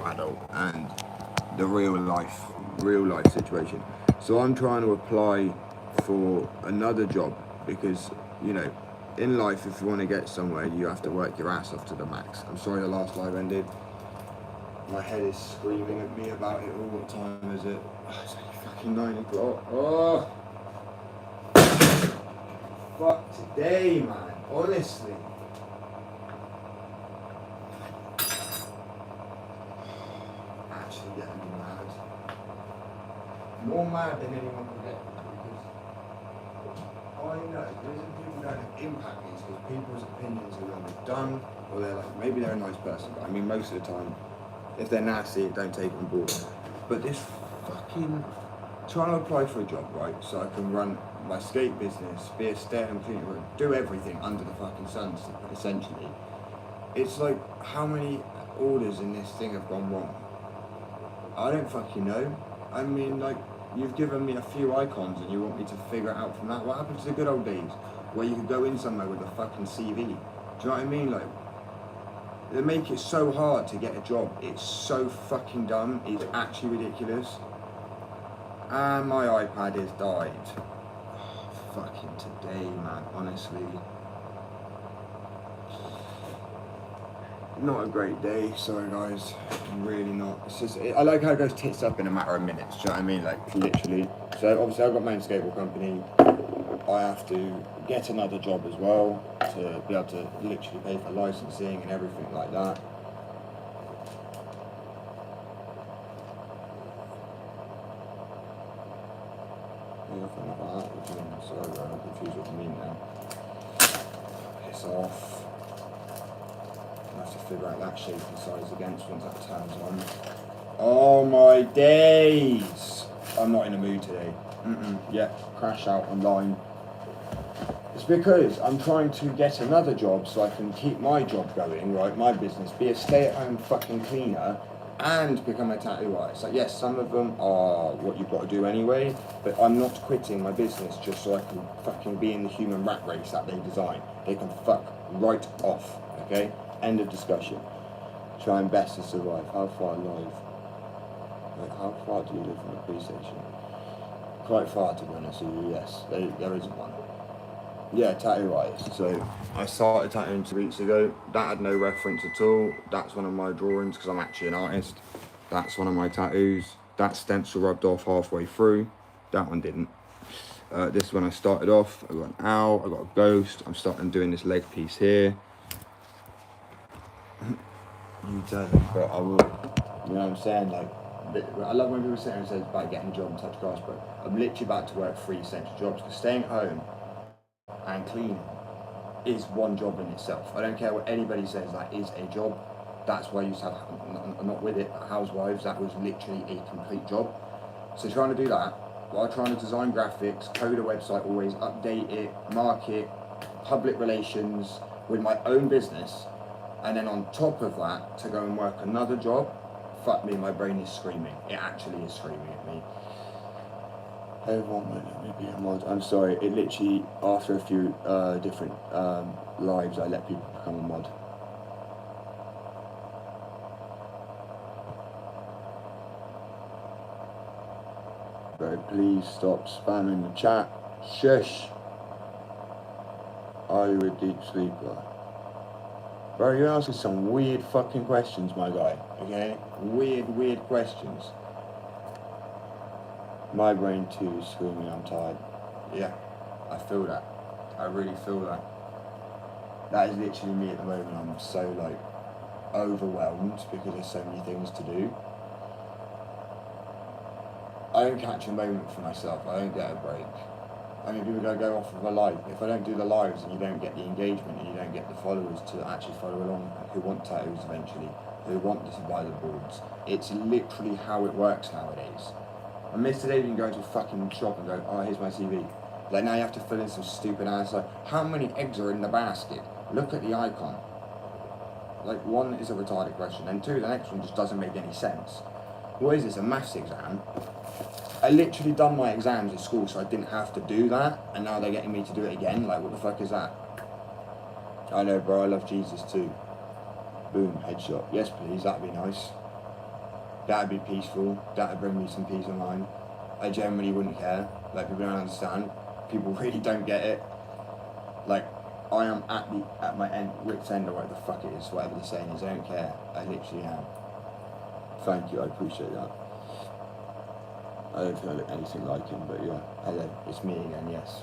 adult and the real life situation. So I'm trying to apply for another job because, you know, in life, if you want to get somewhere, you have to work your ass off to the max. I'm sorry the last live ended. My head is screaming at me about it all. What time is it? Oh, it's only fucking 9 o'clock. Oh! Fuck today, man. Honestly. Actually getting me mad. More mad than anyone can get. I know, the reason people don't impact me is because people's opinions are either dumb or they're like, maybe they're a nice person, but I mean, most of the time, if they're nasty, don't take them on board. But this fucking, trying to apply for a job, right, so I can run my skate business, be a stay-at-home cleaner, do everything under the fucking sun, essentially. It's like, how many orders in this thing have gone wrong? I don't fucking know. I mean, like, you've given me a few icons and you want me to figure it out from that. What happened to the good old days where you could go in somewhere with a fucking CV? Do you know what I mean? Like, they make it so hard to get a job. It's so fucking dumb. It's actually ridiculous. And my iPad has died. Oh, fucking today, man. Honestly. Not a great day, sorry guys, really not. It's just, I like how it goes tits up in a matter of minutes, do you know what I mean, like literally. So obviously I've got my own skateboard company, I have to get another job as well to be able to literally pay for licensing and everything like that. Nothing like that, what do you mean? Sorry bro, I'm confused what you mean now. Piss off. I have to figure out that shape and size against once that turns on. Oh my days! I'm not in the mood today. Yeah, crash out online. It's because I'm trying to get another job so I can keep my job going, right? My business, be a stay-at-home fucking cleaner and become a tattoo artist. Like, yes, some of them are what you've got to do anyway, but I'm not quitting my business just so I can fucking be in the human rat race that they design. They can fuck right off, okay? End of discussion. Trying best to survive. How far alive? Wait, how far do you live from the police station? Quite far, to be honest with you, yes. There isn't one. Yeah, tattoo artist. So I started tattooing 2 weeks ago. That had no reference at all. That's one of my drawings because I'm actually an artist. That's one of my tattoos. That stencil rubbed off halfway through. That one didn't. This one I started off. I got an owl. I got a ghost. I'm starting doing this leg piece here. You tell them, but I will. You know what I'm saying? Like, I love when people sit there and say it's about getting a job and touch grass, but I'm literally about to work 3 essential jobs because staying at home and cleaning is one job in itself. I don't care what anybody says, that is a job. That's why I used to have, I'm not with it, housewives, that was literally a complete job. So trying to do that while trying to design graphics, code a website, always update it, market, public relations with my own business, and then on top of that, to go and work another job, fuck me, my brain is screaming. It actually is screaming at me. Everyone let me be a mod. I'm sorry, it literally, after a few different lives, I let people become a mod. Bro, please stop spamming the chat. Shush. Are you a deep sleeper? Bro, you're asking some weird fucking questions, my guy. Okay? Weird questions. My brain too is screaming, I'm tired. Yeah, I feel that. I really feel that. That is literally me at the moment. I'm so, like, overwhelmed because there's so many things to do. I don't catch a moment for myself. I don't get a break. I mean, people go off of a live. If I don't do the lives and you don't get the engagement and you don't get the followers to actually follow along who want tattoos eventually, who want to buy the boards, it's literally how it works nowadays. I miss today you can go into a fucking shop and go, oh, here's my CV. Like, now you have to fill in some stupid answer. Like, how many eggs are in the basket? Look at the icon. Like, 1 is a retarded question, and 2, the next one just doesn't make any sense. What is this, a maths exam? I literally done my exams at school so I didn't have to do that, and now they're getting me to do it again. Like, what the fuck is that? I know, bro, I love Jesus too. Boom, headshot. Yes, please, that'd be nice. that'd be peaceful, that'd bring me some peace of mind. I generally wouldn't care. Like, people don't understand. People really don't get it. Like, I am at my wit's end, or whatever the fuck it is, whatever the saying is. I don't care. I literally am. Thank you, I appreciate that. I don't think I look anything like him, but yeah. Hello, it's me again, yes.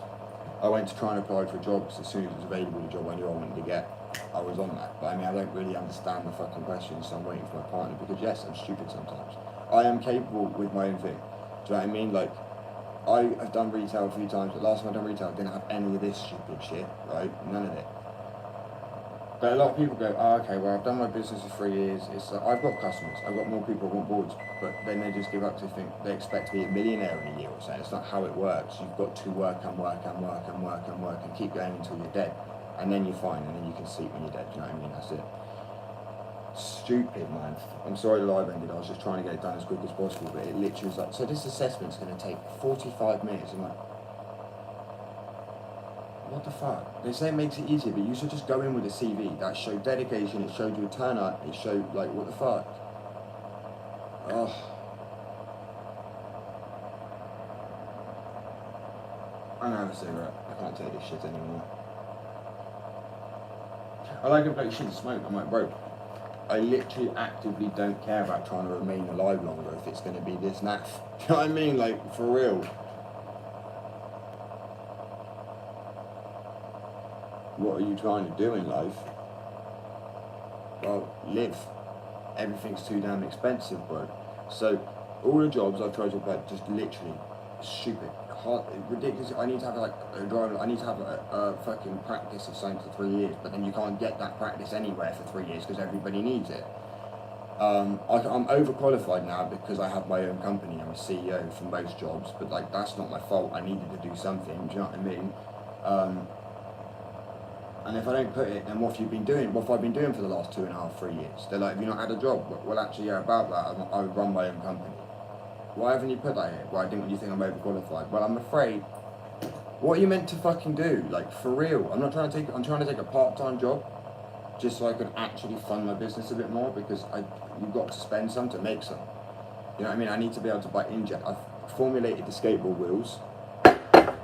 I went to try and apply for jobs as soon as it was available, the job I knew I wanted to get. I was on that. But I mean, I don't really understand the fucking questions, so I'm waiting for my partner, because yes, I'm stupid sometimes. I am capable with my own thing. Do you know what I mean? Like, I have done retail a few times, but last time I done retail, I didn't have any of this stupid shit, right? None of it. But a lot of people go, oh, okay, well, I've done my business for 3 years. It's I've got customers. I've got more people who want boards. But then they just give up to think they expect to be a millionaire in a year or so. It's not how it works. You've got to work and work and work and work and work and keep going until you're dead. And then you're fine, and then you can sleep when you're dead. Do you know what I mean? That's it. Stupid, man. I'm sorry the live ended. I was just trying to get it done as quick as possible. But it literally was like, so this assessment's going to take 45 minutes. I'm like, what the fuck? They say it makes it easier, but you should just go in with a CV that showed dedication, it showed you a turn up, it showed, like, what the fuck? Oh. I'm gonna have a cigarette. I can't take this shit anymore. I like it like shit to smoke. I'm like, bro, I literally actively don't care about trying to remain alive longer if it's gonna be this naff. Do you know what I mean? Like, for real. What are you trying to do in life? Well, live. Everything's too damn expensive, bro. So, all the jobs I've tried to apply, just literally stupid, hard, ridiculous. I need to have like a driver. I need to have a fucking practice of something for 3 years, but then you can't get that practice anywhere for 3 years because everybody needs it. I'm overqualified now because I have my own company. I'm a CEO for most jobs, but like that's not my fault. I needed to do something. Do you know what I mean? And if I don't put it, then what have you been doing? What have I been doing for the last 2.5, 3 years? They're like, have you not had a job? Well, actually, yeah, about that, I run my own company. Why haven't you put that here? Why didn't you think I'm overqualified? Well, I'm afraid, what are you meant to fucking do? Like, for real. I'm trying to take a part-time job, just so I can actually fund my business a bit more, because you've got to spend some to make some. You know what I mean? I need to be able to buy inject. I've formulated the skateboard wheels.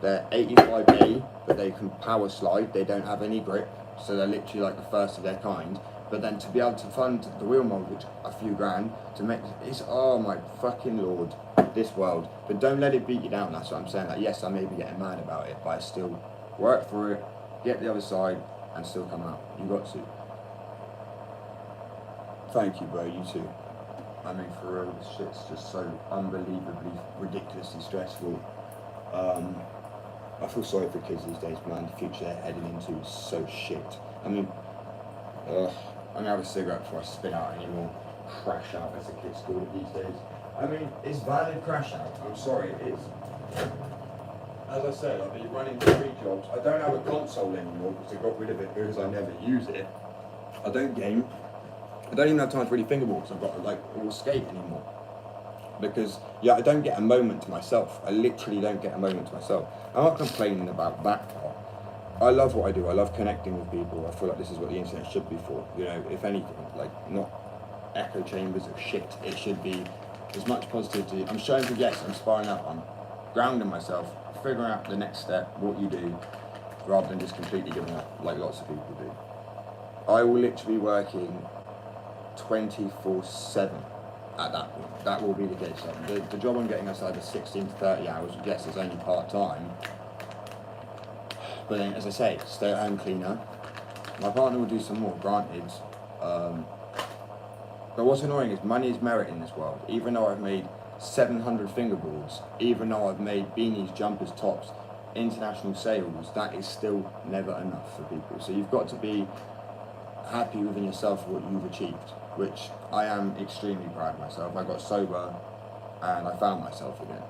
They're 85A, but they can power slide. They don't have any grip, so they're literally like the first of their kind. But then to be able to fund the wheel mold, which a few grand, to make it's, oh my fucking lord, this world. But don't let it beat you down. That's what I'm saying. Like, yes, I may be getting mad about it, but I still work through it, get the other side, and still come out. You got to. Thank you, bro. You too. I mean, for real, this shit's just so unbelievably, ridiculously stressful. I feel sorry for kids these days, man. The future they're heading into is so shit. I mean, I'm gonna have a cigarette before I spin out anymore. Crash out, as the kids call it these days. I mean, it's valid crash out. I'm sorry, it is. As I said, I've been running 3 jobs. I don't have a console anymore because I got rid of it because I never use it. I don't game. I don't even have time for any fingerboards. I've got like all skate anymore. Because, yeah, I don't get a moment to myself. I literally don't get a moment to myself. I'm not complaining about that part. I love what I do. I love connecting with people. I feel like this is what the internet should be for. You know, if anything, like, not echo chambers of shit. It should be as much positivity. I'm showing for yes, I'm sparring up. I'm grounding myself, figuring out the next step, what you do, rather than just completely giving up like lots of people do. I will literally be working 24/7. At that point, that will be the case. Like the job I'm getting is either 16 to 30 hours. Yes, it's only part-time. But then, as I say, stay-at-home cleaner. My partner will do some more, granted. But what's annoying is money is merit in this world. Even though I've made 700 fingerboards, even though I've made beanies, jumpers, tops, international sales, that is still never enough for people. So you've got to be happy within yourself for what you've achieved, which I am extremely proud of myself. I got sober and I found myself again.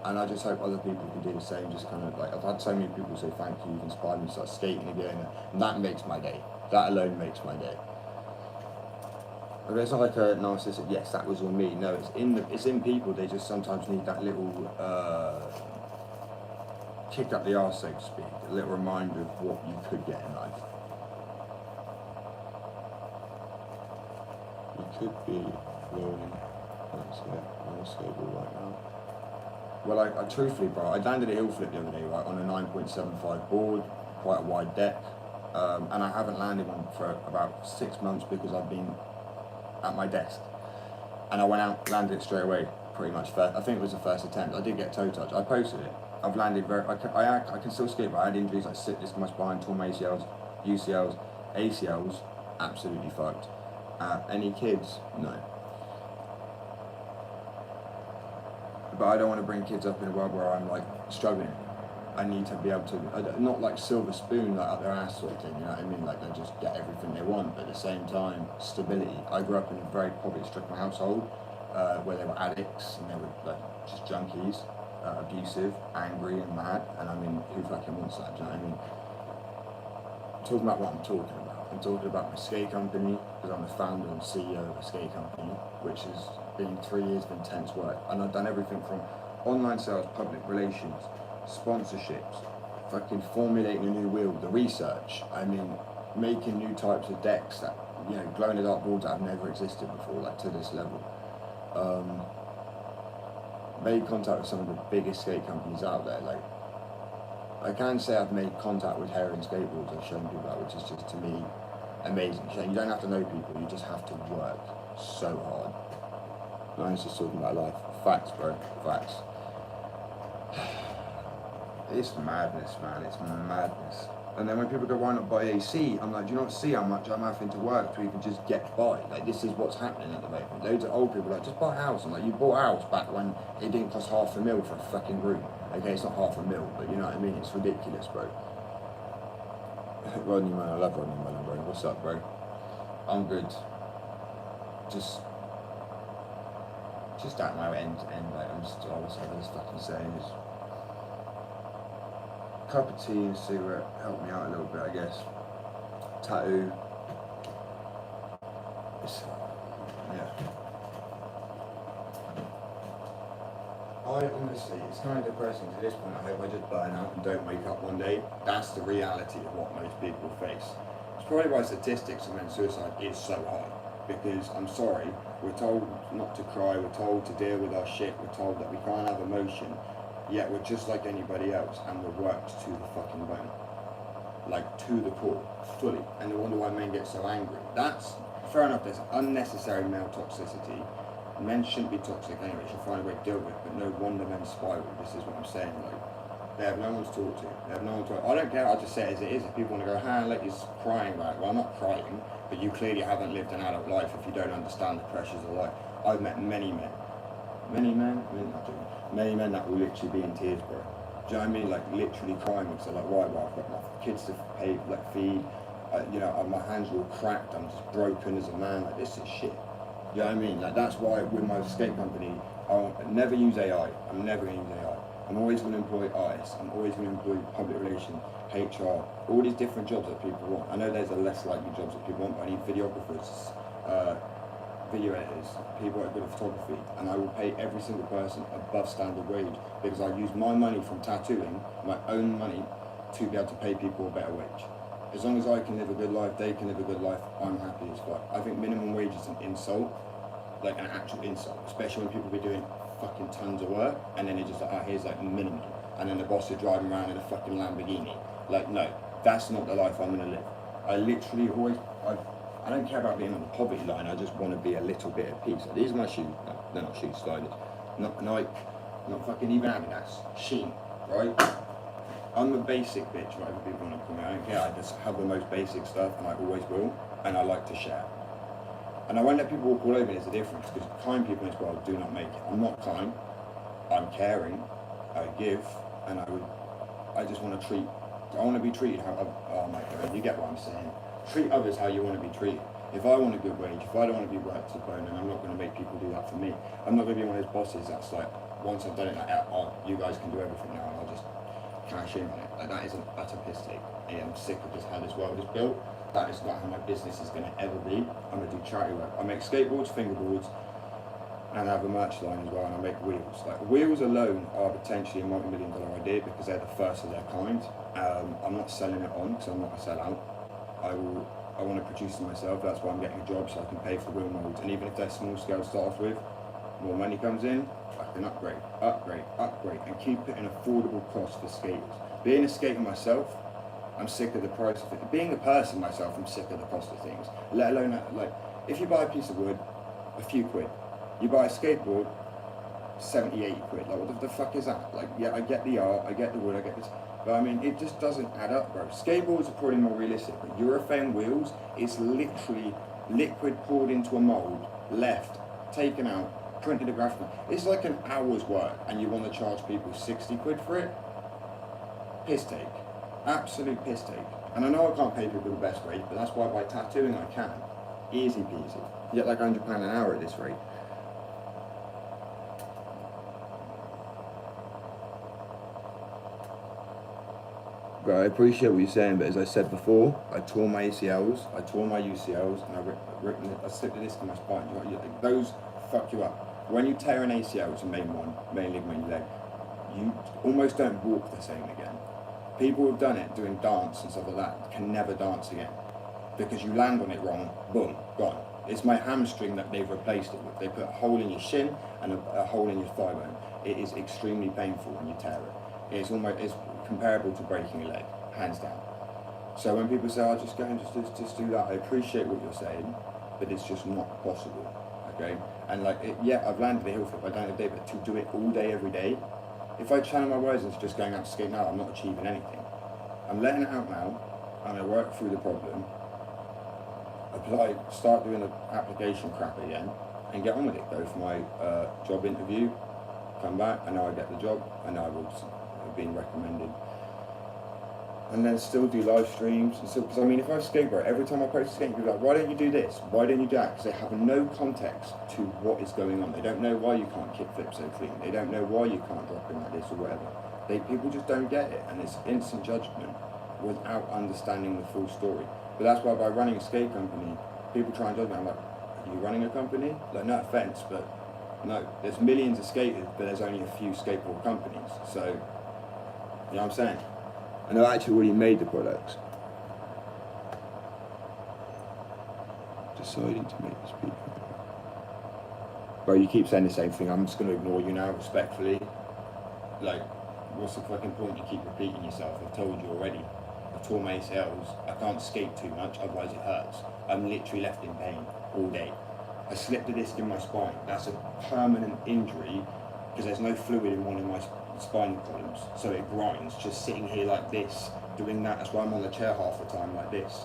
And I just hope other people can do the same, just kind of like, I've had so many people say thank you, you've inspired me to start skating again, and that makes my day. That alone makes my day. But it's not like a narcissistic, yes, that was on me. No, it's in people, they just sometimes need that little kick up the arse, so to speak, a little reminder of what you could get in life. You could be rolling. let's get on a skateboard right now. Well, I truthfully, bro, I landed a hill flip the other day, right, on a 9.75 board, quite a wide deck, and I haven't landed one for about 6 months because I've been at my desk. And I went out, landed it straight away, pretty much first. I think it was the first attempt. I did get toe touch. I posted it. I've landed I can still skate, but I had injuries like slip disc in my spine, torn my ACLs, UCLs, ACLs, absolutely fucked. Any kids? No. But I don't want to bring kids up in a world where I'm like struggling. I need to be able to, not like silver spoon, like up their ass sort of thing, you know what I mean? Like they just get everything they want, but at the same time, stability. I grew up in a very poverty-stricken household where they were addicts and they were like just junkies, abusive, angry and mad, and I mean, who fucking wants that, do you know what I mean? I'm talking about what I'm talking about. I'm talking about my skate company, because I'm the founder and CEO of a skate company, which has been 3 years of intense work, and I've done everything from online sales, public relations, sponsorships, fucking formulating a new wheel, the research, I mean, making new types of decks that, you know, glow-in-the-dark boards that have never existed before, like to this level. Made contact with some of the biggest skate companies out there. Like, I can say I've made contact with Heron Skateboards. I've shown people that, which is just, to me, amazing. You don't have to know people, you just have to work so hard. I was just talking about life. Facts, bro, facts. It's madness, man, it's madness. And then when people go, why not buy AC? I'm like, do you not see how much I'm having to work to even just get by? Like, this is what's happening at the moment. Loads of old people are like, just buy a house. I'm like, you bought a house back when it didn't cost $500,000 for a fucking room. Okay, it's not $500,000, but you know what I mean? It's ridiculous, bro. Rodney, man, I love Rodney Mullen, bro. What's up, bro? I'm good. Just at my end to end, like, I'm just, all I was fucking saying is, cup of tea and cigarette helped me out a little bit, I guess. Tattoo. Yeah. I honestly, it's kind of depressing to this point. I hope I just burn out and don't wake up one day. That's the reality of what most people face. It's probably why statistics of men's suicide is so high. Because, I'm sorry, we're told not to cry, we're told to deal with our shit, we're told that we can't have emotion. Yet we're just like anybody else, and we're worked to the fucking bone. Like, to the core, fully. And they wonder why men get so angry. That's, fair enough, there's unnecessary male toxicity. Men shouldn't be toxic anyway, they should find a way to deal with it, but no wonder men spiral. This is what I'm saying, like, they have no one to talk to. They have no one to talk. I don't care, I just say it as it is. If people want to go, like, you're crying about it. Well, I'm not crying, but you clearly haven't lived an adult life if you don't understand the pressures of life. I've met many men that will literally be in tears, bro. Do you know what I mean? Like, literally crying because they're like, why? Well, I've got my kids to pay, like, feed. You know, my hands are all cracked. I'm just broken as a man. Like, this is shit. You know what I mean? Like, that's why with my skate company, I'll never use AI. I'm never going to use AI. I'm always going to employ artists. I'm always going to employ public relations, HR, all these different jobs that people want. I know there's a less likely jobs that people want, but I need videographers, video editors, people that are good at photography, and I will pay every single person above standard wage because I use my money from tattooing, my own money, to be able to pay people a better wage. As long as I can live a good life, they can live a good life, I'm happy as fuck. I think minimum wage is an insult, like an actual insult, especially when people be doing fucking tons of work, and then they're just like, oh, here's like minimum, and then the boss is driving around in a fucking Lamborghini. Like, no, that's not the life I'm gonna live. I literally always, I don't care about being on the poverty line, I just want to be a little bit at peace. Like, these are my shoes, no, they're not shoes, sliders. Not Nike, not fucking even Adidas, Shein, right? I'm a basic bitch, whatever people want to call me, I don't care, I just have the most basic stuff, and I always will, and I like to share. And I won't let people walk all over me, there's a difference, because kind people in this world do not make it. I'm not kind, I'm caring, I give, and I just want to treat, I want to be treated how, oh my god, you get what I'm saying. Treat others how you want to be treated. If I want a good wage, if I don't want to be worked to the bone, then I'm not going to make people do that for me. I'm not going to be one of those bosses that's like, once I've done it, like, oh, you guys can do everything now, and I'll just cash in on it. Like, that is an utter piss take. I'm sick of just how this world is built. That is not how my business is going to ever be. I'm going to do charity work. I make skateboards, fingerboards, and I have a merch line as well, and I make wheels. Like, wheels alone are potentially a multi-million-dollar idea because they're the first of their kind. I'm not selling it on because I'm not a sellout. I want to produce them myself. That's why I'm getting a job, so I can pay for wheel molds. And even if they're small scale to start off with, More money comes in, I can upgrade, and keep it an affordable cost for skaters. Being a skater myself, I'm sick of the price of it. Being a person myself, I'm sick of the cost of things. Let alone, like, if you buy a piece of wood, a few quid. You buy a skateboard, 70, 80 quid. Like, what the fuck is that? Like, yeah, I get the art, I get the wood, I get this. But I mean, it just doesn't add up, bro. Skateboards are probably more realistic, but urethane wheels is literally liquid poured into a mold, left, taken out, printed a graphic. It's like an hour's work, and you want to charge people 60 quid for it? Piss take. Absolute piss take. And I know I can't pay people the best rate, but that's why by tattooing I can. Easy peasy. You get like £100 an hour at this rate. Bro, I appreciate what you're saying, but as I said before, I tore my ACLs, I tore my UCLs, and I slipped a disc in my spine. Those fuck you up. When you tear an ACL, which is main leg, main leg, you almost don't walk the same again. People who've done it, doing dance and stuff like that, can never dance again. Because you land on it wrong, boom, gone. It's my hamstring that they've replaced it with. They put a hole in your shin and a hole in your thigh bone. It is extremely painful when you tear it. It's comparable to breaking a leg, hands down. So when people say, "Oh, just go and just do that," I appreciate what you're saying, but it's just not possible. Okay, and like, yeah, I've landed a heel flip. I don't have a day, but to do it all day, every day. If I channel my words into just going out to skate now, I'm not achieving anything. I'm letting it out now. I'm gonna work through the problem. Apply, start doing the application crap again, and get on with it. Go for my job interview. Come back. I know I get the job. I know I've been recommended. And then still do live streams. And still, because I mean, if I skateboard, every time I post a skate, people are like, "Why don't you do this? Why don't you do that?" Because they have no context to what is going on. They don't know why you can't kickflip so clean. They don't know why you can't drop in like this or whatever. People just don't get it, and it's instant judgment without understanding the full story. But that's why by running a skate company, people try and judge me. I'm like, "Are you running a company?" Like, no offense, but no. There's millions of skaters, but there's only a few skateboard companies. So, you know what I'm saying? And I've actually already made the products. Deciding to make this speaker. Bro, you keep saying the same thing. I'm just going to ignore you now, respectfully. Like, what's the fucking point? You keep repeating yourself. I've told you already. I've torn my ACLs. I can't skate too much, otherwise it hurts. I'm literally left in pain all day. I slipped a disc in my spine. That's a permanent injury because there's no fluid in one of my spinal columns, so it grinds. Just sitting here like this, doing that. That's why I'm on the chair half the time like this.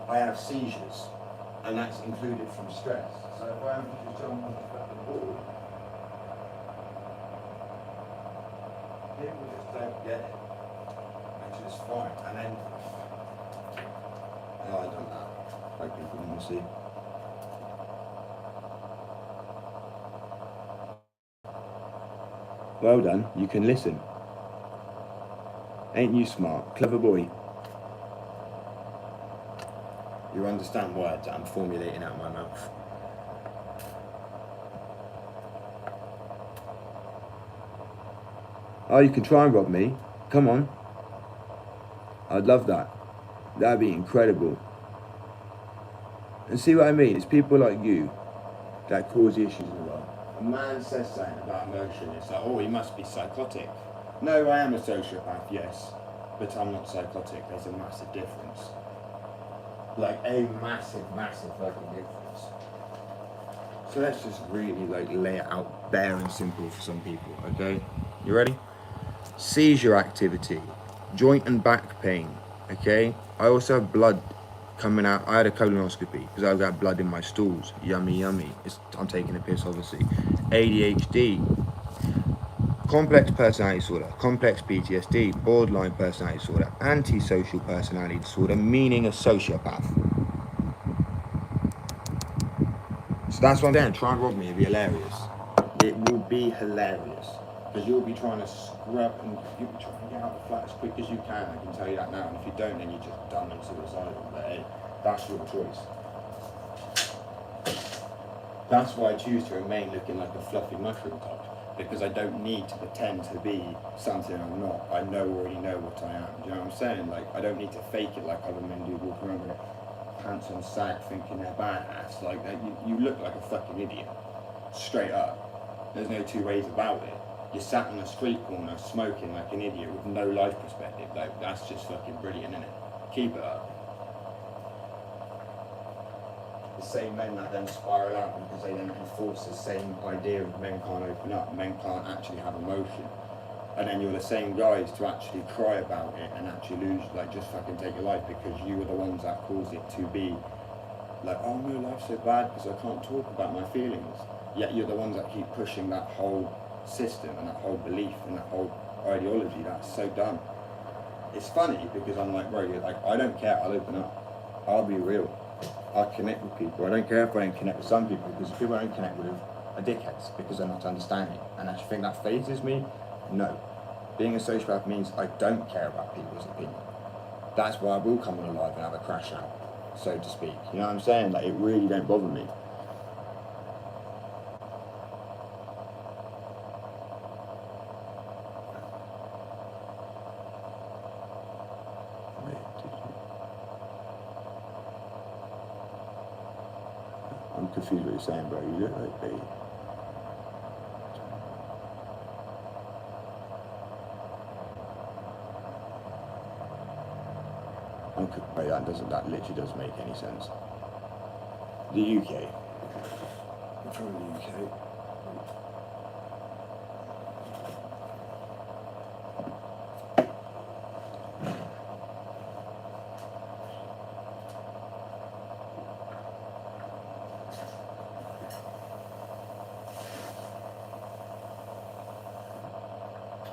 I have seizures, and that's included from stress. So if I am to just jump on the fucking board, people just don't get it, which is fine. And then, oh, I done that. Like people want to see. Well done, you can listen. Ain't you smart? Clever boy. You understand words that I'm formulating out of my mouth. Oh, you can try and rob me? Come on. I'd love that. That'd be incredible. And see what I mean? It's people like you that cause the issues in the world. A man says something about emotion, it's like, "Oh, he must be psychotic." No, I am a sociopath, yes, but I'm not psychotic. There's a massive difference. Like a massive fucking difference. So let's just really like lay it out bare and simple for some people, okay? You ready? Seizure activity, joint and back pain, okay? I also have blood coming out. I had a colonoscopy because I've got blood in my stools. Yummy. I'm taking a piss, obviously. ADHD, complex personality disorder, complex PTSD, borderline personality disorder, antisocial personality disorder, meaning a sociopath. So that's what I'm saying. Try and rob me, it'll be hilarious. It will be hilarious. Because you'll be trying to scrub and you'll be trying to get out the flat as quick as you can, I can tell you that now. And if you don't, then you're just dumb and suicidal. But hey, that's your choice. That's why I choose to remain looking like a fluffy mushroom top. Because I don't need to pretend to be something I'm not. I already know what I am. Do you know what I'm saying? Like, I don't need to fake it like other men do, walk around with pants on sag thinking they're badass. Like, you look like a fucking idiot. straight up. There's no two ways about it. You're sat on a street corner smoking like an idiot with no life perspective. Like, that's just fucking brilliant, isn't it? Keep it up. The same men that then spiral out because they then enforce the same idea of men can't open up, men can't actually have emotion. And then you're the same guys to actually cry about it and actually lose, like, just fucking take your life because you were the ones that caused it to be like, oh no, life's so bad because I can't talk about my feelings. Yet you're the ones that keep pushing that whole system and that whole belief and that whole ideology. That's so dumb. It's funny because I'm like, bro, you're like, I don't care, I'll open up. I'll be real. I'll connect with people. I don't care if I don't connect with some people, because the people I don't connect with are dickheads because they're not understanding. And I think that phases me. No. Being a sociopath means I don't care about people's opinion. That's why I will come on live and have a crash out, so to speak. You know what I'm saying? Like, it really don't bother me. I'm confused what you're saying, bro. You look like me. Wait, that literally doesn't make any sense. The UK. I'm from the UK.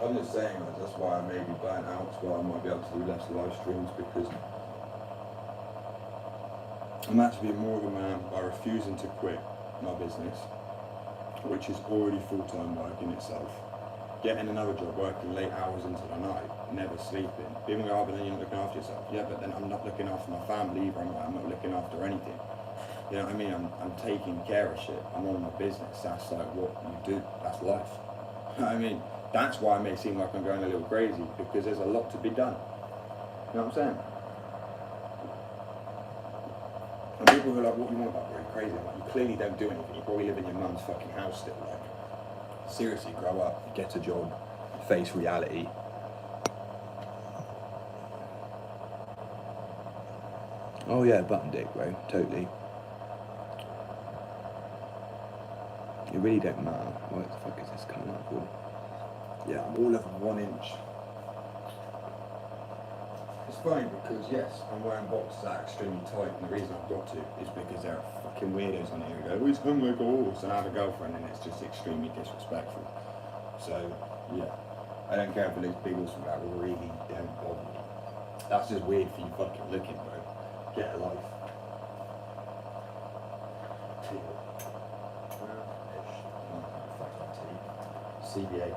I'm just saying, that's why I may be burnt out, that's why I might be able to do less live streams, because I'm actually more of a man by refusing to quit my business, which is already full-time work in itself, getting another job, working late hours into the night, never sleeping, being like, oh, but then you're not looking after yourself. Yeah, but then I'm not looking after my family either, I'm not looking after anything. You know what I mean? I'm taking care of shit, I'm on my business, that's like what you do, that's life. You know what I mean? That's why it may seem like I'm going a little crazy, because there's a lot to be done. You know what I'm saying? And people who are like, what do you want about being crazy? I'm like, you clearly don't do anything. You probably live in your mum's fucking house still. Like, seriously, grow up, get a job, face reality. Oh yeah, button dick, bro, totally. It really don't matter. What the fuck is this coming up for? Yeah, I'm all of 1 inch. It's funny because, yes, I'm wearing boxes that are extremely tight, and the reason I've got to is because there are fucking weirdos on here who go, oh, he's hung like a horse, and I have a girlfriend, and it's just extremely disrespectful. So, yeah, I don't care if it looks big or something, that really don't bother me. That's just weird for you fucking looking, bro. Get a life. CBA.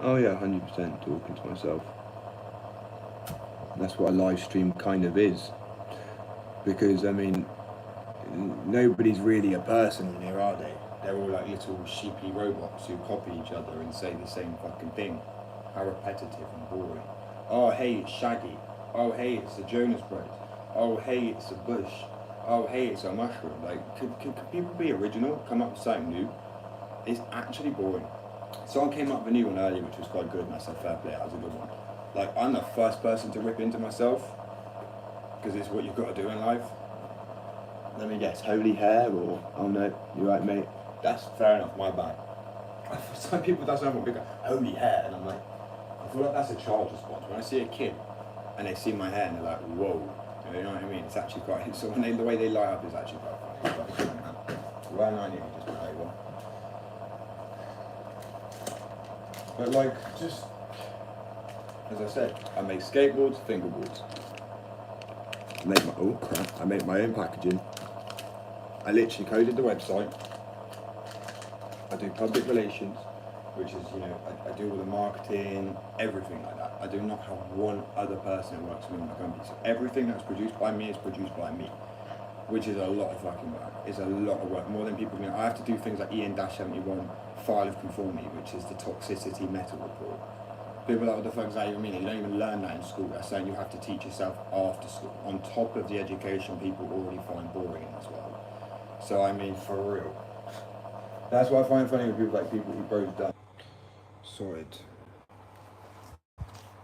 Oh yeah, 100% talking to myself. That's what a live stream kind of is. Because, I mean, nobody's really a person in here, are they? They're all like little sheepy robots who copy each other and say the same fucking thing. How repetitive and boring. Oh, hey, it's Shaggy. Oh, hey, it's the Jonas Brothers. Oh, hey, it's a bush. Oh, hey, it's a mushroom. Like, could people be original? Come up with something new? It's actually boring. Someone came up with a new one earlier, which was quite good, and I said, fair play, that was a good one. Like, I'm the first person to rip into myself, because it's what you've got to do in life. Let me guess, holy hair, or, oh no, you're right, mate. That's fair enough, my bad. Some people, that's not big, holy hair, and I'm like, I feel like that's a child's response. When I see a kid, and they see my hair, and they're like, whoa, you know what I mean? It's actually quite, so when the way they light up is actually quite funny. It's quite funny, man. Well, I nearly just went over. But like, just, as I said, I make skateboards, fingerboards. I make my own packaging. I literally coded the website. I do public relations, which is, you know, I do all the marketing, everything like that. I do not have one other person who works with me in my company. So everything that's produced by me is produced by me, which is a lot of fucking work. It's a lot of work, more than people can. I have to do things like EN-71, file of conformity, which is the toxicity metal report. People are like, what the fuck does that even mean? You don't even learn that in school. That's something you have to teach yourself after school, on top of the education people already find boring in this world. So I mean, for real. That's what I find funny with people like people who broke down. Sorted.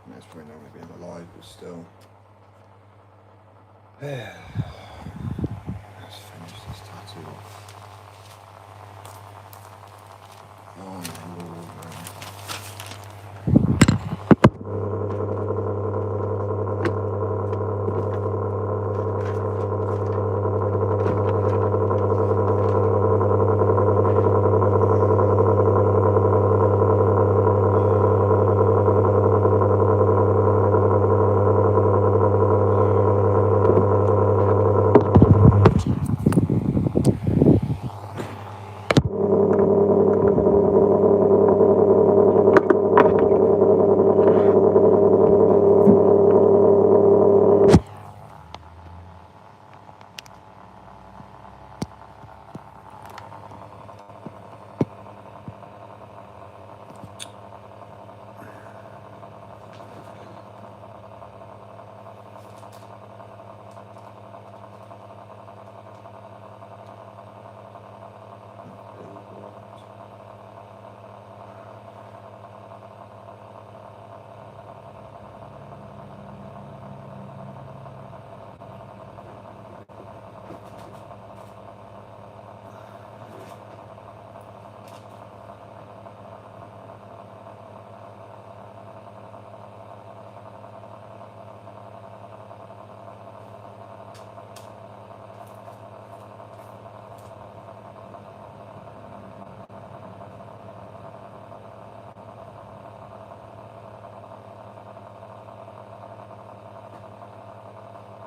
That's probably not going to be in the live, but still. Let's finish this tattoo off. Oh my lord, man.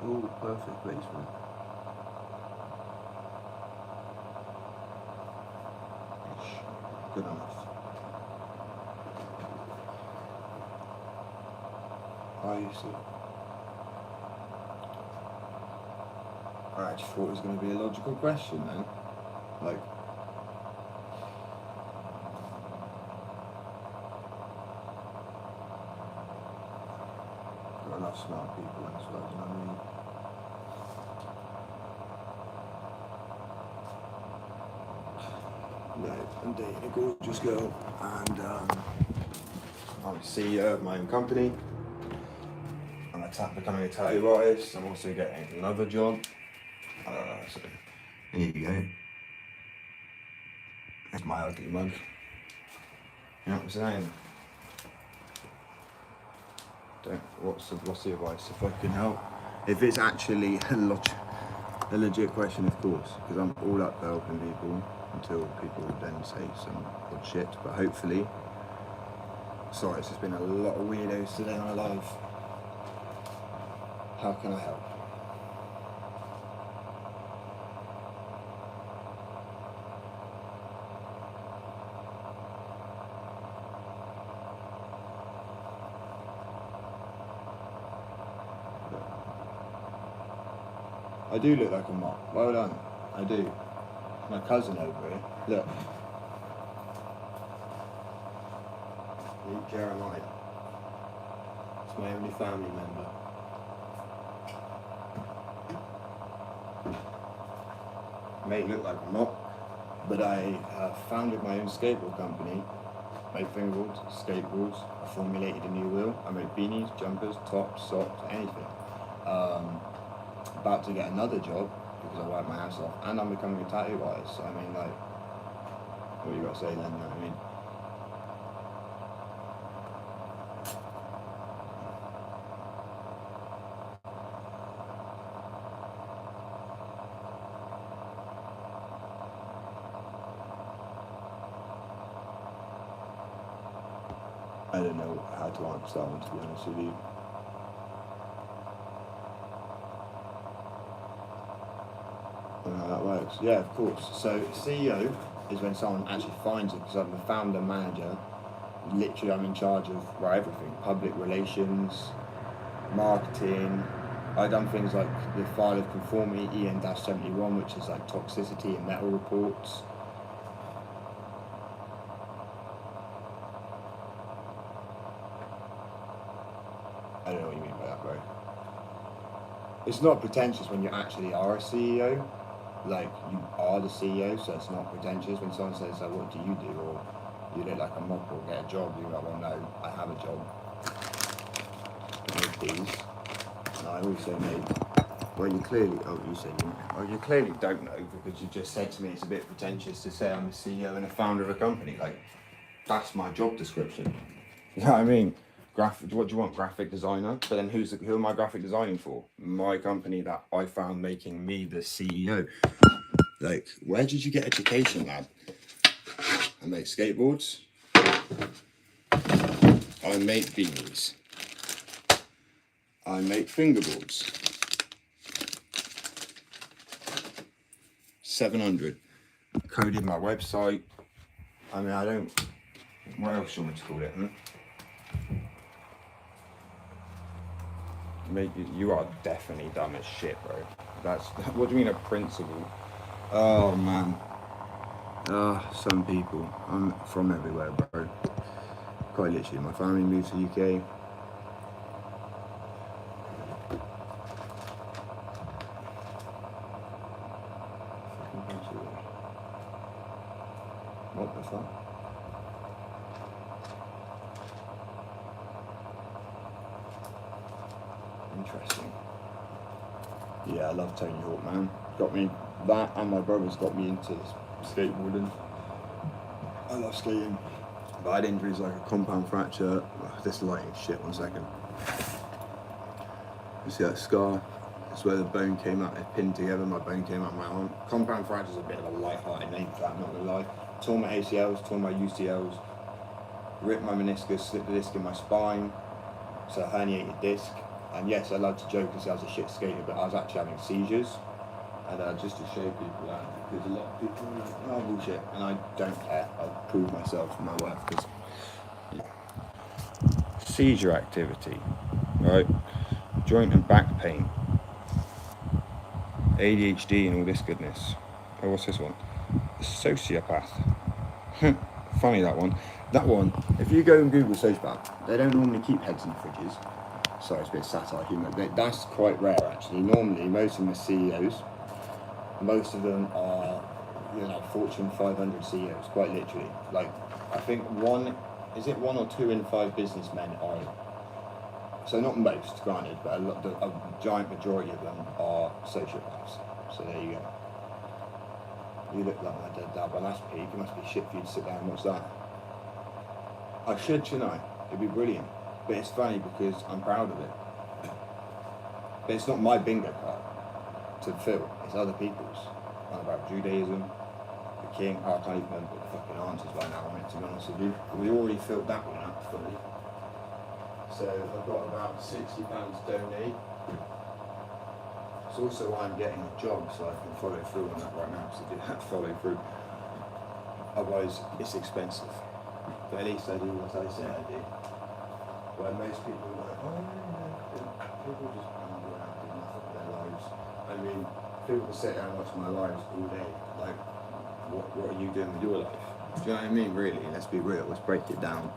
Oh, perfect placement. Good enough. I see. I actually thought it was going to be a logical question then. Like, got enough smart people in this world, you know what I mean? No, I'm dating a gorgeous girl, and I'm the CEO of my own company. I'm becoming a tattoo artist. I'm also getting another job. So here you go. That's my ugly mug. You know what I'm saying? What's the advice if I can help? If it's actually a legit question, of course, because I'm all up for helping people until people then say some odd shit. But hopefully, sorry, it's just been a lot of weirdos today on a live. How can I help? I do look like a mop. Well done. I do. My cousin over here. Look. Meet Jeremiah. It's my only family member. May look like a mop, but I have founded my own skateboard company. Made fingerboards, skateboards. I formulated a new wheel. I made beanies, jumpers, tops, socks, anything. About to get another job because I work my ass off, and I'm becoming a tattoo artist. So I mean, like, what you got to say then? You know what I mean? I don't know how to answer that one, to be honest with you. I don't know how that works. Yeah, of course. So CEO is when someone actually finds it, because I'm the founder, manager. Literally, I'm in charge of everything: public relations, marketing. I've done things like the file of conformity EN-71, which is like toxicity and metal reports. I don't know what you mean by that, bro. It's not pretentious when you actually are a CEO. Like, you are the CEO, so it's not pretentious. When someone says, like, what do you do? Or you look like a mop or get a job, you're like, well, no, I have a job. Make these. And I always say, mate, well, you clearly, you clearly don't know, because you just said to me it's a bit pretentious to say I'm a CEO and a founder of a company. Like, that's my job description. You know what I mean? What do you want? Graphic designer? But then who am I graphic designing for? My company that I found, making me the CEO. Like, where did you get education, lad? I make skateboards. I make beanies. I make fingerboards. 700. Coded my website. I mean, I don't. What else do you want me to call it? Mate, you are definitely dumb as shit, bro. That's what do you mean a principal? Oh man. Some people. I'm from everywhere, bro. Quite literally, my family moved to the UK. What the fuck? Interesting. Yeah, I love Tony Hawk, man. Got me that, and my brother's got me into skateboarding. I love skating. But I had injuries like a compound fracture. This lighting shit, 1 second. You see that scar? It's where the bone came out, it pinned together, my bone came out of my arm. Compound fracture is a bit of a light-hearted name for that, I'm not gonna lie. Tore my ACLs, tore my UCLs, ripped my meniscus, slipped the disc in my spine, so a herniated disc. And yes, I love to joke and say I was a shit skater, but I was actually having seizures. And just to show people that, because a lot of people are like, oh bullshit, and I don't care. I'll prove myself and my worth. Because seizure activity, right? Joint and back pain, ADHD and all this goodness. Oh, what's this one? A sociopath. Funny that one. That one, if you go and Google sociopath, they don't normally keep heads in fridges. Sorry, it's a bit of satire humour, but that's quite rare actually. Normally, most of them are CEOs. Most of them are, Fortune 500 CEOs, quite literally. Like, I think one or two in five businessmen are, so not most, granted, but a giant majority of them are sociopaths. So there you go. You look like my dead dad, but that's peak. It must be shit for you to sit down and watch that. I should, shouldn't I? It'd be brilliant. But it's funny because I'm proud of it. But it's not my bingo card to fill, it's other people's. One about Judaism, the king. I can't even remember what the fucking answers by now on it, to be honest with you. We already filled that one up fully. So I've got about £60 to donate. It's also why I'm getting a job, so I can follow through on that right now, because I do have to follow through. Otherwise, it's expensive. But at least I do what I say I do. Where most people are like, oh, people just wander around doing nothing with their lives. I mean, people can sit there and watch my lives all day. Like, what are you doing with your life? Do you know what I mean? Really, let's be real. Let's break it down.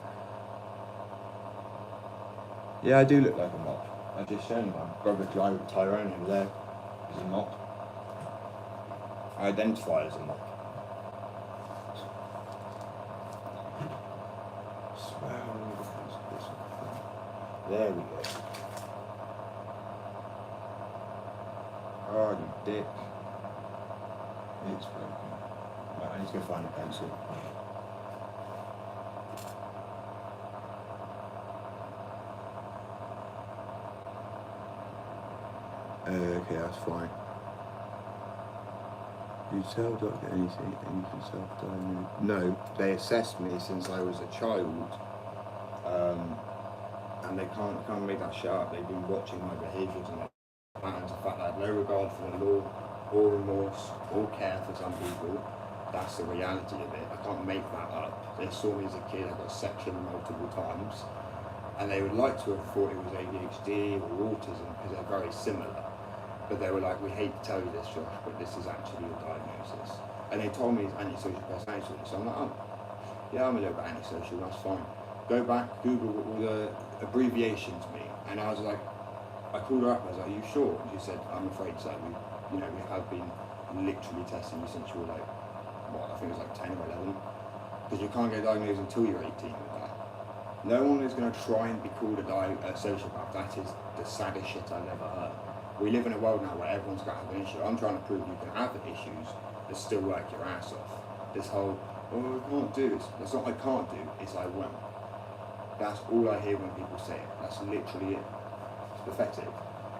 Yeah, I do look like a mop. I've just shown my brother Tyrone over there is a mop. I identify as a mop. There we go. Oh, you dick. It's broken. Right, I need to go find a pencil. Okay, that's fine. You self-doctor anything and you can self-diagnose? No, they assessed me since I was a child. And they can't make that shit up. They've been watching my behaviours and my patterns. The fact that I have no regard for the law, or remorse, or care for some people. That's the reality of it. I can't make that up. They saw me as a kid, I got sectioned multiple times. And they would like to have thought it was ADHD or autism because they're very similar. But they were like, we hate to tell you this, Josh, but this is actually your diagnosis. And they told me it's antisocial personality disorder. So I'm like, oh, yeah, I'm a little bit antisocial, that's fine. Go back, Google all the abbreviations mean. And I was like, I called her up, I was like, are you sure? And she said, I'm afraid so. We have been literally testing you since you were like, I think it was like 10 or 11. Because you can't get diagnosed until you're 18 with that. No one is going to try and be called a sociopath. That is the saddest shit I've ever heard. We live in a world now where everyone's got to have an issue. I'm trying to prove you can have the issues, but still work your ass off. This whole, I can't do this. That's not I can't do, it's I won't. That's all I hear when people say it. That's literally it. It's pathetic.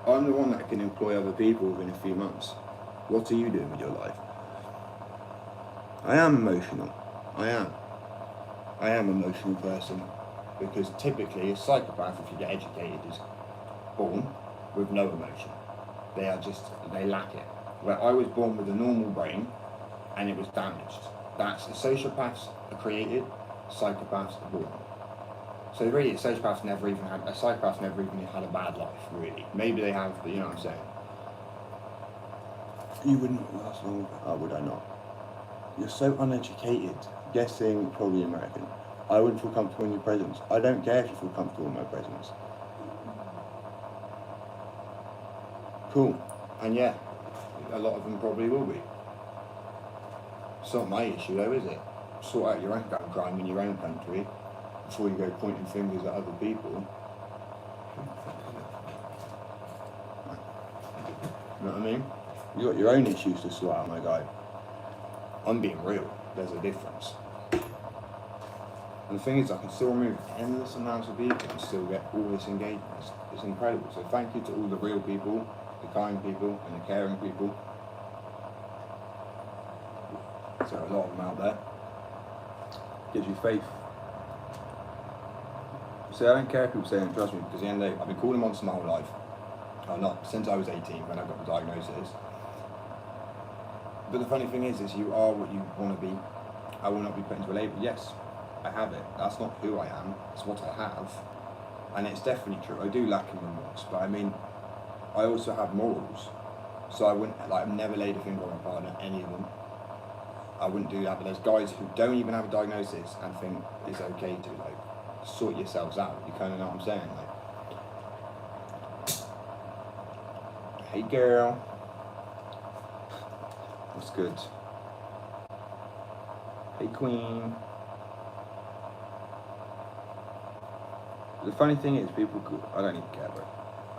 I'm the one that can employ other people within a few months. What are you doing with your life? I am emotional. I am an emotional person. Because typically a psychopath, if you get educated, is born with no emotion. They lack it. Where I was born with a normal brain and it was damaged. That's sociopaths are created, psychopaths are born. So really, a psychopath never even had a bad life, really. Maybe they have, but you know what I'm saying. You would not last long. Oh, would I not? You're so uneducated. Guessing probably American. I wouldn't feel comfortable in your presence. I don't care if you feel comfortable in my presence. Cool. And yeah, a lot of them probably will be. It's not my issue though, is it? Sort out your own damn crime in your own country before you go pointing fingers at other people. You know what I mean? You got your own issues to sort out, my guy. I'm being real. There's a difference. And the thing is, I can still remove endless amounts of people and still get all this engagement. It's incredible. So thank you to all the real people, the kind people, and the caring people. So a lot of them out there. Gives you faith. So I don't care if people say don't trust me, because at the end of the day, I've been calling monsters my whole life. Oh, not since I was 18 when I got the diagnosis. But the funny thing is you are what you want to be. I will not be put into a label. Yes, I have it. That's not who I am. It's what I have. And it's definitely true. I do lack in remorse, but I mean, I also have morals. So I wouldn't, I've never laid a finger on a partner, any of them. I wouldn't do that, but there's guys who don't even have a diagnosis and think it's okay to, sort yourselves out. You kind of know what I'm saying? Hey girl. What's good? Hey queen. The funny thing is, I don't even care, bro.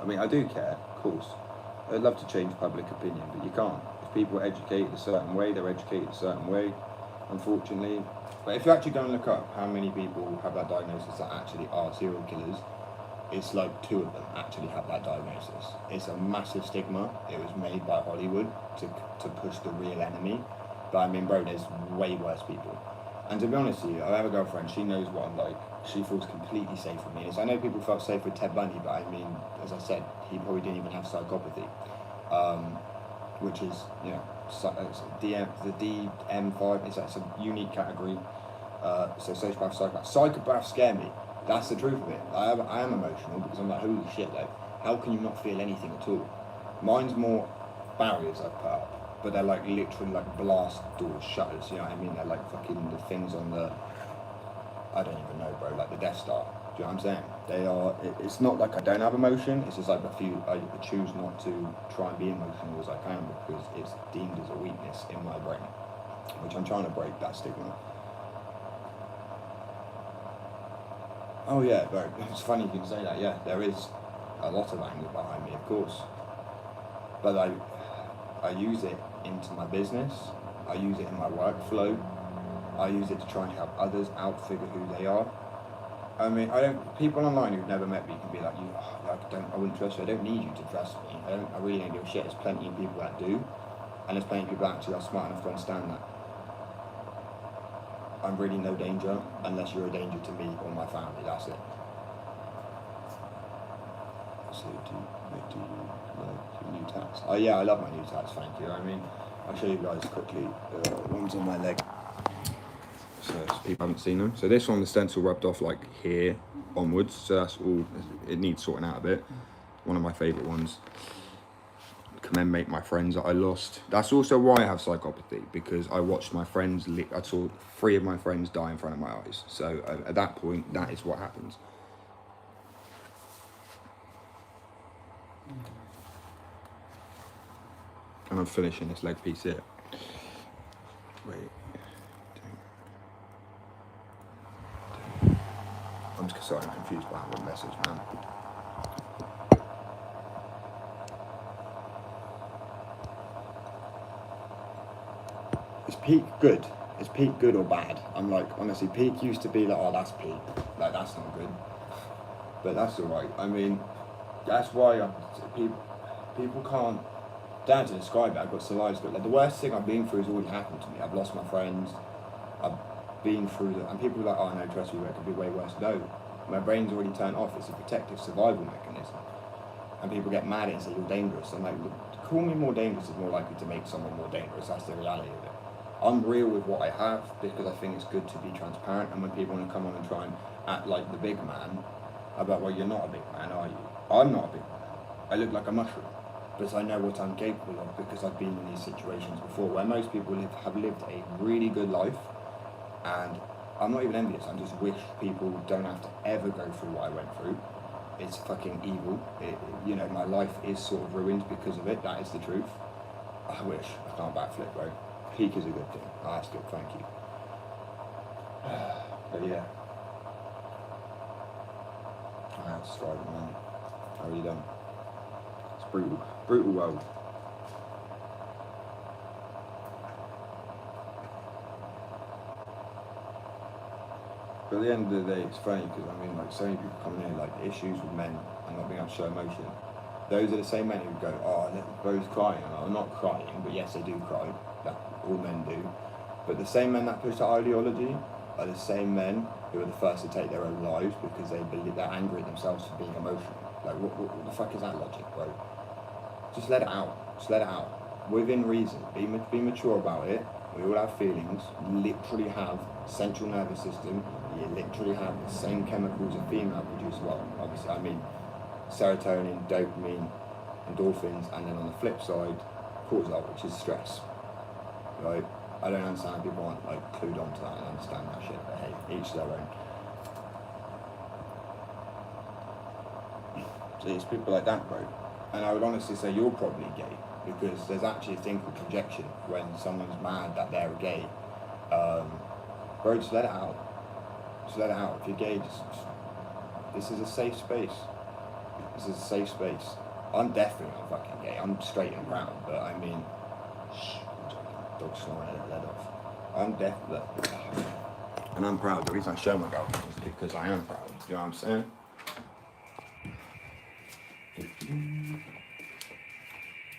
I mean, I do care, of course. I'd love to change public opinion, but you can't. If people are educated a certain way, they're educated a certain way, unfortunately. But if you actually go and look up how many people have that diagnosis that actually are serial killers, it's like 2 of them actually have that diagnosis. It's a massive stigma. It was made by Hollywood to push the real enemy. But I mean, bro, there's way worse people. And to be honest with you, I have a girlfriend, she knows what I'm like. She feels completely safe with me. I know people felt safe with Ted Bundy, but I mean, as I said, he probably didn't even have psychopathy. Which is, it's the DSM-5, it's a unique category. So sociopath, psychopath. Psychopaths scare me. That's the truth of it. I am emotional because I'm like, holy shit, how can you not feel anything at all? Mine's more barriers I've put up, but they're literally blast doors, shutters, you know what I mean? They're fucking the things on the, I don't even know, bro, the Death Star. Do you know what I'm saying? They are, it's not like I don't have emotion, it's just I choose not to try and be emotional as I can because it's deemed as a weakness in my brain, which I'm trying to break that stigma. Oh yeah, bro, it's funny you can say that, yeah, there is a lot of anger behind me, of course. But I use it into my business, I use it in my workflow, I use it to try and help others outfigure who they are. I mean, people online who've never met me can be like, I wouldn't trust you, I don't need you to trust me, I really don't give a shit. There's plenty of people that do, and there's plenty of people that actually are smart enough to understand that I'm really no danger unless you're a danger to me or my family, that's it. So do you like your new tats? Oh yeah, I love my new tats, thank you. I mean, I'll show you guys quickly. One's on my leg. So people haven't seen them. So this one, the stencil rubbed off here onwards. So that's all, it needs sorting out a bit. One of my favourite ones. commemorate my friends that I lost. That's also why I have psychopathy, because I watched my friends, I saw 3 of my friends die in front of my eyes. So at that point, that is what happens. And I'm finishing this leg piece here. Wait. I'm just sorry, I'm confused by one message, man. Is peak good? Is peak good or bad? I'm like, honestly, peak used to be like, oh, that's peak. Like, that's not good. But that's alright. I mean, that's why people can't, down to describe it, I've got Salai's got, like, the worst thing I've been through has already happened to me. I've lost my friends, I've been through and people are like, oh no, trust me, it could be way worse. No, my brain's already turned off. It's a protective survival mechanism. And people get mad at it and say, you're dangerous. I'm like, call me more dangerous is more likely to make someone more dangerous. That's the reality of it. I'm real with what I have because I think it's good to be transparent, and when people want to come on and try and act like the big man, about, well, you're not a big man, are you? I'm not a big man. I look like a mushroom. But I know what I'm capable of because I've been in these situations before where most people have lived a really good life, and I'm not even envious. I just wish people don't have to ever go through what I went through. It's fucking evil. You know, my life is sort of ruined because of it. That is the truth. I wish. I can't backflip, bro. Peak is a good thing. Oh, that's good, thank you. But yeah. I'm striving, man. How are you done? It's brutal. Brutal world. But at the end of the day, it's funny because I mean, like, so many people coming in, like, issues with men and not being able to show emotion. Those are the same men who go, oh, they're both crying. I'm not crying, but yes, they do cry. That all men do. But the same men that push that ideology are the same men who are the first to take their own lives because they believe they're angry at themselves for being emotional. Like, what the fuck is that logic, bro? Just let it out. Just let it out. Within reason. Be mature about it. We all have feelings. You literally have central nervous system. You literally have the same chemicals a female produces. Well, obviously, I mean, serotonin, dopamine, endorphins, and then on the flip side, cortisol, which is stress. Right? I don't understand how people aren't, like, clued onto that and understand that shit, but hey, each their own. So it's people like that, bro. And I would honestly say you're probably gay, because there's actually a thing called projection when someone's mad that they're gay. Bro, just let it out. Just let it out. If you're gay, this is a safe space. This is a safe space. I'm definitely not fucking gay. I'm straight and proud, but I mean, dog snoring their lead off. I'm definitely, and I'm proud. The reason I show my girlfriend is because I am proud. You know what I'm saying?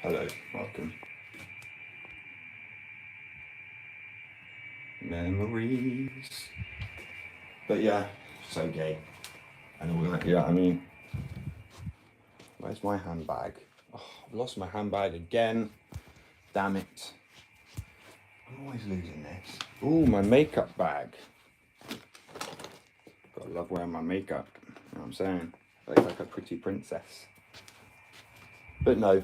Hello, welcome. Memories. But yeah, so gay. And all that, yeah, I mean, where's my handbag? Oh, I've lost my handbag again. Damn it. I'm always losing this. Ooh, my makeup bag. Gotta love wearing my makeup. You know what I'm saying? Like a pretty princess. But no.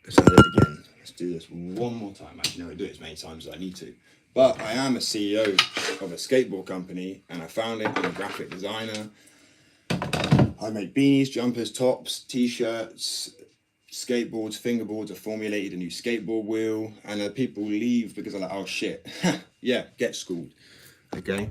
Let's do it again. Let's do this one more time. Actually, no, I do it as many times as I need to. But I am a CEO of a skateboard company, and I found it. I'm a graphic designer. I make beanies, jumpers, tops, t-shirts, skateboards, fingerboards. I formulated a new skateboard wheel, and people leave because they're like, oh shit. Yeah, get schooled. Okay?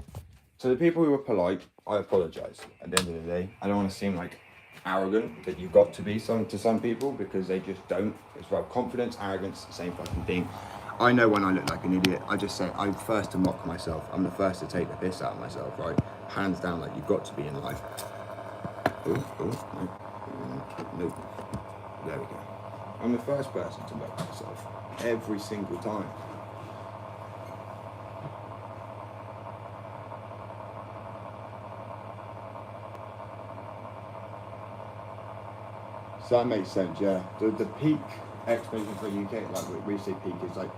So the people who are polite, I apologise. At the end of the day, I don't want to seem like arrogant that you've got to be to some people, because they just don't. As well, confidence, arrogance, the same fucking thing. I know when I look like an idiot. I just say I'm first to mock myself. I'm the first to take the piss out of myself, right? Hands down, like you've got to be in life. Nope. There we go. I'm the first person to mock myself every single time. So that makes sense, yeah. The peak expectation for UK, like we say peak, is like,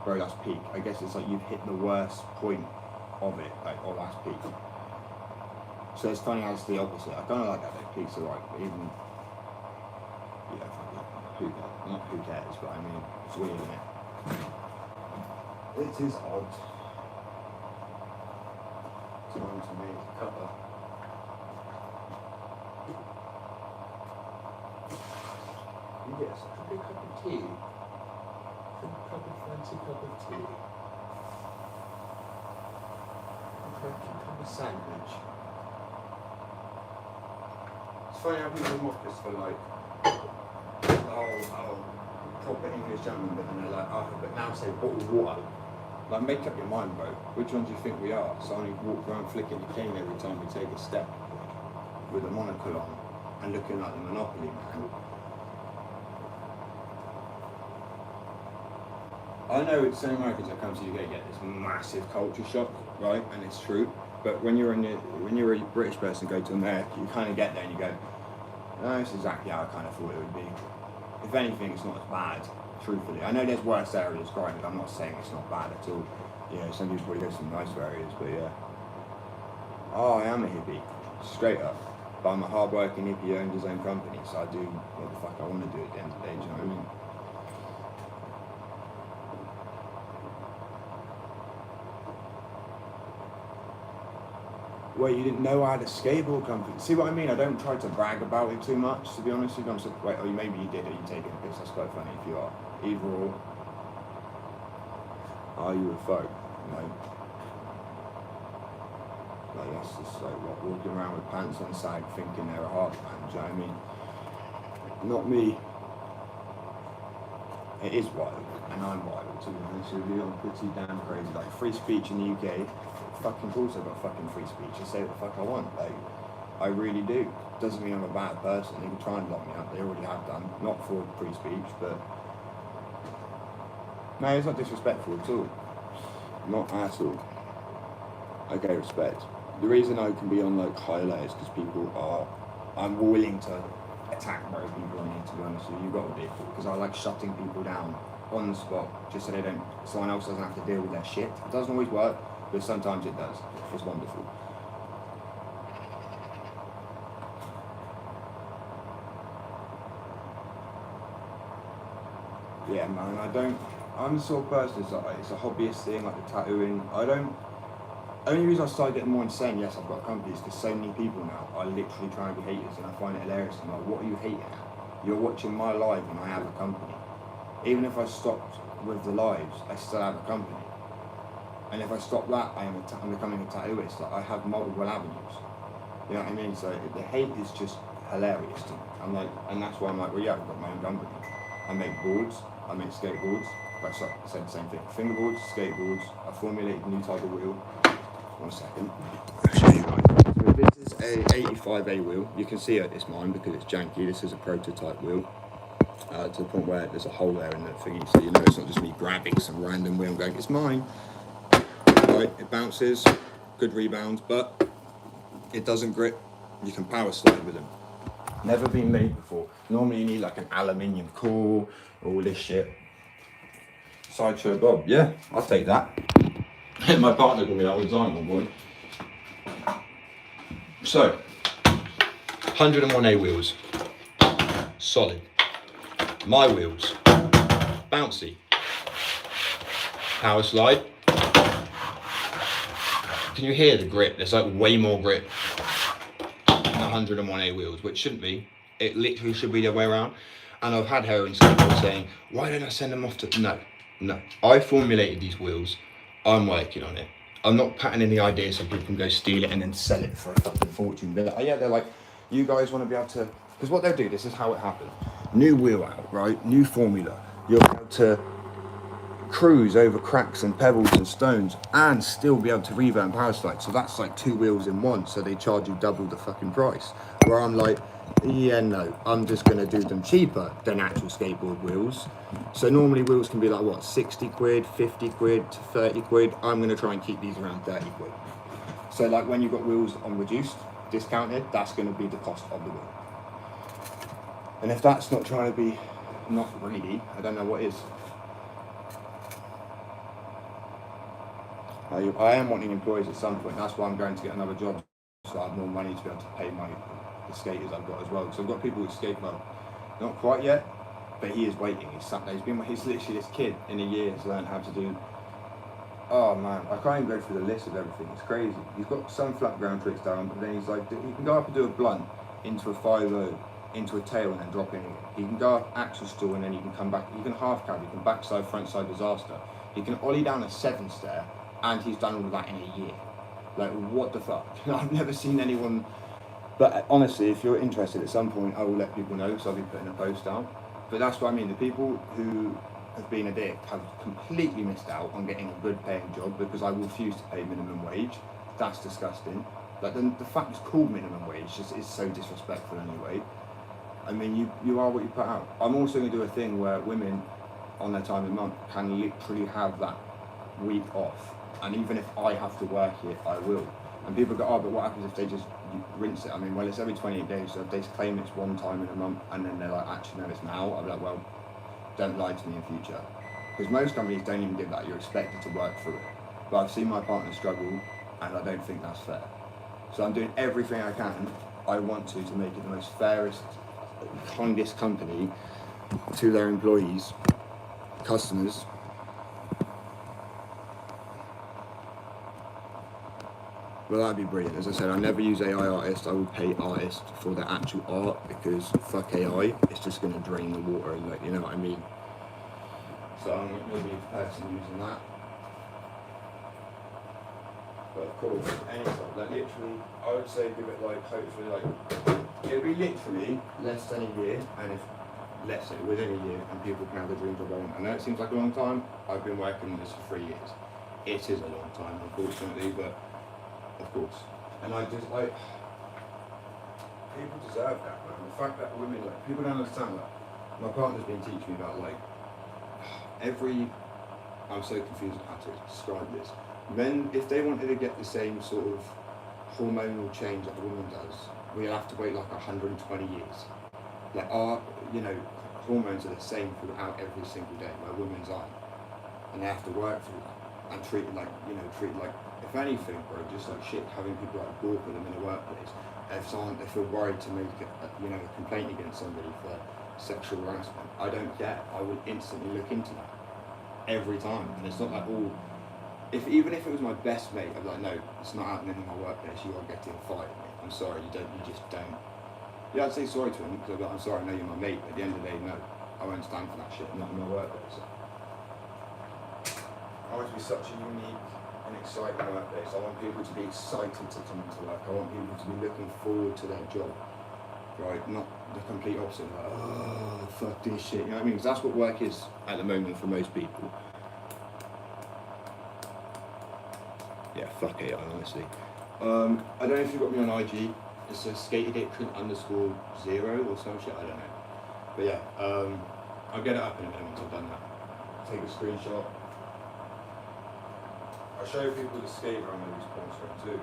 bro, that's peak. I guess it's like you've hit the worst point of it, like, oh, that's peak. So it's funny how it's the opposite. I kind of like that, like, peak's alright, but even, yeah, fuck it, who cares? Not who cares, but I mean, it's weird, isn't it? It is odd. Time to make a cuppa. You get such a big cup of tea. A fancy cup of tea. A cup of sandwich. It's funny how people mock us for like, oh, proper English gentlemen, but then they're like, oh, but now say bottled water. Like, make up your mind, bro. Which one do you think we are? Someone who walk around flicking the cane every time we take a step with a monocle on and looking like the Monopoly man. I know it's some Americans that come to UK get this massive culture shock, right? And it's true. But when you're a British person go to America, you kind of get there and you go, no, it's exactly how I kind of thought it would be. If anything, it's not as bad, truthfully. I know there's worse areas, granted, I'm not saying it's not bad at all. You know, some people probably go to some nicer areas, but yeah. Oh, I am a hippie, straight up. But I'm a hard-working hippie who owns his own company, so I do what the fuck I want to do at the end of the day, do you know what I mean? Wait, you didn't know I had a skateboard company? See what I mean? I don't try to brag about it too much, to be honest with you. I'm so, wait, or maybe you did it, you're taking a piss, that's quite funny if you are. Either or. Are you a folk? No. Like, that's just like, what, walking around with pants on side thinking they're a hard man, do you know what I mean? Not me. It is wild, and I'm wild, to be honest with you. I'm pretty damn crazy. Like, free speech in the UK, fucking course I've got fucking free speech. I say what the fuck I want. Like, I really do. Doesn't mean I'm a bad person. They can try and lock me up. They already have done. Not for free speech, but no, it's not disrespectful at all. Not at all. I get respect. The reason I can be on like high layers because people are. I'm willing to attack most people on here. To be honest with you, you've got to be because I like shutting people down on the spot just so they don't. Someone else doesn't have to deal with their shit. It doesn't always work. But sometimes it does. It's wonderful. Yeah, man, I'm the sort of person that's like, it's a hobbyist thing, like the tattooing. Only reason I started getting more insane, yes, I've got a company, is because so many people now are literally trying to be haters, and I find it hilarious. I'm like, what are you hating at? You're watching my live and I have a company. Even if I stopped with the lives, I still have a company. And if I stop that, I'm becoming a tattooist. Like, I have multiple avenues. You know what I mean? So the hate is just hilarious to me. I'm like, and that's why I'm like, well, yeah, I've got my own company. I make boards, I make skateboards. I said the same thing. Fingerboards, skateboards. I formulated a new type of wheel. 1 second. I'll show you guys. So this is a 85A wheel. You can see it's mine because it's janky. This is a prototype wheel. To the point where there's a hole there in the thingy, so you know it's not just me grabbing some random wheel and going, it's mine. Right, it bounces, good rebounds, but it doesn't grip. You can power slide with them. Never been made before. Normally you need like an aluminium core, all this shit. Sideshow Bob, yeah, I'll take that. My partner called me that all the time, my boy. So, 101A wheels, solid. My wheels, bouncy. Power slide. Can you hear the grip? There's like way more grip on 101A wheels, which shouldn't be. It literally should be the other way around. And I've had heroin skateboards saying, why don't I send them off to... No. I formulated these wheels. I'm working on it. I'm not patenting the idea so people can go steal it and then sell it for a fucking fortune. They're like, you guys want to be able to... Because what they'll do, this is how it happened. New wheel out, right? New formula. You'll be able to cruise over cracks and pebbles and stones and still be able to rebound power slide. So that's like 2 wheels in one. So they charge you double the fucking price. Where I'm like, yeah, no, I'm just going to do them cheaper than actual skateboard wheels. So normally wheels can be like, what, 60 quid, 50 quid to 30 quid. I'm going to try and keep these around 30 quid. So like when you've got wheels on reduced, discounted, that's going to be the cost of the wheel. And if that's not trying to be not greedy, I don't know what is. I am wanting employees at some point. That's why I'm going to get another job, so I have more money to be able to pay the skaters I've got as well. So I've got people who skate well, not quite yet, But he is waiting. He's sat there. He's literally this kid in a year has learned how to do. Oh man, I can't even go through the list of everything. It's crazy. He's got some flat ground tricks down, but then he's like, he can go up and do a blunt into a 5-0, into a tail, and then drop in. He can go up axle stall and then he can come back. He can half cab. He can backside, frontside disaster. He can ollie down a 7 stair, and he's done all of that in a year. Like, what the fuck? I've never seen anyone. But honestly, if you're interested, at some point I will let people know, because I'll be putting a post out. But that's what I mean. The people who have been a dick have completely missed out on getting a good paying job, because I refuse to pay minimum wage. That's disgusting. Like, the fact it's called minimum wage is so disrespectful anyway. I mean, you are what you put out. I'm also going to do a thing where women on their time of month can literally have that week off, and even if I have to work it, I will. And people go, oh, but what happens if they just rinse it? I mean, well, it's every 28 days, so if they claim it's one time in a month and then they're like, actually no, it's now, I'll be like, well, don't lie to me in future. Because most companies don't even give that. You're expected to work through it. But I've seen my partner struggle, and I don't think that's fair. So I'm doing everything I can. I want to make it the most fairest, kindest company to their employees, customers. Well, that'd be brilliant. As I said, I never use AI artists. I will pay artists for their actual art, because fuck AI, it's just going to drain the water, and, like, you know what I mean. So I'm not going to be the person using that. But of course, anytime, like literally, I would say give it like, hopefully, like, it'll be literally less than a year, and if, let's say, within a year, and people can have the dreams of their own. I know it seems like a long time. I've been working on this for 3 years. It is a long time, unfortunately, but of course. And I just, like, people deserve that, man. The fact that women, like, people don't understand that. My partner's been teaching me about, like, I'm so confused how to describe this. Men, if they wanted to get the same sort of hormonal change that a woman does, we'll have to wait like 120 years. Like, our, hormones are the same throughout every single day, where women's aren't. And they have to work through that and treat like, if anything, bro, just like shit, having people like gawk at them in the workplace. If they're worried to make a complaint against somebody for sexual harassment, I don't get. I will instantly look into that every time. And it's not like even if it was my best mate, I'd be like, no, it's not happening in my workplace. You are getting fired, mate. I'm sorry, you just don't. Yeah, I'd say sorry to him, because I'm sorry, I know you're my mate, but at the end of the day, no, I won't stand for that shit, not in my workplace. I want to be such a unique and exciting workplace. I want people to be excited to come into work. I want people to be looking forward to their job, right? Not the complete opposite, like, oh, fuck this shit, you know what I mean? Because that's what work is at the moment for most people. Yeah, fuck it, honestly. I don't know if you've got me on IG. It says skateddiction _0 or some shit, I don't know. But yeah, I'll get it up in a minute once I've done that. Take a screenshot. I'll show people the skate I'm going to be sponsoring too.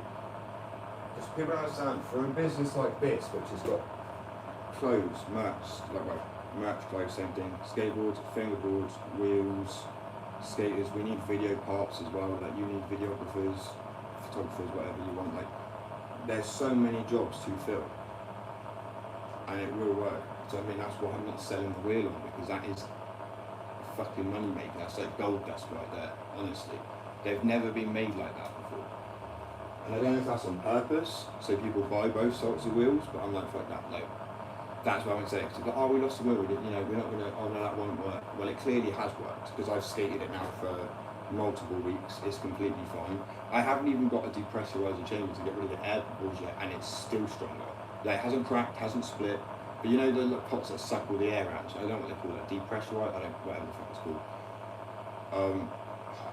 Because people don't understand, for a business like this, which has got clothes, merch, clothes, same thing, skateboards, fingerboards, wheels, skaters, we need video parts as well, like you need videographers, photographers, whatever you want, like there's so many jobs to fill, and it will work. So I mean, that's why I'm not selling the wheel on, because that is a fucking money maker. That's like gold dust right there, honestly. They've never been made like that before. And I don't know if that's on purpose, so people buy both sorts of wheels, but I'm like, fuck that, like, that's what I would say. Because like, oh, we lost the wheel, we're not going to, oh no, that won't work. Well, it clearly has worked, because I've skated it now for multiple weeks, it's completely fine. I haven't even got a depressurizer chamber to get rid of the air bubbles yet, and it's still stronger. Like, it hasn't cracked, hasn't split, but you know the little pots that suck all the air out, so I don't know what they call it, depressurizer, whatever the fuck it's called.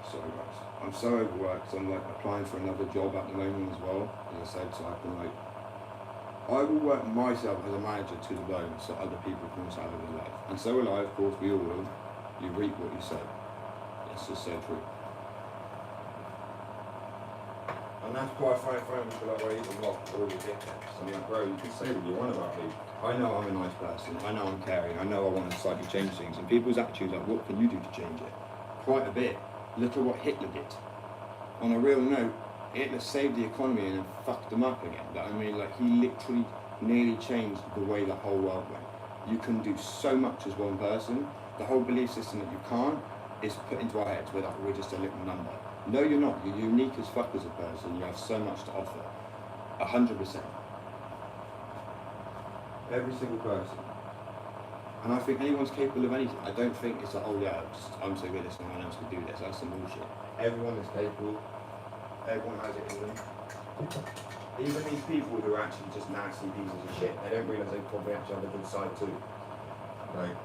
Sorry guys, I'm so overworked, I'm like applying for another job at the moment as well, as I said, so I can like, I will work myself as a manager to the bone so other people can also have a good life. And so will I, of course, we all will. You reap what you sow. It's just so true. And that's why I find people like, well, you can lock all your dickheads. I mean, bro, you can say what you want about me. I know I'm a nice person. I know I'm caring. I know I want to slightly change things. And people's attitudes are like, what can you do to change it? Quite a bit. Look at what Hitler did. On a real note, Hitler saved the economy and then fucked them up again. But I mean, like, he literally nearly changed the way the whole world went. you can do so much as one person. The whole belief system that you can't is put into our heads. We're just a little number. No, you're not. You're unique as fuck as a person. You have so much to offer. 100%. Every single person. And I think anyone's capable of anything. I don't think it's like, oh yeah, I'm so good at this, no one else can do this. That's some bullshit. Everyone is capable. Everyone has it in them. Even these people who are actually just nasty pieces of shit, they don't realise they probably actually have a good side too. Like,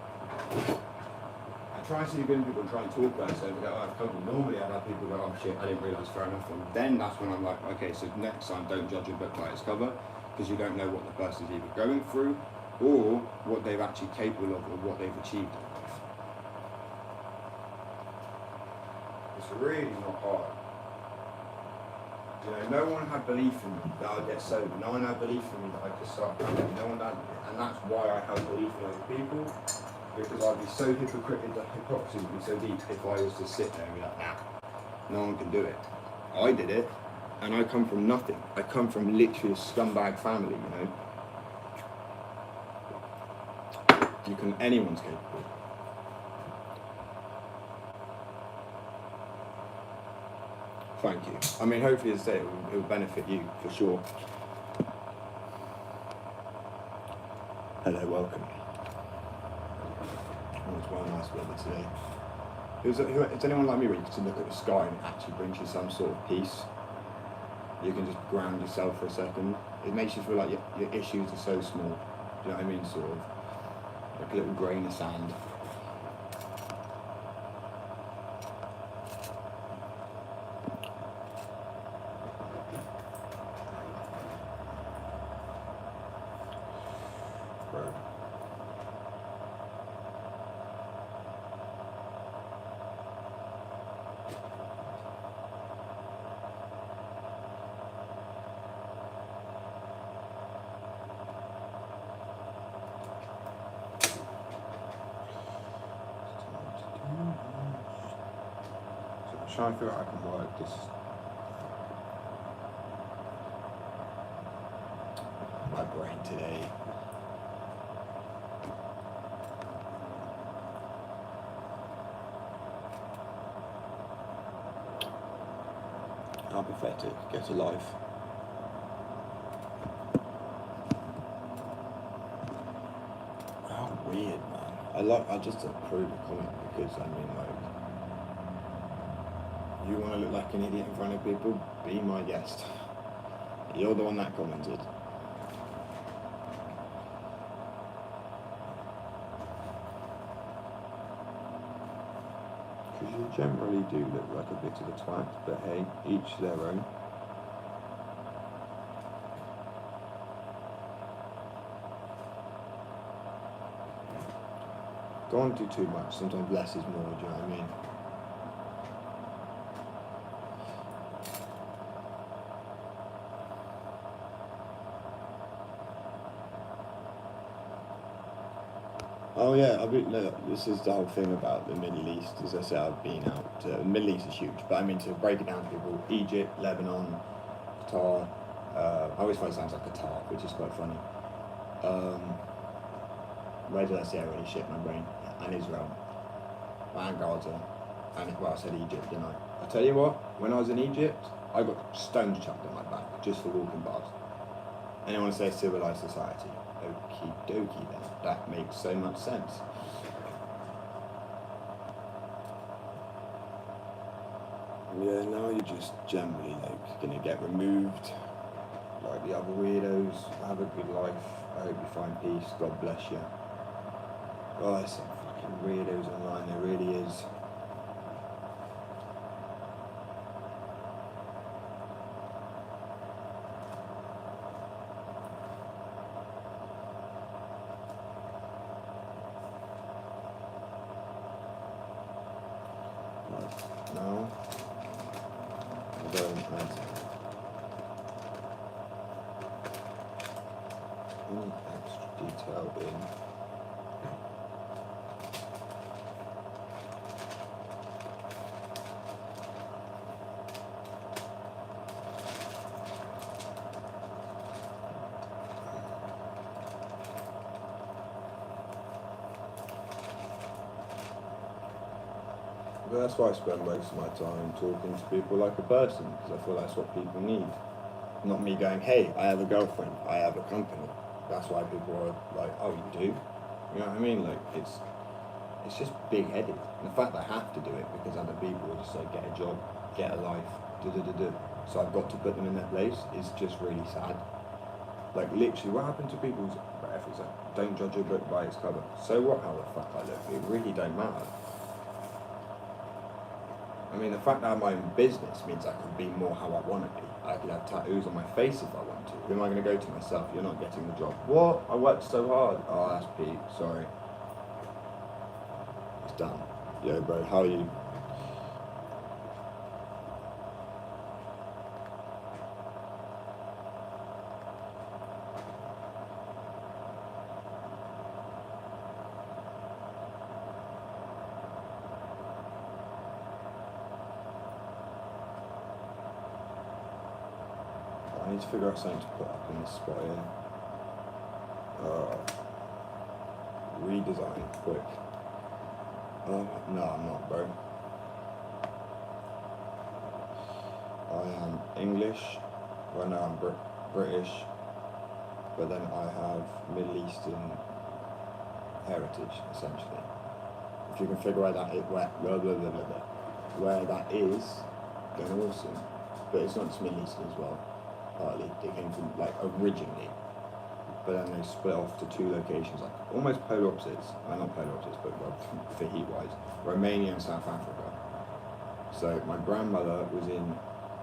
I try and see good people and try and talk about it, so go, oh, I've come. Normally I'd have people go, oh shit, I didn't realise, fair enough. And then that's when I'm like, okay, so next time don't judge a book by its cover, because you don't know what the person's either going through or what they're actually capable of or what they've achieved in life. It's really not hard. You know, no one had belief in me that I'd get sober. No one had belief in me that I'd just start coming. No one had, and that's why I have belief in other people, because I'd be so hypocritical, the hypocrisy would be so deep if I was to sit there and be like, nah, no one can do it. I did it, and I come from nothing. I come from literally a scumbag family, you know. Anyone's capable. Thank you. I mean, hopefully, as I say, it will benefit you for sure. Hello, welcome. Oh, it's well nice weather today. Is anyone like me where you can look at the sky and it actually brings you some sort of peace? You can just ground yourself for a second. It makes you feel like your issues are so small. Do you know what I mean? Sort of like a little grain of sand. Trying to figure out how I can work this. My brain today. How pathetic. Get a life. How weird, man. I just approve the comment because I mean, like, you want to look like an idiot in front of people? Be my guest. You're the one that commented. Because you generally do look like a bit of a twat, but hey, each their own. Don't do too much, sometimes less is more, do you know what I mean? Oh yeah, look, this is the whole thing about the Middle East. As I said, I've been out. The Middle East is huge, but I mean to break it down to people: Egypt, Lebanon, Qatar. I always find it sounds like Qatar, which is quite funny. Where did I say I already shit my brain? And Israel, and Gaza, and I said Egypt, didn't I? I tell you what, when I was in Egypt, I got stones chucked on my back just for walking past. Anyone say civilized society? Okie dokie then. That makes so much sense. Yeah, now you're just generally like gonna get removed like the other weirdos. Have a good life. I hope you find peace. God bless you. Oh, there's some fucking weirdos online, there really is. Now, I don't add any extra detail in. But that's why I spend most of my time talking to people like a person, because I feel that's what people need. Not me going, hey, I have a girlfriend, I have a company. That's why people are like, oh, you do? You know what I mean? Like, it's just big-headed. And the fact that I have to do it because other people will just say, get a job, get a life, do. So I've got to put them in their place is just really sad. Like, literally, what happened to people's efforts? Like, don't judge a book by its cover. So what, how the fuck I look? It really don't matter. I mean, the fact that I have my own business means I can be more how I want to be. I can have tattoos on my face if I want to. Who am I going to go to myself? You're not getting the job. What? I worked so hard. Oh, that's Pete. Sorry. It's done. Yo, bro, how are you? I need to figure out something to put up in this spot here. Redesign quick. No, I'm not, bro. I am English. Well, no, I'm British. But then I have Middle Eastern heritage, essentially. If you can figure out that where that is, then awesome. But it's not just Middle Eastern as well. Partly, they came from like originally, but then they split off to two locations, like almost polar opposites. Not polar opposites, but well, for heat-wise, Romania and South Africa. So my grandmother was in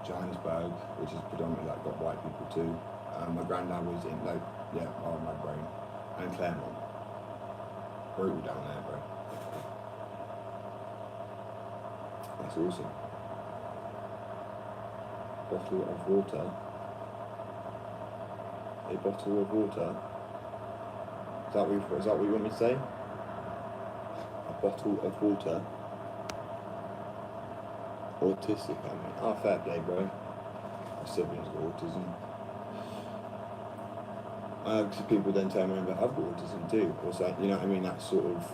Johannesburg, which is predominantly like got white people too. My granddad was in my brain, and Claremont. Brutal down there, bro. That's awesome. Bottle of water. A bottle of water. Is that what you want me to say? A bottle of water. Autistic, I mean. Oh, fair play, bro. My siblings got autism. Because people then tell me that I've got autism too, or so, you know what I mean, that sort of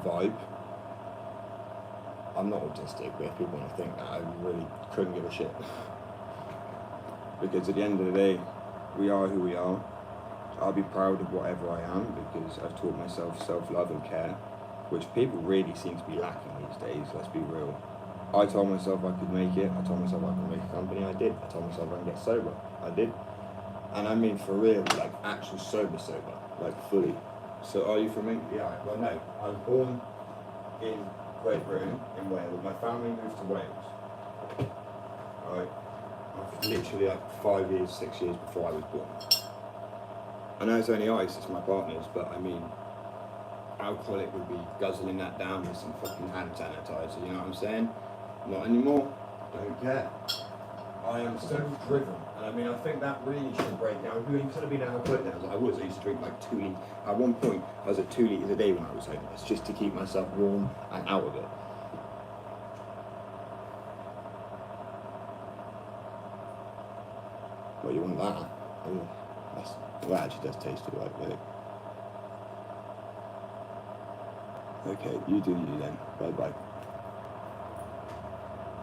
vibe. I'm not autistic, but if people want to think that, I really couldn't give a shit. Because at the end of the day, we are who we are. I'll be proud of whatever I am because I've taught myself self-love and care, which people really seem to be lacking these days, let's be real. I told myself I could make it, I told myself I could make a company, I did. I told myself I can get sober, I did. And I mean for real, like actual sober, like fully. So are you from England? Yeah, well no, I was born in Great Britain, in Wales. My family moved to Wales. Alright. Literally like 5 years, 6 years before I was born. I know it's only ice, it's my partner's, but I mean, alcoholic would be guzzling that down with some fucking hand sanitizer, you know what I'm saying? Not anymore, don't care. I am so driven, and I mean, I think that really should break down. You could have been alcoholic now, I used to drink like 2 litres. At one point, I was at 2 litres a day when I was homeless, just to keep myself warm and out of it. Well, you want that? Oh, that actually does taste alright, really. Okay, you do you then. Bye-bye.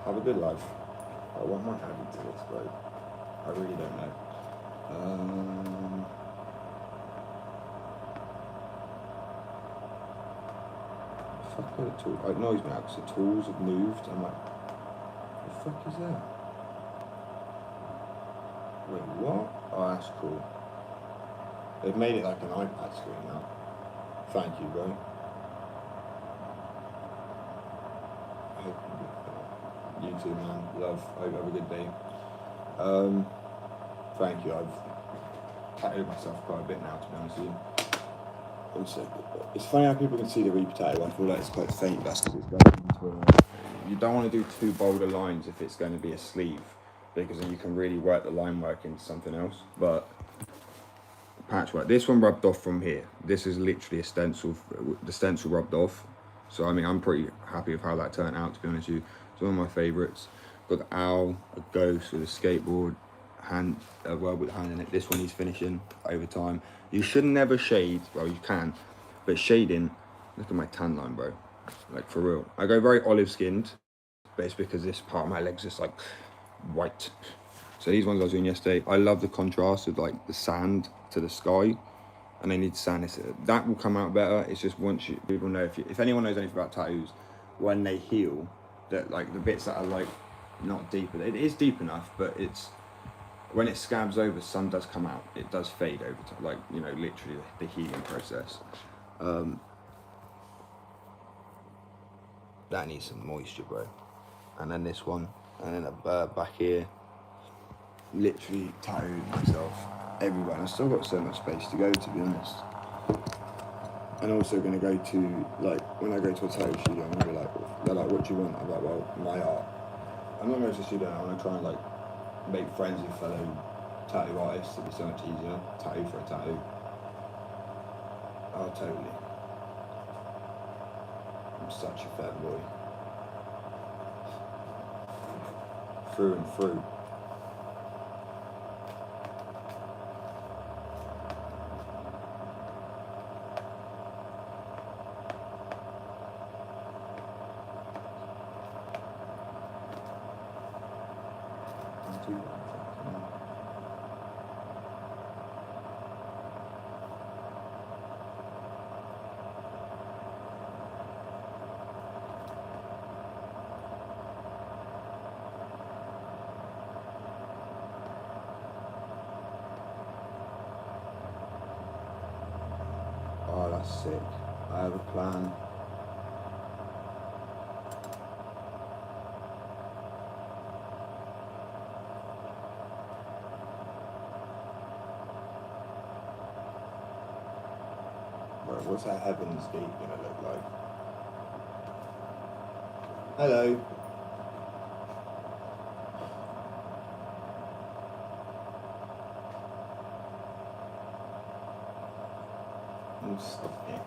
Have a good life. Oh, what am I adding to this, bro? I really don't know. Fuck are the tools? It annoys me now because the tools have moved. I'm like, what the fuck is that? Wait, what? Oh, that's cool. They've made it like an iPad screen now. Thank you, bro. I hope you too, man. Love. I hope you have a good day. Thank you. I've tattooed myself quite a bit now, to be honest with you. It's funny how people can see the Reaper tattoo. I feel like it's quite faint. That's because it's going into a... You don't want to do too bold of lines if it's going to be a sleeve, because then you can really work the line work into something else. But patchwork. This one rubbed off from here. This is literally a stencil. The stencil rubbed off. So I mean, I'm pretty happy with how that turned out, to be honest with you. It's one of my favourites. Got the owl, a ghost with a skateboard, a world with a hand in it. This one he's finishing over time. You should never shade. Well, you can, but shading. Look at my tan line, bro. like for real. I go very olive skinned, but it's because this part of my leg's just like white. So these ones I was doing yesterday, I love the contrast of like the sand to the sky, and I need sand. That will come out better. It's just once people know, if anyone knows anything about tattoos, when they heal, that like the bits that are like not deep, it is deep enough, but it's when it scabs over, some does come out. It does fade over time, like, you know, literally the healing process. That needs some moisture, bro. And then this one, and then a bird back here. Literally tattooed myself everywhere. And I've still got so much space to go, to be honest. And also going to go to, like, when I go to a tattoo studio, I'm going to be like, they're like, what do you want? I'm like, well, my art. I'm not going to a studio, I want to try and, like, make friends with fellow tattoo artists. It'd be so much easier. Tattoo for a tattoo. Oh, totally. I'm such a fair boy. Through and through. Oh, that's sick. I have a plan. Right, what's that Heaven's Gate gonna look like? Hello. Stop it.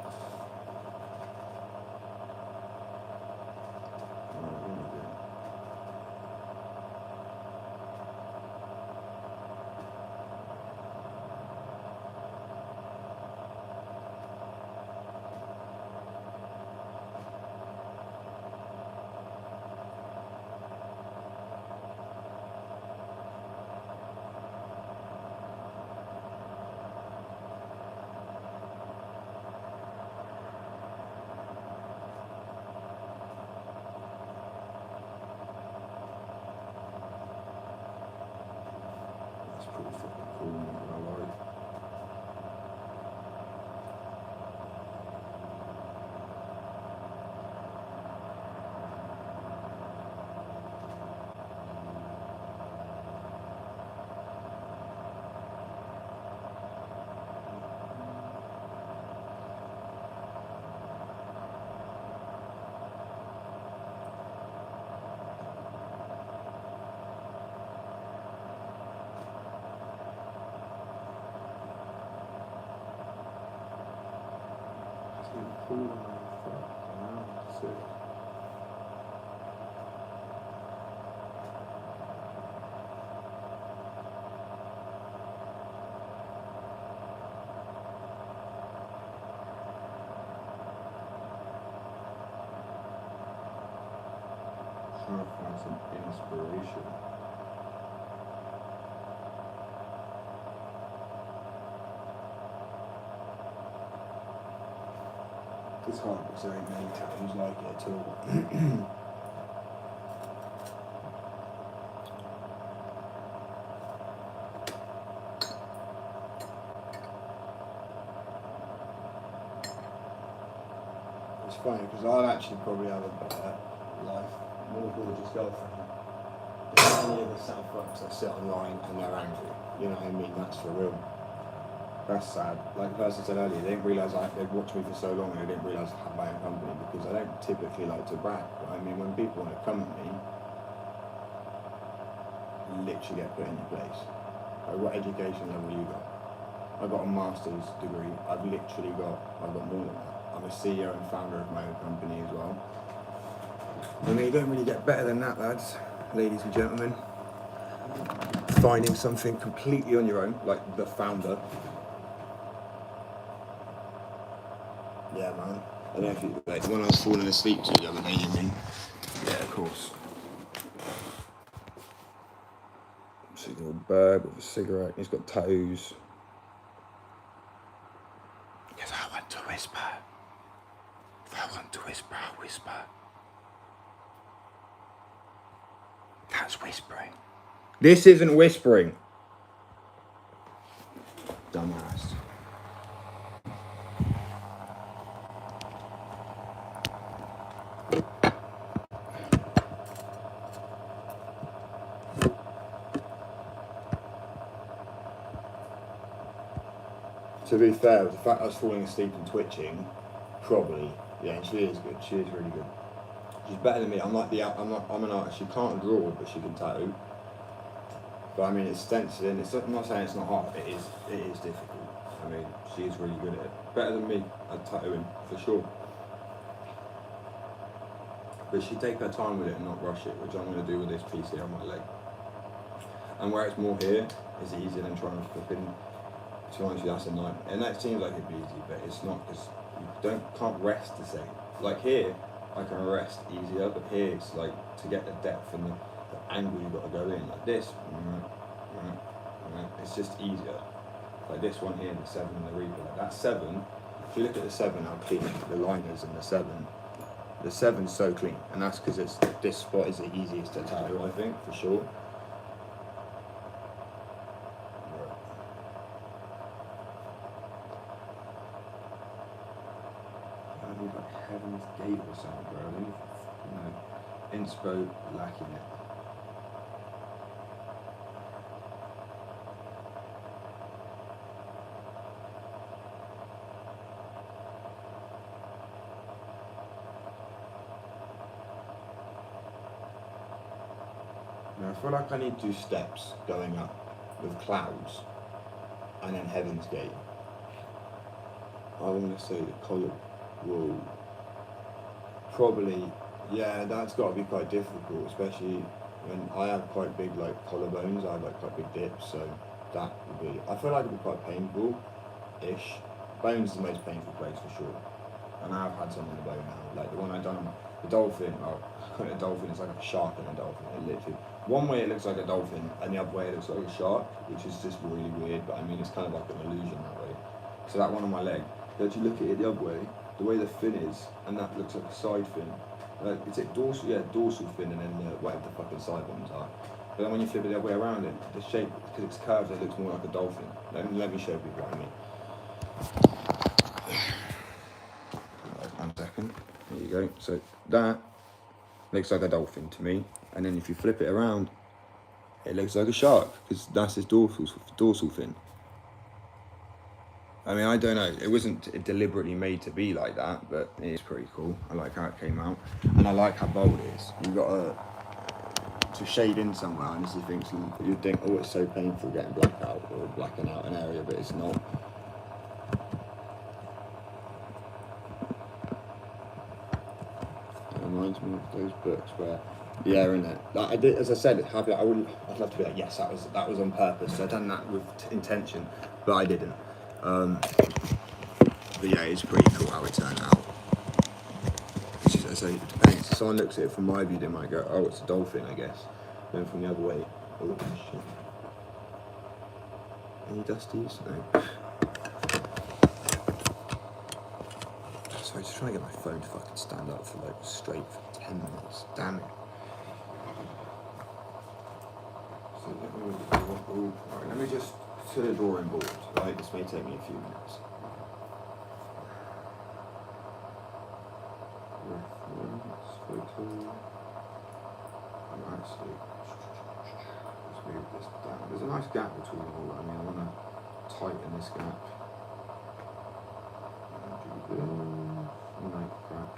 That's pretty fucking cool, I'm not gonna lie. Cool, man. Sick. Trying to find some inspiration. It's hard because there ain't many tattoos like it at all. It's funny because I'd actually probably have a better life, more gorgeous girlfriend. If any of the South fucks that sit online and they're angry, you know what I mean? That's for real. That's sad. Like the person said earlier, they didn't realise they'd watched me for so long and they didn't realise I had my own company, because I don't typically like to brag. But I mean, when people want to come at me, you literally get put in your place. Like, what education level you got? I've got a master's degree. I've got more than that. I'm a CEO and founder of my own company as well. I mean, you don't really get better than that, lads, ladies and gentlemen. Finding something completely on your own, like the founder. Yeah, man. I don't know if you, like, when I was falling asleep to the other day, you mean? Yeah, of course. So a little bird with a cigarette. He's got tattoos. Because I want to whisper. If I want to whisper, I'll whisper. That's whispering. This isn't whispering. Dumbass. To be fair, the fact I was falling asleep and twitching, probably, yeah, and she is good. She is really good. She's better than me. I'm an artist. She can't draw, but she can tattoo. But I mean, it's stenciling. I'm not saying it's not hard. It is difficult. I mean, she is really good at it. Better than me at tattooing, for sure. But she take her time with it and not rush it, which I'm going to do with this piece here on my leg. And where it's more here, it's easier than trying to flipping. To be honest with you, that's a nightmare. And that seems like it'd be easy, but it's not, because you can't rest the same. Like here, I can rest easier, but here it's like to get the depth and the angle you've got to go in. Like this, it's just easier. Like this one here, the 7 and the Reaper. Like that 7, if you look at the 7, how clean the line is in the 7. The 7's so clean, and that's because this spot is the easiest to tattoo, I think, for sure. Like Heaven's Gate or something, bro. You know, inspo lacking it. Now I feel like I need 2 steps going up with clouds and then Heaven's Gate. I want to say the colour. Whoa. Probably, yeah, that's got to be quite difficult, especially when I have quite big like collarbones. I have like quite big dips, so that would be. I feel like it'd be quite painful-ish. Bones is the most painful place for sure, and I've had some on the bone now. Like the one I done on the dolphin. Well, I call it a dolphin. It's like a shark and a dolphin. It literally, one way it looks like a dolphin, and the other way it looks like a shark, which is just really weird. But I mean, it's kind of like an illusion that way. So that one on my leg. If you look at it the other way, the way the fin is, and that looks like a side fin. Like, it's a dorsal, yeah, dorsal fin, and then whatever the fucking side ones are. But then when you flip it the other way around, the shape, because it's curved, it looks more like a dolphin. Let me show people what I mean. Right, 1 second. There you go. So that looks like a dolphin to me, and then if you flip it around, it looks like a shark, because that's his dorsal fin. I mean, I don't know. It wasn't deliberately made to be like that, but it is pretty cool. I like how it came out, and I like how bold it is. You've got to shade in somewhere, and as you'd think, oh, it's so painful getting black out or blacking out an area, but it's not. It reminds me of those books where, yeah, innit? Like I did, as I said, I'd love to be like, yes, that was on purpose. So I'd done that with intention, but I didn't. But yeah, it's pretty cool how it turned out. It's just, as I say, it depends. If someone looks at it from my view, they might go, oh, it's a dolphin, I guess. Then from the other way, oh shit. Any dusties? No. Sorry, just trying to get my phone to fucking stand up for like straight for 10 minutes. Damn it. So let me just to the drawing board, right? This may take me a few minutes. Reference, photo. Actually, let's move this down. There's a nice gap between all. I mean, I want to tighten this gap. No, crap.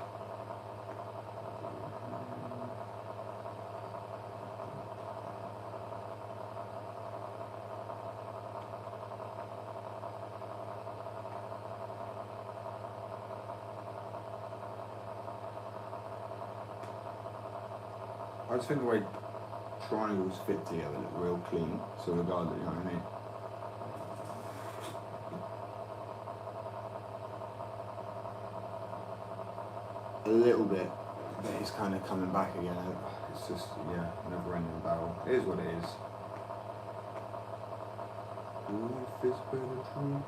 I just think the way triangles fit together look real clean, so regardless, you know what I mean? little bit, but it's kind of coming back again. It's just, yeah, never ending battle. It is what it is. Life is but a dream.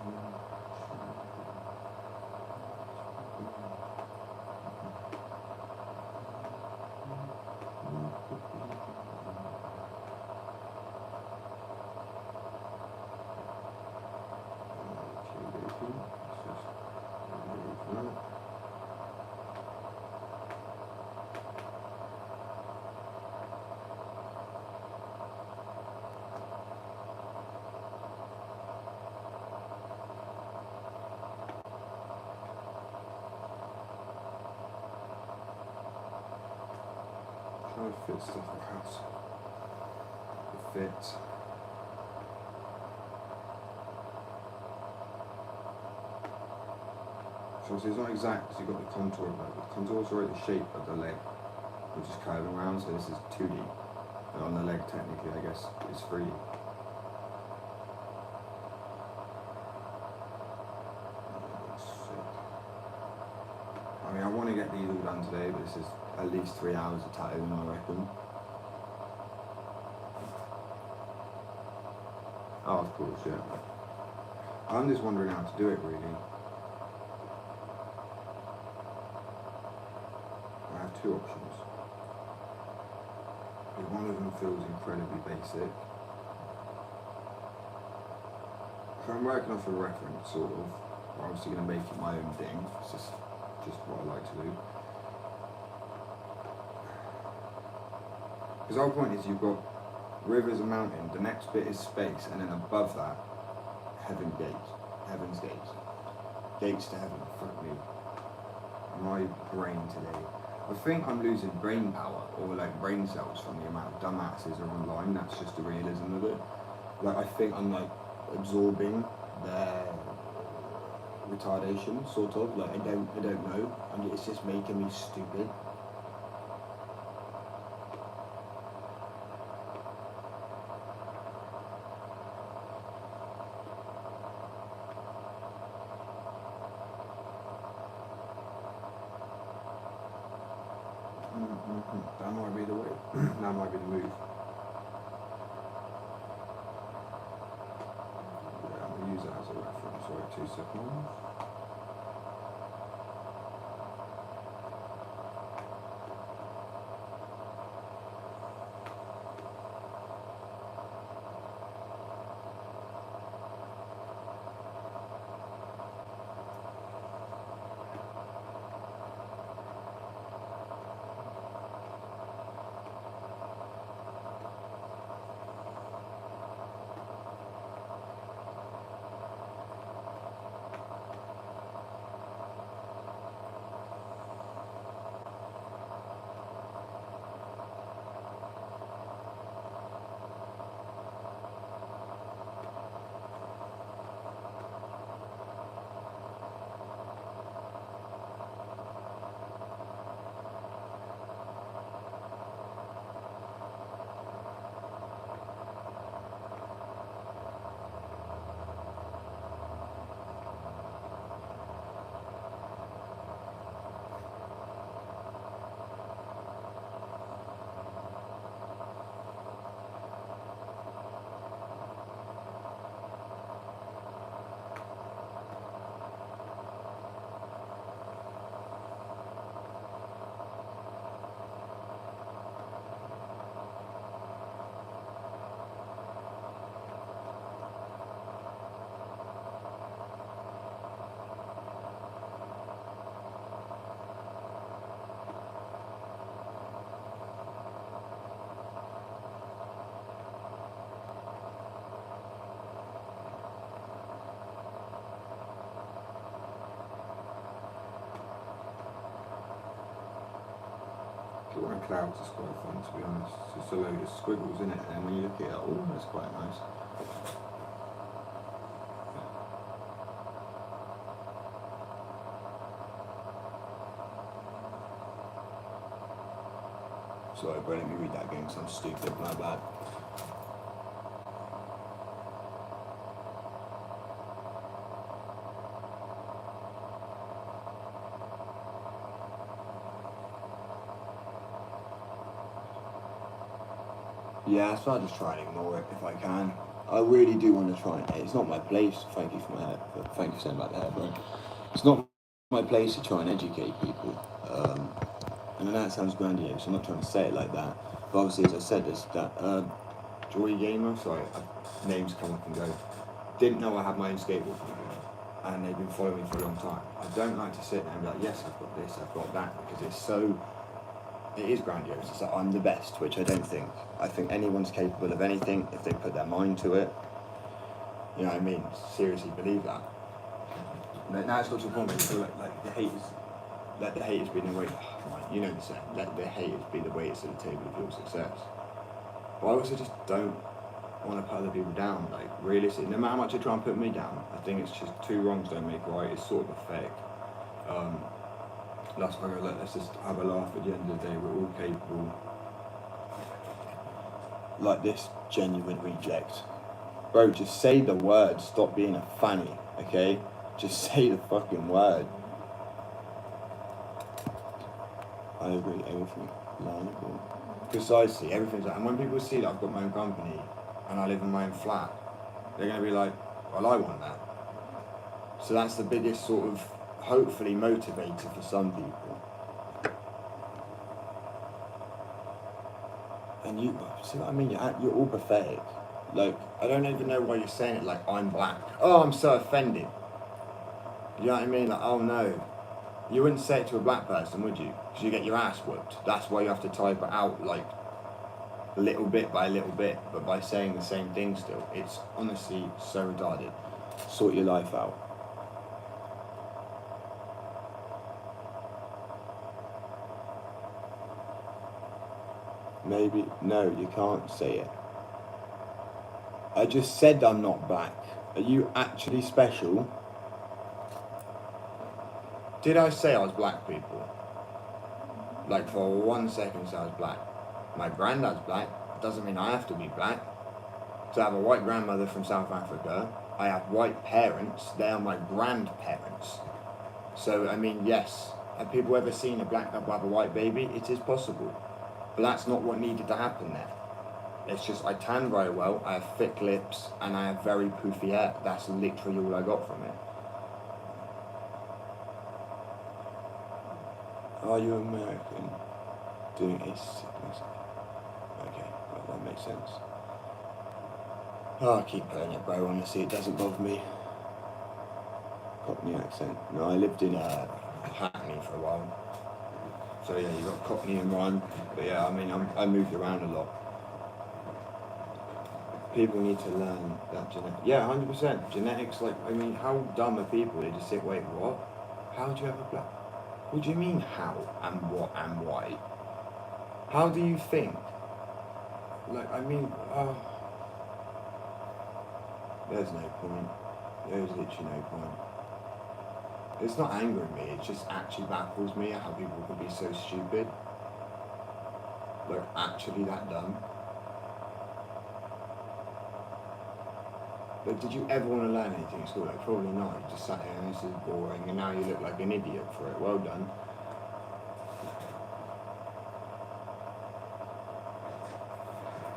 Trying to fit stuff in the house. It fits. So it's not exact because you've got the contour of it. The contours are the shape of the leg, which is curving around, so this is 2D. And on the leg, technically, I guess, it's 3D. I mean, I want to get these all done today, but this is at least 3 hours of tattooing, I reckon. Oh, of course, yeah. I'm just wondering how to do it, really. I have 2 options. One of them feels incredibly basic. So I'm working off a reference, sort of. I'm obviously going to make it my own thing. It's just what I like to do. Because the whole point is you've got rivers and mountain, the next bit is space, and then above that, heaven's gates. Gates to heaven, fuck me. My brain today. I think I'm losing brain power, or like brain cells from the amount of dumbasses are online. That's just the realism of it. Like, I think I'm like absorbing their retardation, sort of. Like, I don't know. And it's just making me stupid. That might be the way. That might be the move. Yeah, I'm going to use that as a reference. Sorry, 2 seconds. Drawing clouds is quite fun, to be honest. It's just a load of squiggles in it, and then when you look at it, oh, that's quite nice. Sorry, bro, let me read that again because I'm stupid, my bad. Yeah, so I just try and ignore it if I can. I really do want to try and. It's not my place. Thank you for my hair. Thank you for saying about the hair, bro. It's not my place to try and educate people. And I know that sounds grandiose. I'm not trying to say it like that. But obviously, as I said, there's that Joy Gamer. Sorry, names come up and go. Didn't know I had my own skateboard company, and they've been following me for a long time. I don't like to sit there and be like, yes, I've got this, I've got that, because it's so. It is grandiose. It's like I'm the best, which I don't think. I think anyone's capable of anything if they put their mind to it. You know what I mean? Seriously believe that. Now it's got to a point where you feel like the haters, let the haters be the way. You know the saying. Let the haters be the weights at the table of your success. But I also just don't want to put other people down. Like realistically, no matter how much they try and put me down, I think it's just two wrongs don't make right. It's sort of a fake. That's why I go, let's just have a laugh at the end of the day. We're all capable. Like this genuine reject. Bro, just say the word. Stop being a fanny, okay? Just say the fucking word. I agree, everything. Liable. Precisely, everything's like, and when people see that I've got my own company and I live in my own flat, they're going to be like, well, I want that. So that's the biggest sort of, hopefully, motivator for some people. And you, see what I mean? You're all pathetic. Like, I don't even know why you're saying it like I'm black. Oh, I'm so offended. You know what I mean? Like, oh no. You wouldn't say it to a black person, would you? Because you get your ass whooped. That's why you have to type it out, like, little bit by little bit, but by saying the same thing still. It's honestly so retarded. Sort your life out. Maybe. No, you can't say it. I just said I'm not black. Are you actually special? Did I say I was black, people? Like for 1 second I was black. My granddad's black. Doesn't mean I have to be black. So I have a white grandmother from South Africa. I have white parents. They are my grandparents. So, I mean, yes. Have people ever seen a black couple have a white baby? It is possible. But that's not what needed to happen there. It's just I tan very well, I have thick lips, and I have very poofy hair. That's literally all I got from it. Are you American? Doing a sickness? Okay, well, that makes sense. Oh, I keep putting it, bro. Honestly, it doesn't bother me. Cockney accent. No, I lived in Hackney for a while. So yeah, you got Cockney and rhyme. But yeah, I mean, I moved around a lot. People need to learn that genetics. Yeah, 100%. Genetics, like, I mean, how dumb are people? They just say, wait, what? How do you have a black? What do you mean how and what and why? How do you think? Like, I mean, there's no point. There's literally no point. It's not angering me, it just actually baffles me how people can be so stupid. Like, actually that dumb. Like, did you ever want to learn anything at school? Like, probably not. You just sat here and this is boring, and now you look like an idiot for it. Well done.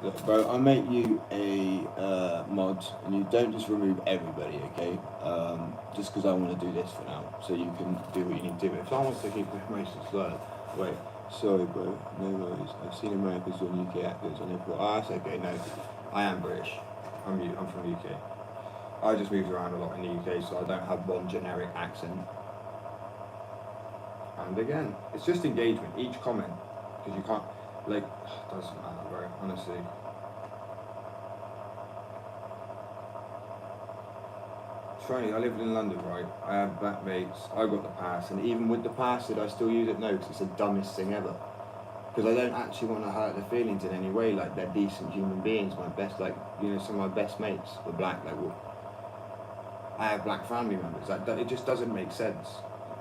Look, bro, I'll make you a mod, and you don't just remove everybody, okay? Just because I want to do this for now, so you can do what you need to do. If someone wants to keep information slow, wait, sorry, bro, no worries. I've seen Americans on UK actors, and they thought, that's okay, no, I am British. I'm from the UK. I just moved around a lot in the UK, so I don't have one generic accent. And again, it's just engagement, each comment, because you can't, like, doesn't matter, bro, honestly. It's funny, I lived in London, right? I had black mates, I got the pass, and even with the pass, did I still use it? No, because it's the dumbest thing ever. Because I don't actually want to hurt their feelings in any way, like, they're decent human beings, my best, like, you know, some of my best mates were black, like, well, I have black family members, like, it just doesn't make sense.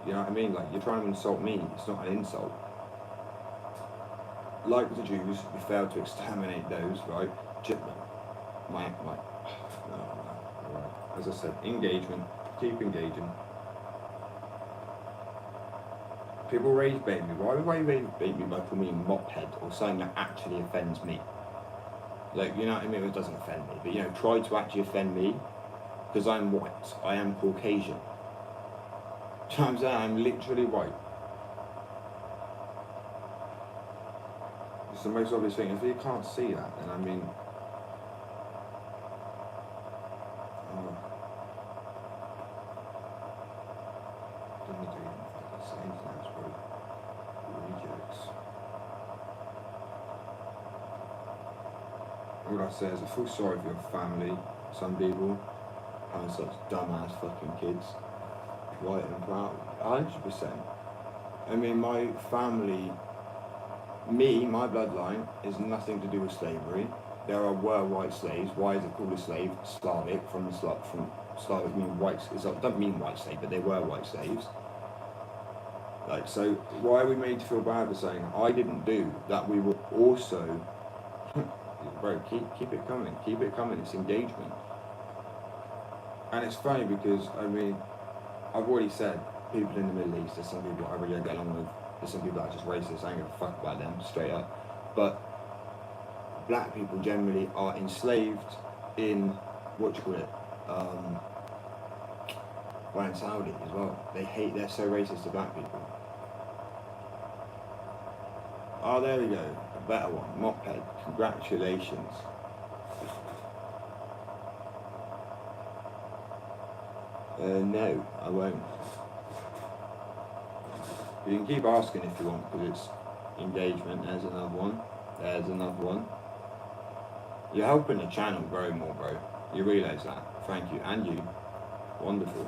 You know what I mean? Like, you're trying to insult me, it's not an insult. Like the Jews, we failed to exterminate those, right? Right. As I said, engagement, keep engaging. People rage bait me. Why would I rage bait me by calling me a mophead or something that actually offends me? Like, you know what I mean? It doesn't offend me, but you know, try to actually offend me, because I'm white. I am Caucasian. Do you know what I'm saying? I'm literally white. It's the most obvious thing. If you can't see that, then I mean, all I say is I feel sorry for your family. Some people having such dumbass fucking kids, white and proud, 100%. I mean, my family, my bloodline is nothing to do with slavery. Were white slaves. Why is it called a slave? Slavic, from Slavic mean white. It doesn't mean white slave, but they were white slaves. Like, so why are we made to feel bad for saying I didn't do that? We were also, bro, keep it coming, it's engagement. And it's funny because, I mean, I've already said, people in the Middle East, there's some people I really don't get along with, there's some people that are just racist, I don't give a fuck about them, straight up. But black people generally are enslaved in, in Saudi as well. They're so racist to black people. Oh, there we go, a better one, Moped, congratulations. No, I won't. You can keep asking if you want, because it's engagement. There's another one. You're helping the channel grow more, bro. You realise that. Thank you. And you. Wonderful.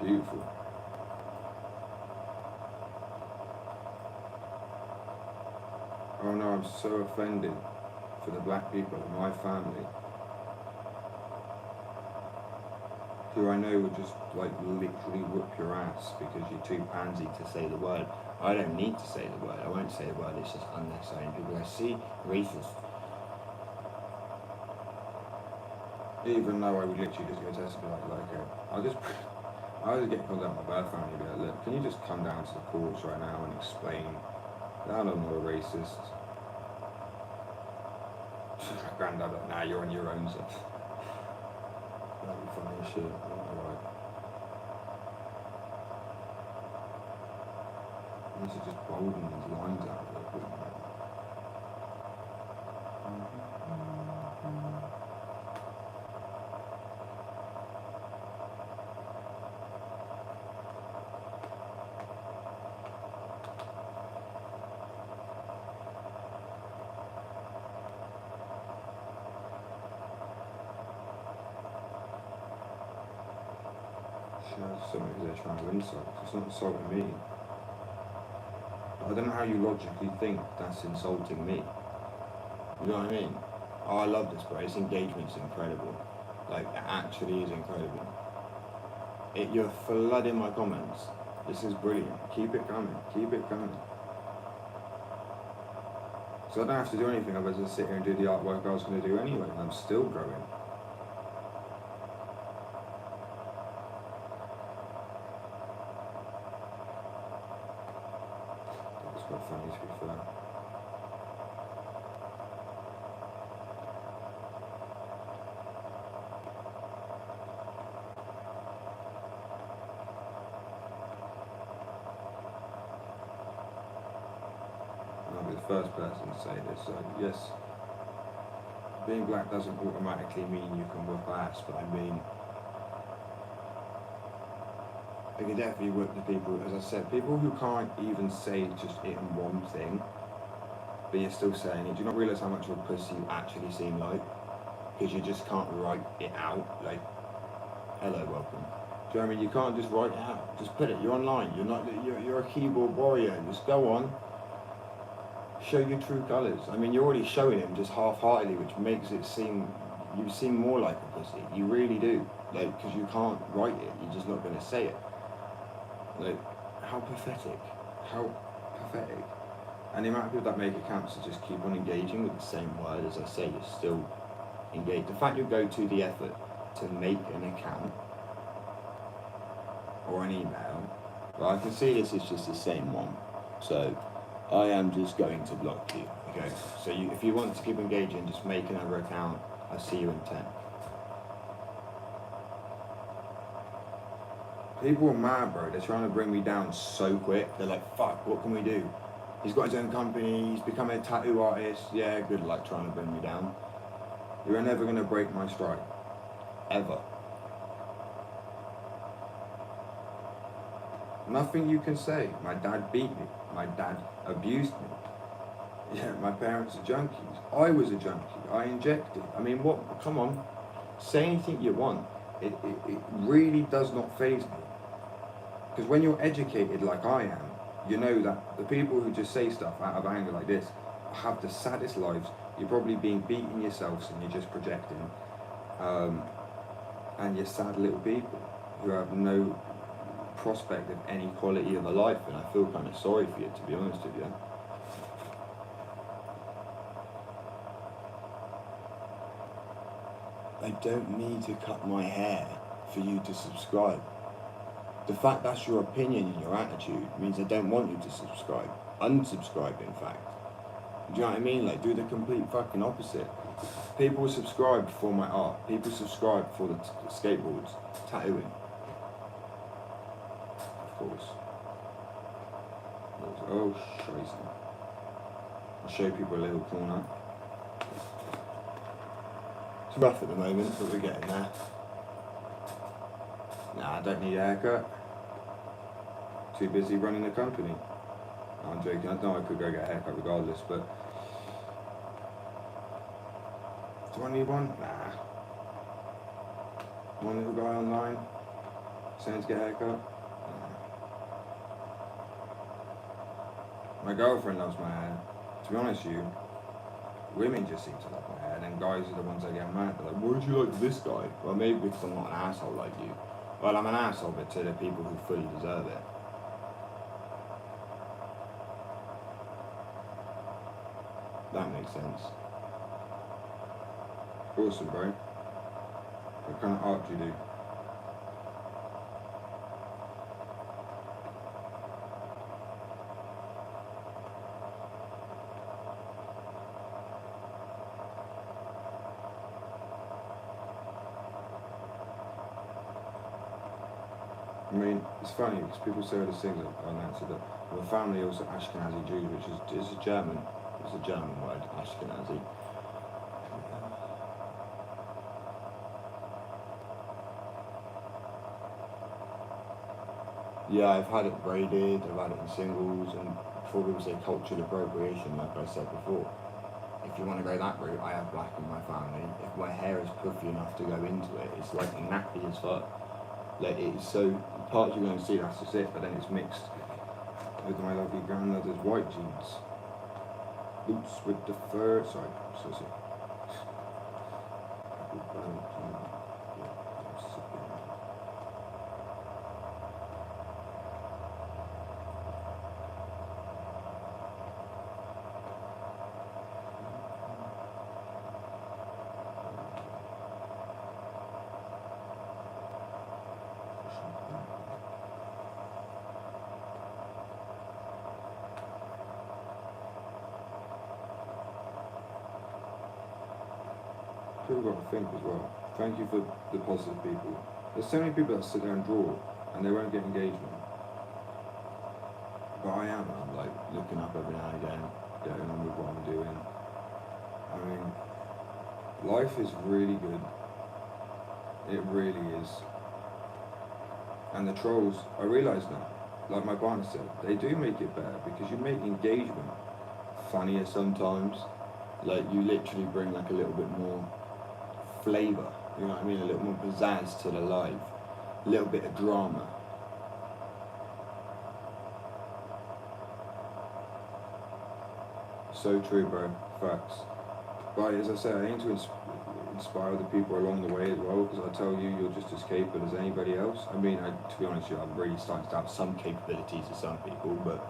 Beautiful. Oh no, I'm so offended for the black people of my family, who I know would just like literally whoop your ass because you're too pansy to say the word. I don't need to say the word. I won't say the word. It's just unnecessary. And people go, see, racist. Even though I would literally just go test and be like, okay, I'll just get in contact with my birth family and be like, look, can you just come down to the courts right now and explain that I'm not a racist? My granddad, like, nah, you're on your own, so. That'd be funny as shit. Alright. I need to just bolden these lines out a little bit more. Something because they're trying to insult. It's not insulting me. I don't know how you logically think that's insulting me. You know what I mean? Oh, I love this, bro. This engagement's incredible. Like, it actually is incredible. You're flooding my comments. This is brilliant. Keep it coming. Keep it coming. So I don't have to do anything. I'll just sit here and do the artwork I was going to do anyway, and I'm still growing. Quite funny, to be fair. I'll be the first person to say this. So yes, being black doesn't automatically mean you can whip ass, but I mean, I can definitely work with people, as I said, people who can't even say just it in one thing, but you're still saying it. Do you not realise how much of a pussy you actually seem like? Because you just can't write it out, like, hello, welcome. Do you know what I mean? You can't just write it out. Just put it, you're online, you're a keyboard warrior, just go on. Show your true colours. I mean, you're already showing him just half-heartedly, which makes it seem, you seem more like a pussy. You really do. Like, because you can't write it, you're just not going to say it. Like, how pathetic. How pathetic. And the amount of people that make accounts to just keep on engaging with the same word, as I say, you're still engaged. The fact you go to the effort to make an account or an email, well, I can see this is just the same one. So, I am just going to block you. go. So if you want to keep engaging, just make another account. I'll see you in 10. People are mad, bro. They're trying to bring me down so quick. They're like, fuck, what can we do? He's got his own company, he's become a tattoo artist. Yeah, good luck trying to bring me down. You're never going to break my stride. Ever. Nothing you can say. My dad beat me. My dad abused me. Yeah, my parents are junkies. I was a junkie. I injected. I mean, what? Come on. Say anything you want. It really does not faze me. Because when you're educated like I am, you know that the people who just say stuff out of anger like this have the saddest lives. You're probably being beaten yourselves and you're just projecting. And you're sad little people who have no prospect of any quality of a life. And I feel kind of sorry for you, to be honest with you. I don't need to cut my hair for you to subscribe. The fact that's your opinion and your attitude means I don't want you to subscribe. Unsubscribe, in fact. Do you know what I mean? Like, do the complete fucking opposite. People subscribe for my art. People subscribe for the skateboards, tattooing. Of course. Oh, scheiße. I'll show people a little corner. It's rough at the moment, but we're getting there. Nah, I don't need a haircut. Too busy running the company. No, I'm joking. I know I could go get a haircut regardless, but do I need one? Nah. One little guy online saying to get a haircut? Nah. My girlfriend loves my hair. To be honest with you, women just seem to love my hair, and then guys are the ones that get mad. They're like, why do you like this guy? Well, maybe because I'm not an asshole like you. Well, I'm an asshole, but to the people who fully deserve it. That makes sense. Awesome, bro. What kind of art do you do? I mean, it's funny because people say all these things on that, so that my family also Ashkenazi Jews, which is a German. It's a German word, Ashkenazi. Yeah, I've had it braided, I've had it in singles, and before people say cultural appropriation, like I said before, if you want to go that route, I have black in my family. If my hair is puffy enough to go into it, it's like nappy as fuck. Like, it is so, parts you're going to see, that's just it, but then it's mixed with my lovely grandmother's white jeans. Boots with the fur, sorry, so sick. People got to think as well. Thank you for the positive people. There's so many people that sit there and draw and they won't get engagement. But I am. I'm like looking up every now and again, getting on with what I'm doing. I mean, life is really good. It really is. And the trolls, I realise now, like my partner said, they do make it better because you make engagement funnier sometimes. Like, you literally bring like a little bit more flavour, you know what I mean? A little more pizzazz to the life, a little bit of drama. So true, bro. Facts. But as I said, I aim to inspire other people along the way as well, because I tell you, you're just as capable as anybody else. I mean, to be honest with you, I'm really starting to have some capabilities of some people, but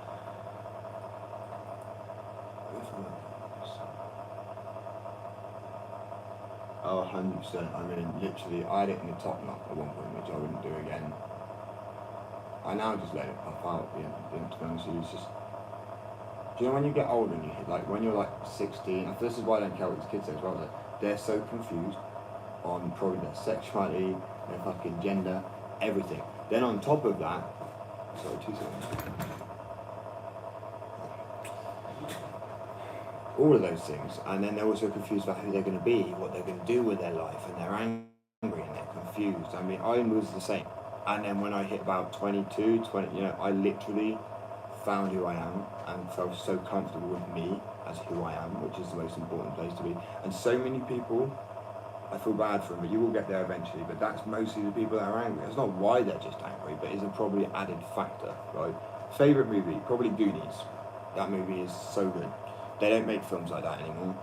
oh, 100%. I mean, literally, I had it in the top knot at one point, which I wouldn't do again. I now just let it puff out, to be honest with you. It's just, Do you know when you get older and you hit, like when you're like 16, this is why I don't care what these kids say as well, like, they're so confused on probably their sexuality, their fucking gender, everything. Then on top of that, sorry, 2 seconds. All of those things, and then they're also confused about who they're going to be, what they're going to do with their life, and they're angry and they're confused. I mean, I was the same. And then when I hit about 22, 20, you know, I literally found who I am and felt so comfortable with me as who I am, which is the most important place to be. And so many people, I feel bad for them, but you will get there eventually. But that's mostly the people that are angry. That's not why they're just angry, but it's a probably added factor, right? Favorite movie, probably Goonies. That movie is so good. They don't make films like that anymore.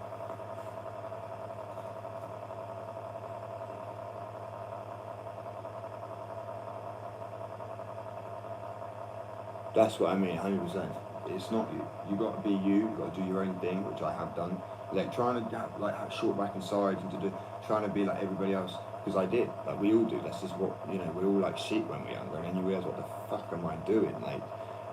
That's what I mean, 100%. It's not you. You got to be you. You got to do your own thing, which I have done. Like trying to have short back and sides and trying to be like everybody else, because I did. Like we all do. That's just what, you know. We're all like sheep when we're younger, and then you realise what the fuck am I doing? Like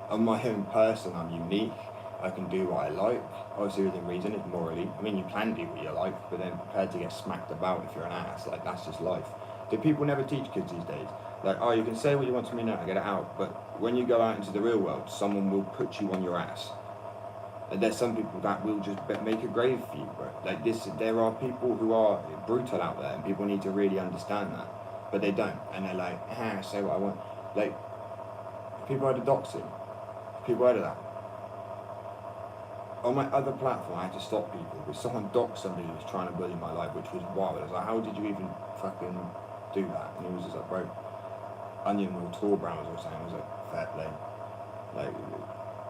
I'm my own person. I'm unique. I can do what I like. Obviously within reason, it's morally. I mean, you can do what you like, but then prepared to get smacked about if you're an ass. Like that's just life. Do people never teach kids these days? Like, oh, you can say what you want to me now, get it out. But when you go out into the real world, someone will put you on your ass. And there's some people that will just make a grave for you, bro. Like this, there are people who are brutal out there, and people need to really understand that. But they don't, and they're like, say what I want. Like, people heard of doxing. People heard of that. On my other platform, I had to stop people because someone doxed somebody who was trying to bully my life, which was wild. I was like, how did you even fucking do that? And he was just like, bro, onion or tall browns or something. I was like, fair play. Like,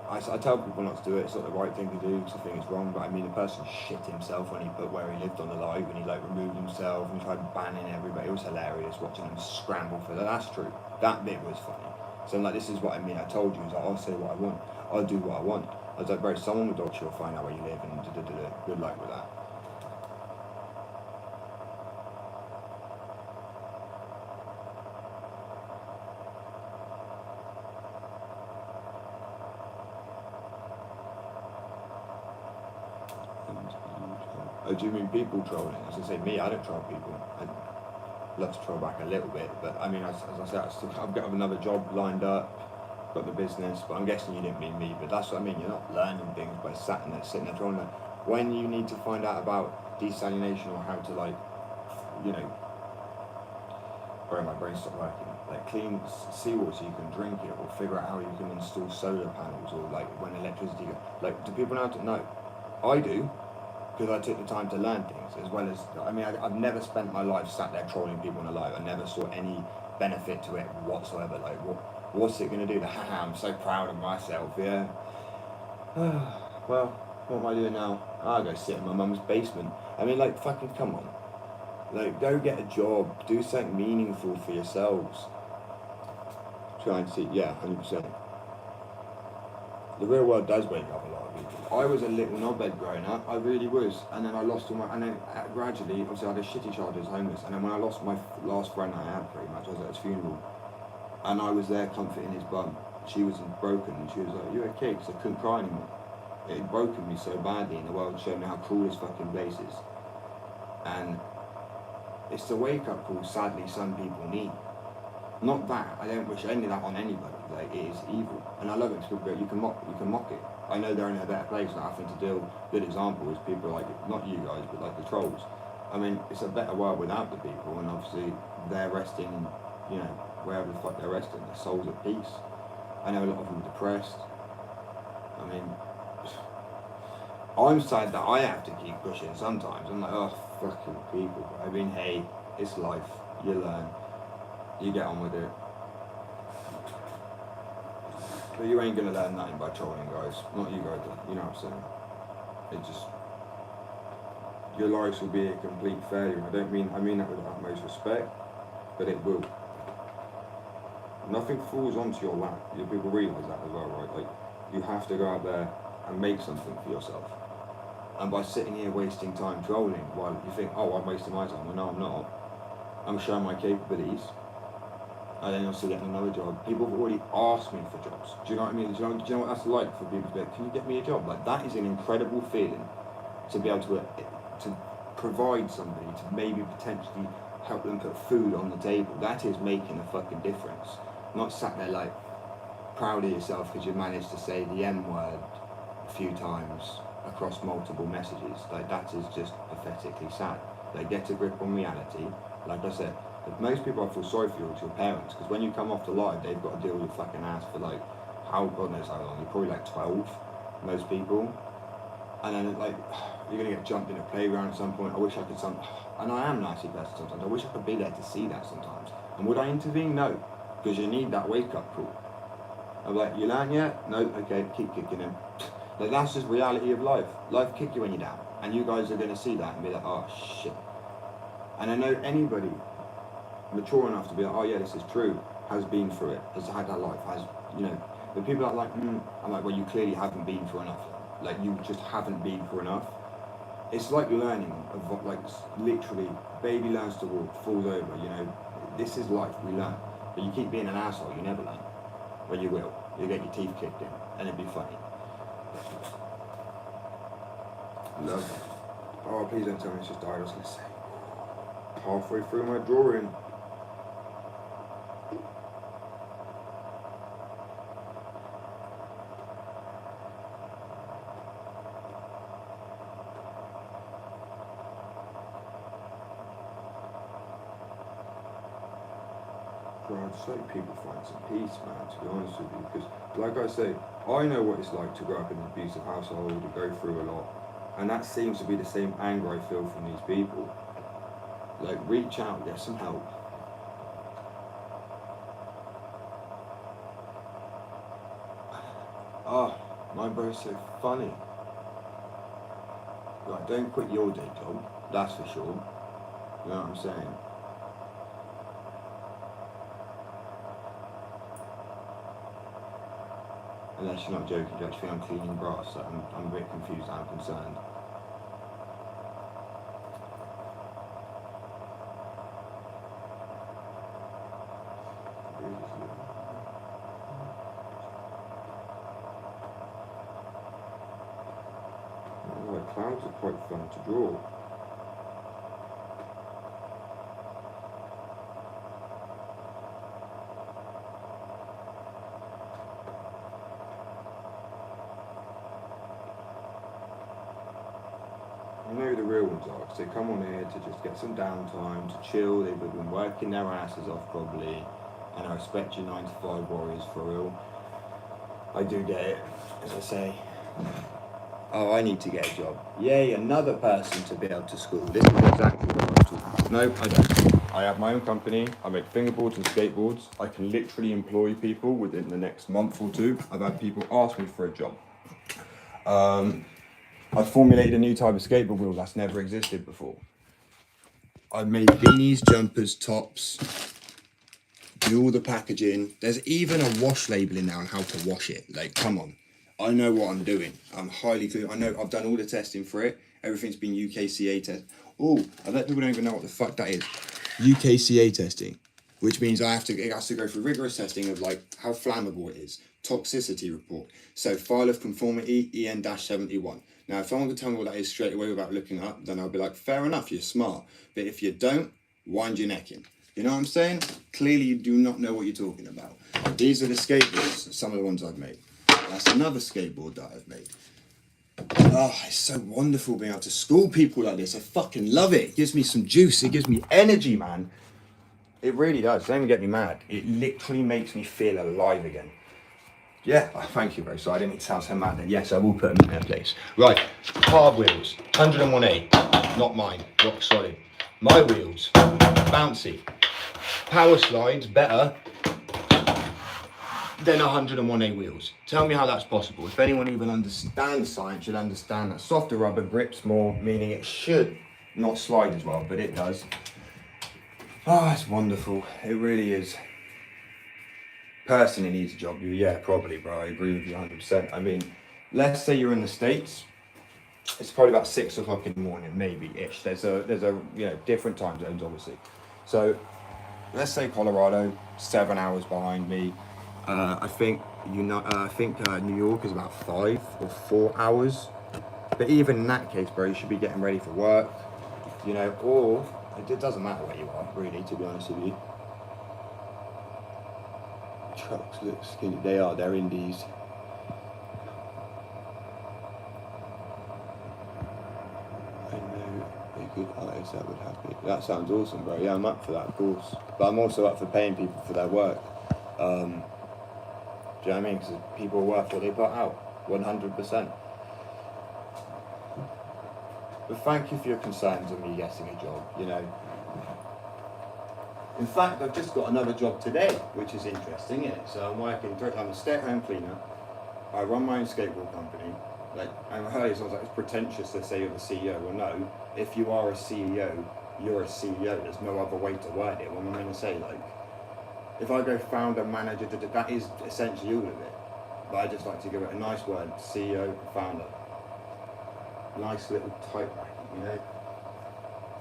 I tell people not to do it. It's not the right thing to do because I think it's wrong. But I mean, the person shit himself when he put where he lived on the live, and he like removed himself and tried banning everybody. It was hilarious watching them scramble for that. That's true. That bit was funny. So I'm like, this is what I mean. I told you, like, I'll say what I want. I'll do what I want. I was like, bro, someone will dox you or find out where you live, and good luck with that. Oh, do you mean people trolling? As I say, me, I don't troll people. I love to troll back a little bit, but I mean, as I said, I've got another job lined up, got the business, but I'm guessing you didn't mean me. But that's what I mean. You're not learning things by sitting there trolling. When you need to find out about desalination or how to like, you know, where my brain stopped working, like clean seawater so you can drink it, or figure out how you can install solar panels, or like when electricity goes. Like, do people know how to know? I do. Because I took the time to learn things, as well as, I mean, I've never spent my life sat there trolling people in a live. I never saw any benefit to it whatsoever. Like, what's it going to do? I'm so proud of myself, yeah. Well, what am I doing now? I'll go sit in my mum's basement. I mean, like, fucking come on. Like, go get a job. Do something meaningful for yourselves. Try and see, yeah, 100%. The real world does wake up a lot of people. I was a little knobhead growing up, I really was, and then I lost all my, and then gradually, obviously I had a shitty childhood, homeless, and then when I lost my last friend I had, pretty much, I was at his funeral, and I was there comforting his bum. She was broken, and she was like, you okay? Because I couldn't cry anymore. It had broken me so badly, and the world showed me how cruel this fucking place is. And it's the wake-up call, sadly, some people need. Not that, I don't wish any of that on anybody, like, it is evil. And I love it because people go, you can mock it. I know they're in a better place not having to deal. Good example is people like, not you guys, but like the trolls. I mean, it's a better world without the people, and obviously they're resting, you know, wherever the fuck they're resting, their souls at peace. I know a lot of them are depressed. I mean, I'm sad that I have to keep pushing sometimes. I'm like, oh, fucking people. I mean, hey, it's life, you learn. You get on with it. But you ain't gonna learn nothing by trolling, guys. Not you guys, you know what I'm saying? It just, your lives will be a complete failure. I mean that with the utmost respect, but it will. Nothing falls onto your lap. You people realise that as well, right? Like, you have to go out there and make something for yourself. And by sitting here wasting time trolling while you think, oh, I'm wasting my time. Well, no, I'm not. I'm showing my capabilities. and then also getting another job. People have already asked me for jobs. Do you know what I mean? Do you know what that's like for people to be like, can you get me a job? Like, that is an incredible feeling to be able to provide somebody, to maybe potentially help them put food on the table. That is making a fucking difference. Not sat there like proud of yourself because you managed to say the M word a few times across multiple messages. Like, that is just pathetically sad. Like, get a grip on reality. Like I said, most people I feel sorry for you, it's your parents, because when you come off the live, they've got to deal with your fucking ass for like, how God knows how long. You're probably like 12, most people. And then like, you're gonna get jumped in a playground at some point. I wish I could and I am a nasty person sometimes. I wish I could be there to see that sometimes. And would I intervene? No, because you need that wake up call. I'm like, you learn yet? No, okay, keep kicking him. Like, that's just reality of life. Life kick you when you're down, and you guys are gonna see that and be like, oh shit. And I know anybody mature enough to be like, oh yeah, this is true, has been through it, has had that life, has, you know. But people are like, I'm like, well, you clearly haven't been through enough. Like, you just haven't been through enough. It's like learning of, like, literally, baby learns to walk, falls over, you know. This is life, we learn. But you keep being an asshole, you never learn. Well, you will. You'll get your teeth kicked in, and it'll be funny. Love it. Oh, please don't tell me it's just died. I was going to say, halfway through my drawing. God, so people find some peace, man, to be honest with you. Because, like I say, I know what it's like to grow up in an abusive household, to go through a lot. And that seems to be the same anger I feel from these people. Like, reach out, get some help. Oh, my bro's so funny. Right, don't quit your day job, that's for sure. You know what I'm saying? Unless you're not joking, you actually I'm cleaning brass, so I'm a bit confused, I'm concerned. Oh, the clouds are quite fun to draw. You know who the real ones are, because they come on here to just get some downtime, to chill. They've been working their asses off probably, and I respect you 9 to 5 warriors for real. I do get it, as I say. Oh, I need to get a job. Yay, another person to be able to school. This is exactly what I'm talking about. No, I don't. I have my own company. I make fingerboards and skateboards. I can literally employ people within the next month or two. I've had people ask me for a job. I've formulated a new type of skateboard wheel that's never existed before. I've made beanies, jumpers, tops, do all the packaging. There's even a wash label in there on how to wash it. Like, come on. I know what I'm doing. I'm highly clear. I know I've done all the testing for it. Everything's been UKCA test. Oh, I bet people don't even know what the fuck that is. UKCA testing, which means it has to go through rigorous testing of like how flammable it is. Toxicity report. So file of conformity EN-71. Now, if someone could tell me what that is straight away without looking up, then I'll be like, fair enough, you're smart. But if you don't, wind your neck in. You know what I'm saying? Clearly, you do not know what you're talking about. These are the skateboards, some of the ones I've made. That's another skateboard that I've made. Oh, it's so wonderful being able to school people like this. I fucking love it. It gives me some juice. It gives me energy, man. It really does. Don't even get me mad. It literally makes me feel alive again. Yeah, oh, thank you, bro. So I didn't mean to sound so mad then. Yes, I will put them in their place. Right, hard wheels, 101A, not mine, rock solid. My wheels, bouncy. Power slides, better than 101A wheels. Tell me how that's possible. If anyone even understands science, you'll understand that softer rubber grips more, meaning it should not slide as well, but it does. Oh, it's wonderful. It really is. Personally needs a job. Yeah, probably, bro. I agree with you 100%. I mean, let's say you're in the States. It's probably about 6 o'clock in the morning, maybe ish. There's a different time zones, obviously. So let's say Colorado, 7 hours behind me. I think New York is about 5 or 4 hours. But even in that case, bro, you should be getting ready for work, you know, or it doesn't matter where you are, really, to be honest with you. Trucks look skinny. They're indies. I know a good artist that would have me. That sounds awesome, bro. Yeah, I'm up for that, of course. But I'm also up for paying people for their work. Do you know what I mean? Because people are worth what they put out, 100%. But thank you for your concerns on me getting a job, you know. In fact, I've just got another job today, which is interesting, isn't it? So I'm a stay-at-home cleaner. I run my own skateboard company. Like, I heard it sounds like it's pretentious to say you're the CEO. Well, no. If you are a CEO, you're a CEO. There's no other way to word it. What am I going to say? Like, if I go founder, manager, that is essentially all of it. But I just like to give it a nice word: CEO, founder. Nice little type bracket, you know.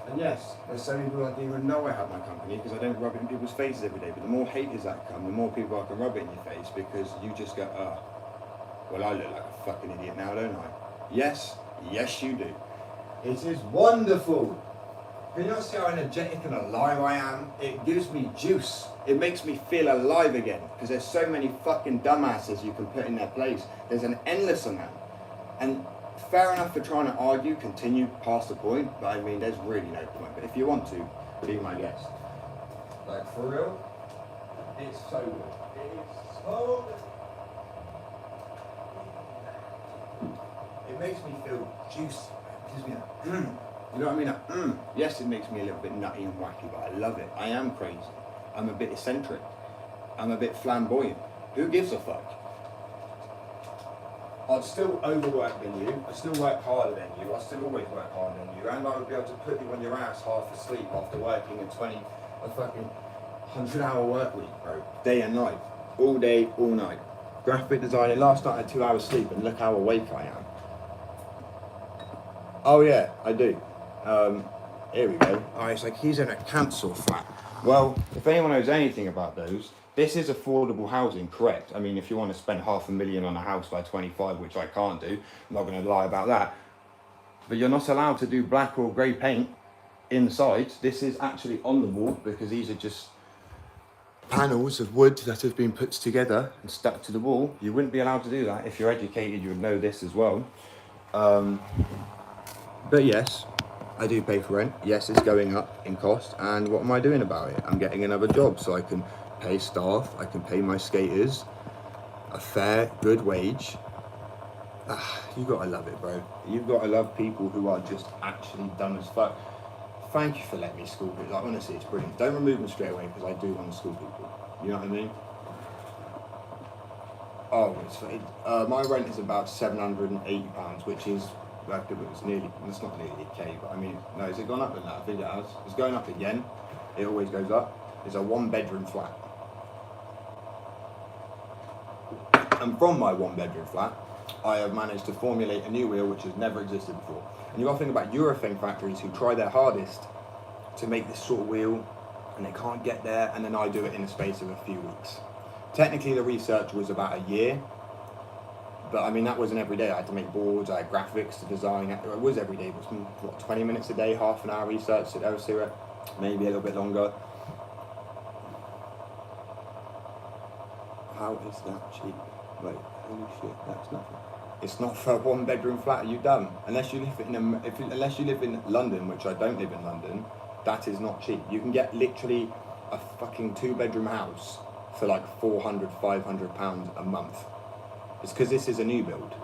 And yes, there's so many people that didn't even know I have my company because I don't rub it in people's faces every day. But the more haters that come, the more people I can rub it in your face because you just go, well, I look like a fucking idiot now, don't I? Yes, you do. It is wonderful. Can you not see how energetic and alive I am? It gives me juice. It makes me feel alive again because there's so many fucking dumbasses you can put in their place. There's an endless amount. And fair enough for trying to argue, continue past the point, but I mean, there's really no point. But if you want to, be my guest. Like, for real, it's so good. It is so good. It makes me feel juicy. It gives me a you know what I mean? Yes, it makes me a little bit nutty and wacky, but I love it. I am crazy. I'm a bit eccentric. I'm a bit flamboyant. Who gives a fuck? I'd still overwork than you, I'd still work harder than you, I'd still always work harder than you, and I would be able to put you on your ass half asleep after working a fucking 100-hour work week, bro. Day and night. All day, all night. Graphic designing, last night I had 2 hours sleep and look how awake I am. Oh yeah, I do. Here we go. Oh, it's like he's in a council flat. Well, if anyone knows anything about those, this is affordable housing, correct? I mean, if you want to spend $500,000 on a house by 25, which I can't do, I'm not going to lie about that. But you're not allowed to do black or grey paint inside. This is actually on the wall because these are just panels of wood that have been put together and stuck to the wall. You wouldn't be allowed to do that. If you're educated, you would know this as well. But yes, I do pay for rent. Yes, it's going up in cost. And what am I doing about it? I'm getting another job so I can pay staff, I can pay my skaters a fair, good wage. You gotta love it, bro. You've gotta love people who are just actually dumb as fuck. Thank you for letting me school people. Like, honestly, it's brilliant. Don't remove them straight away because I do want to school people. You know what I mean? Oh, my rent is about £780, which is it's not nearly a K, but I mean, no, has it gone up in that? I think it has. It's going up again. It always goes up. It's a 1-bedroom flat. And from my 1-bedroom flat, I have managed to formulate a new wheel which has never existed before. And you got to think about Eurofeng factories who try their hardest to make this sort of wheel, and they can't get there, and then I do it in the space of a few weeks. Technically, the research was about a year, but I mean, that wasn't every day. I had to make boards, I had graphics to design. It was every day, but what, 20 minutes a day, half an hour research, maybe a little bit longer. How is that cheap? Wait, holy shit, that's nothing. It's not for a 1-bedroom flat. Are you dumb? Unless you live in London, which I don't live in London, that is not cheap. You can get literally a fucking 2-bedroom house for like £400-500 a month. It's because this is a new build.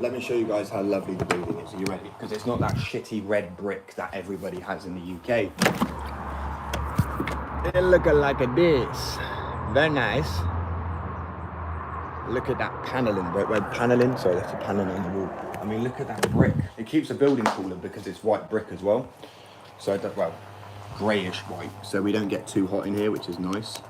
Let me show you guys how lovely the building is. Are you ready? Because it's not that shitty red brick that everybody has in the UK. It looking like this. Very nice. Look at that paneling, paneling. Sorry, that's a paneling on the wall. I mean, look at that brick. It keeps the building cooler because it's white brick as well. So, greyish white. So we don't get too hot in here, which is nice.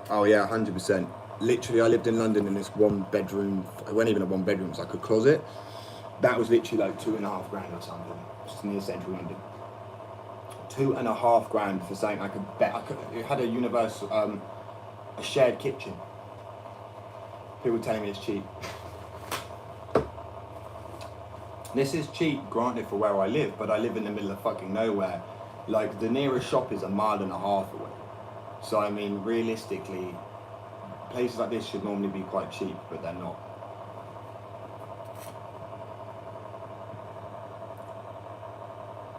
Oh yeah, 100%. Literally, I lived in London in this 1-bedroom. It wasn't even a 1-bedroom. It was like a closet. That was literally like $2.5 grand or something, just near central London. $2.5 grand for something I could bet. It had a universal, a shared kitchen. People telling me it's cheap. This is cheap, granted, for where I live, but I live in the middle of fucking nowhere. Like, the nearest shop is 1.5 miles away. So, I mean, realistically, places like this should normally be quite cheap, but they're not.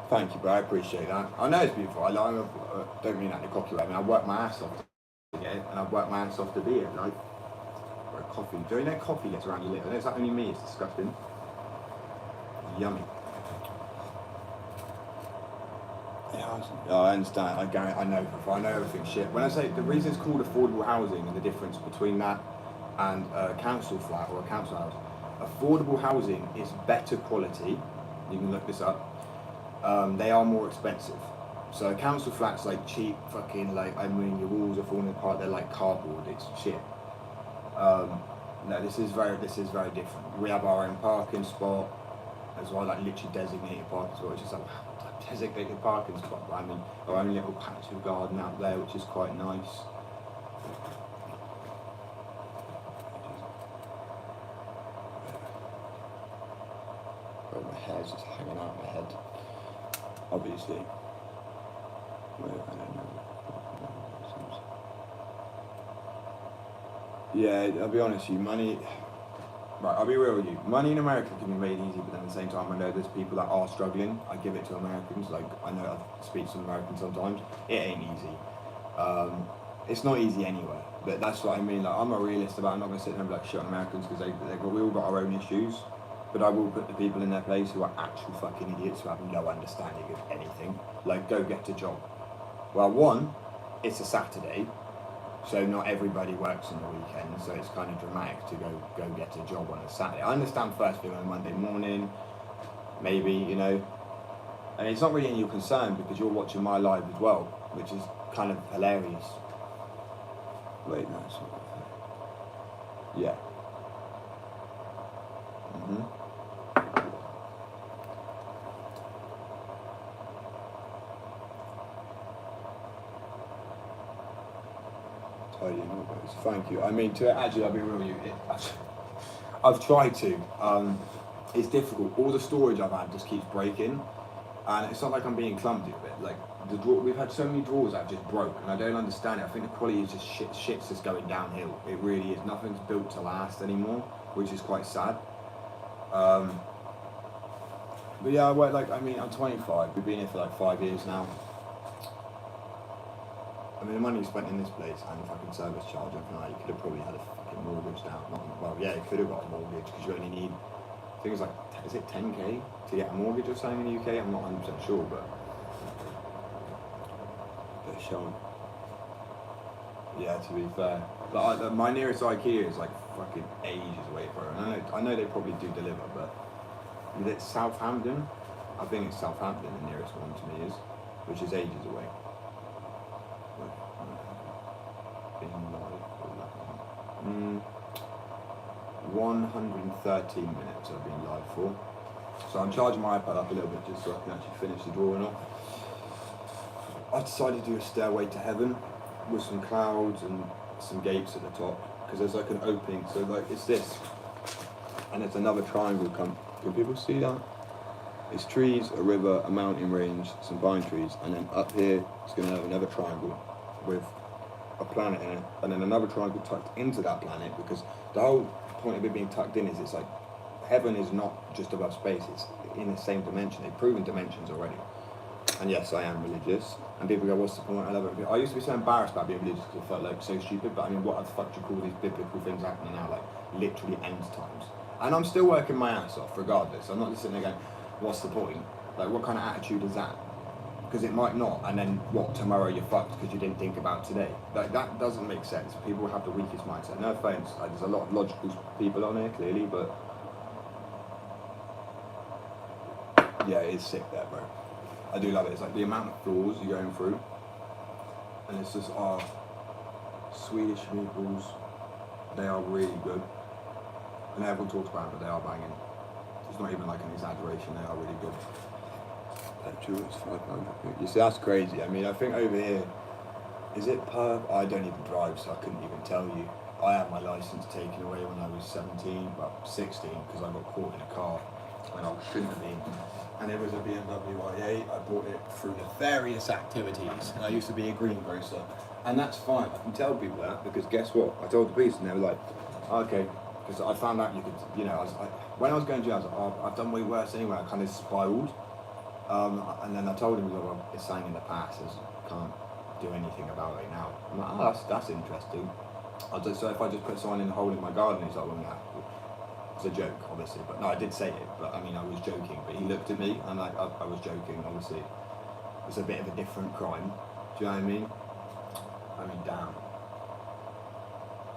Thank you, bro. I appreciate that. I know it's beautiful. I don't mean that in a cocky way. I mean, I work my ass off to get it, and I've worked my ass off to be it. Like, or a coffee. Do you know coffee gets around your lip? I know it's not only me. It's disgusting. It's yummy. Yeah, I understand. I know. I know everything. Shit. When I say the reason it's called affordable housing and the difference between that and a council flat or a council house, affordable housing is better quality. You can look this up. They are more expensive. So a council flat's like cheap, fucking like, I mean, your walls are falling apart. They're like cardboard. It's shit. No, this is very different. We have our own parking spot as well, like literally designated parking spot. It's just like designated parking spot. But I mean, our own little patch of garden out there, which is quite nice. Oh, my hair's just hanging out of my head. Obviously. I don't know. Yeah, I'll be honest with you, money... Right, I'll be real with you. Money in America can be made easy, but then at the same time, I know there's people that are struggling. I give it to Americans. Like, I know I speak to Americans sometimes. It ain't easy. It's not easy anywhere. But that's what I mean. Like, I'm a realist about it. I'm not going to sit there and be like, shit on Americans, because we all got our own issues. But I will put the people in their place who are actual fucking idiots who have no understanding of anything. Like, go get a job. Well, one, it's a Saturday, so not everybody works on the weekend, so it's kind of dramatic to go get a job on a Saturday. I understand first thing on a Monday morning, maybe, you know, and it's not really in your concern because you're watching my live as well, which is kind of hilarious. Wait, no, it's not. Yeah. Thank you. I mean, I'll be real with you. I've tried to. It's difficult. All the storage I've had just keeps breaking, and it's not like I'm being clumsy with it. Like we've had so many drawers that have just broke, and I don't understand it. I think the quality is just shit's just going downhill. It really is. Nothing's built to last anymore, which is quite sad. But yeah, I'm 25. We've been here for like 5 years now. I mean, the money you spent in this place and the fucking service charge, everything like, you could have probably had a fucking mortgage down. You could have got a mortgage because you only need, I think it's like, is it 10k to get a mortgage or something in the UK? I'm not 100% sure, but they're showing. Yeah, to be fair. But my nearest IKEA is like fucking ages away, bro. And I know they probably do deliver, but is it Southampton? I think it's Southampton, the nearest one to me is, which is ages away. 113 minutes I've been live for. So I'm charging my iPad up a little bit just so I can actually finish the drawing off. I decided to do a stairway to heaven with some clouds and some gates at the top because there's like an opening. So like it's this, and it's another triangle. Can people see that? It's trees, a river, a mountain range, some pine trees, and then up here it's going to have another triangle with a planet in it, and then another triangle tucked into that planet, because the whole point of it being tucked in is it's like heaven is not just above space, it's in the same dimension. They've proven dimensions already. And yes, I am religious, and people go, what's the point? I love it. I used to be so embarrassed about being religious because I felt like so stupid, but I mean, what the fuck do you call these biblical things happening now, like literally end times? And I'm still working my ass off regardless. I'm not just sitting there going, what's the point? Like, what kind of attitude is that? Because it might not, and then what, tomorrow you're fucked because you didn't think about today. Like, that doesn't make sense. People have the weakest mindset. No offense, like, there's a lot of logical people on here, clearly, but yeah, it is sick there, bro. I do love it. It's like the amount of floors you're going through, and it's just, Swedish meatballs, they are really good. And everyone talks about it, but they are banging. Just not even like an exaggeration, they are really good. Petrol is £5. You see, that's crazy. I mean, I think over here, is it per? I don't even drive, so I couldn't even tell you. I had my license taken away when I was 17, well 16, because I got caught in a car when I shouldn't have been. And it was a BMW i8. I bought it through nefarious activities, and I used to be a greengrocer. And that's fine. I can tell people that because guess what? I told the police, and they were like, okay. Because I found out you could, you know, when I was going to jail, I was like, oh, I've done way worse anyway. I kind of spiraled. And then I told him, well, it's something in the past. I can't do anything about it now. I'm like, oh, that's interesting. So if I just put someone in the hole in my garden, he's like, well, no. It's a joke, obviously. But no, I did say it. But I mean, I was joking. But he looked at me, and I was joking, obviously. It's a bit of a different crime. Do you know what I mean? I mean, damn.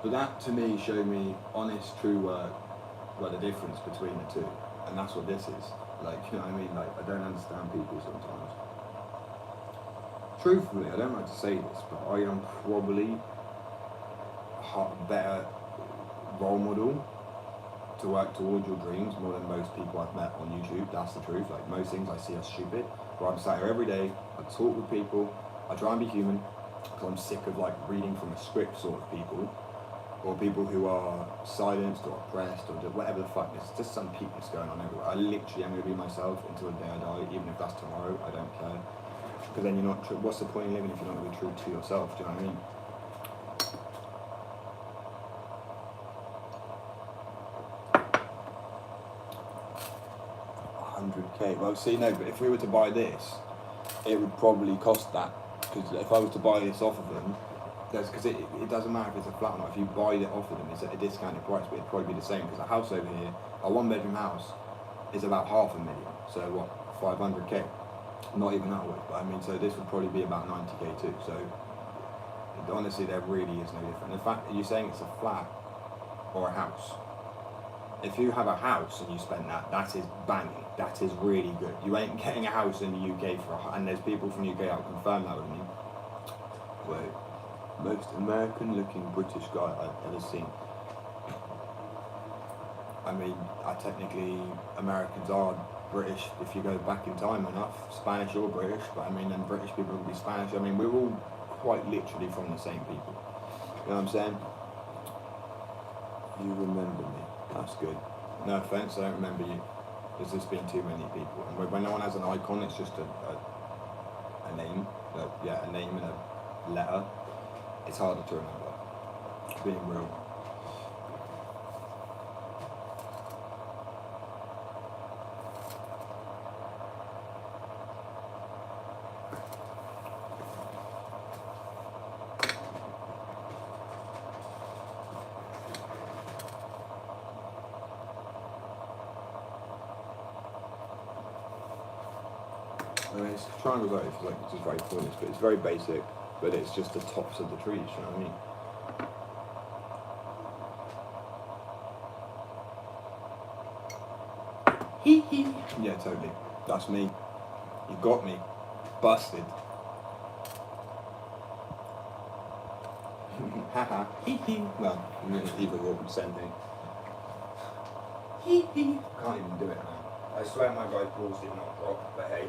But that, to me, showed me honest, true work, like the difference between the two. And that's what this is. Like, you know what I mean? Like, I don't understand people sometimes. Truthfully, I don't like to say this, but I am probably a better role model to work towards your dreams more than most people I've met on YouTube. That's the truth. Like, most things I see are stupid. Where I'm sat here every day, I talk with people, I try and be human, because I'm sick of, like, reading from a script sort of people. Or people who are silenced or oppressed or whatever the fuck. There's just some peakness going on everywhere. I literally am going to be myself until the day I die, even if that's tomorrow. I don't care. Because then you're not true. What's the point in living if you're not going to be true to yourself? Do you know what I mean? £100k. Well, see, no, but if we were to buy this, it would probably cost that. Because if I was to buy this off of them, because it doesn't matter if it's a flat or not. If you buy it off of them, it's at a discounted price, but it'd probably be the same. Because a house over here, a one-bedroom house, is about $500,000. So what, 500k? Not even that way. But I mean, so this would probably be about 90k too. So honestly, there really is no difference. In fact, you're saying it's a flat or a house. If you have a house and you spend that is banging. That is really good. You ain't getting a house in the UK and there's people from the UK that'll confirm that with me. Wait. Most American-looking British guy I've ever seen. I mean, technically Americans are British if you go back in time enough, Spanish or British. But I mean, then British people will be Spanish. I mean, we're all quite literally from the same people. You know what I'm saying? You remember me. That's good. No offense, I don't remember you. There's just been too many people, and when no one has an icon, it's just a name. A name and a letter. It's harder to remember, being real. I mean, it's triangles like it's just very pointless, but it's very basic. But it's just the tops of the trees, you know what I mean? Hee hee. Yeah, totally. That's me. You got me. Busted. Haha. Hee hee. Well, either or, same thing. Hee hee. Can't even do it now. I swear my guy's balls did not drop, but hey.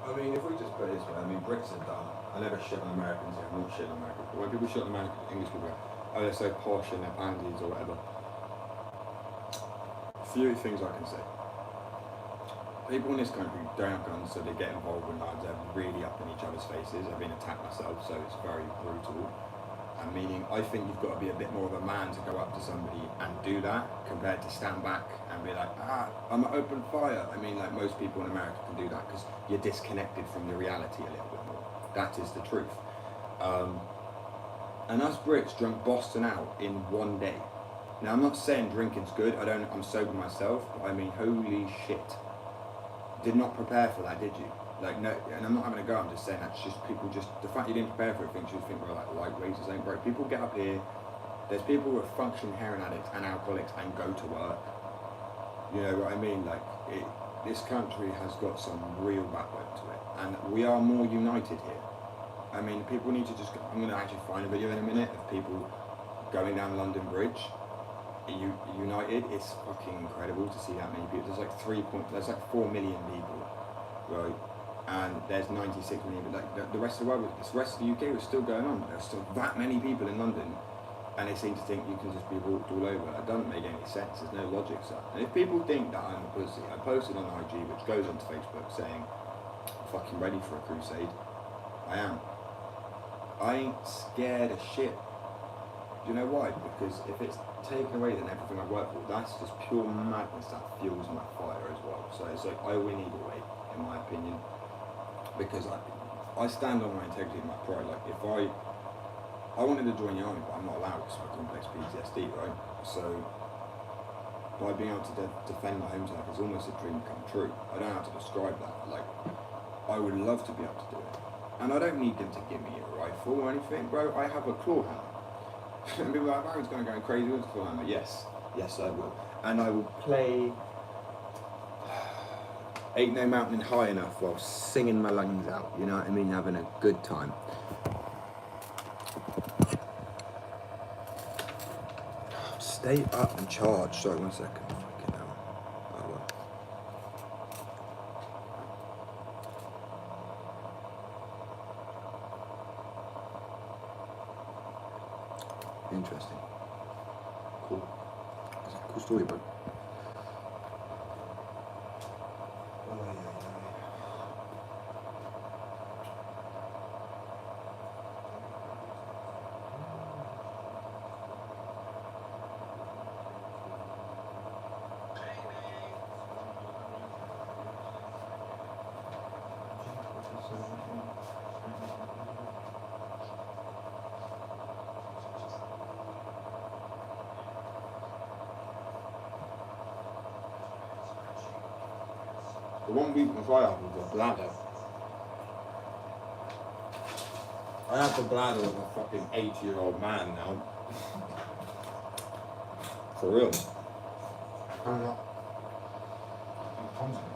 I mean, if we just put it this way, I mean, Brits are dumb. I never shit on Americans here, I'm not shit on Americans. But when people shit on American English people, oh, they're so posh and they're pansies or whatever. Few things I can say. People in this country don't have guns, so they get involved with knives. They're really up in each other's faces. I've been attacked myself, so it's very brutal. And meaning, I think you've got to be a bit more of a man to go up to somebody and do that, compared to stand back and be like, I'm an open fire. I mean, like, most people in America can do that because you're disconnected from the reality a little bit more. That is the truth. And us Brits drank Boston out in one day. Now, I'm not saying drinking's good. I'm sober myself, but I mean, holy shit. Did not prepare for that, did you? Like, no, and I'm not having a go, I'm just saying that's just people the fact you didn't prepare for it, you think we're like lightweights or something, bro. People get up here, there's people who are functioning heroin addicts and alcoholics and go to work. You know what I mean? Like, this country has got some real backbone to it. and we are more united here. I mean, people need to just. I'm going to actually find a video in a minute of people going down London Bridge. United. It's fucking incredible to see that many people. There's like 4 million people, right? And there's 96 million. But like the rest of the world, the rest of the UK was still going on. There's still that many people in London, and they seem to think you can just be walked all over. That doesn't make any sense. There's no logic to that. And if people think that I'm a pussy, I posted on IG, which goes onto Facebook, saying I'm fucking ready for a crusade. I am. I ain't scared of shit. Do you know why? Because if it's taken away, then everything I work for, that's just pure madness that fuels my fire as well. So it's like I win either way, in my opinion, because I stand on my integrity and my pride. Like if I wanted to join the army, but I'm not allowed because of my complex PTSD, right? So by being able to defend my home turf is almost a dream come true. I don't know how to describe that. Like I would love to be able to do it, and I don't need them to give me a rifle or anything, bro. I have a claw hammer. And people are like, Aaron's going to go crazy with the claw hammer. Yes, I will. And I will play Ain't No Mountain High Enough while singing my lungs out, you know what I mean? Having a good time. Stay up and charge. Sorry, 1 second. Fucking hell. Oh, well. Interesting. Cool. That's a cool story, bro. The one weakness I have is the bladder. I have the bladder of a fucking 80-year-old man now. For real. I'm not. I'm confident.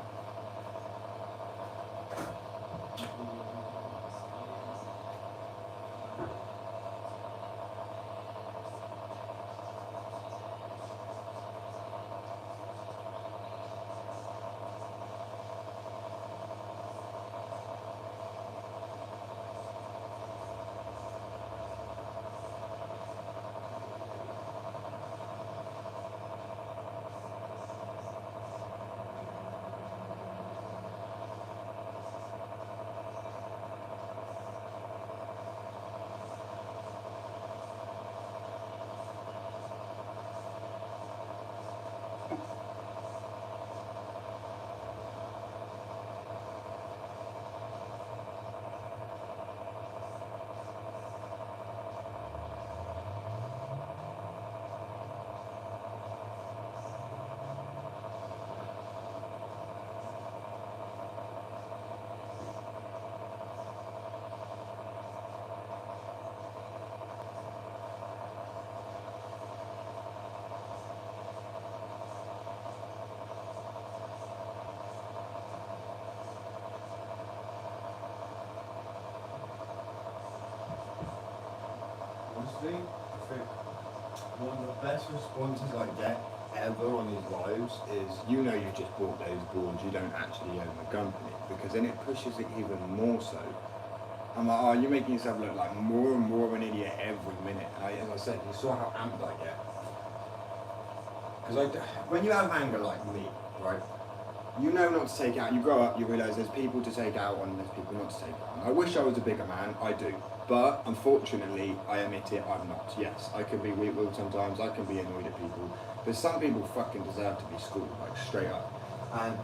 Honestly, I think one of the best responses I get ever on these lives is, You know you just bought those boards, you don't actually own the company, because then it pushes it even more so. I'm like, oh, you're making yourself look like more and more of an idiot every minute. As I said, you saw how amped I get. Because when you have anger like me, right, you know not to take it out. You grow up, you realise there's people to take out on and there's people not to take it out. I wish I was a bigger man, I do. But unfortunately, I admit it, I'm not. Yes, I can be weak-willed sometimes, I can be annoyed at people. But some people fucking deserve to be schooled, like straight up. And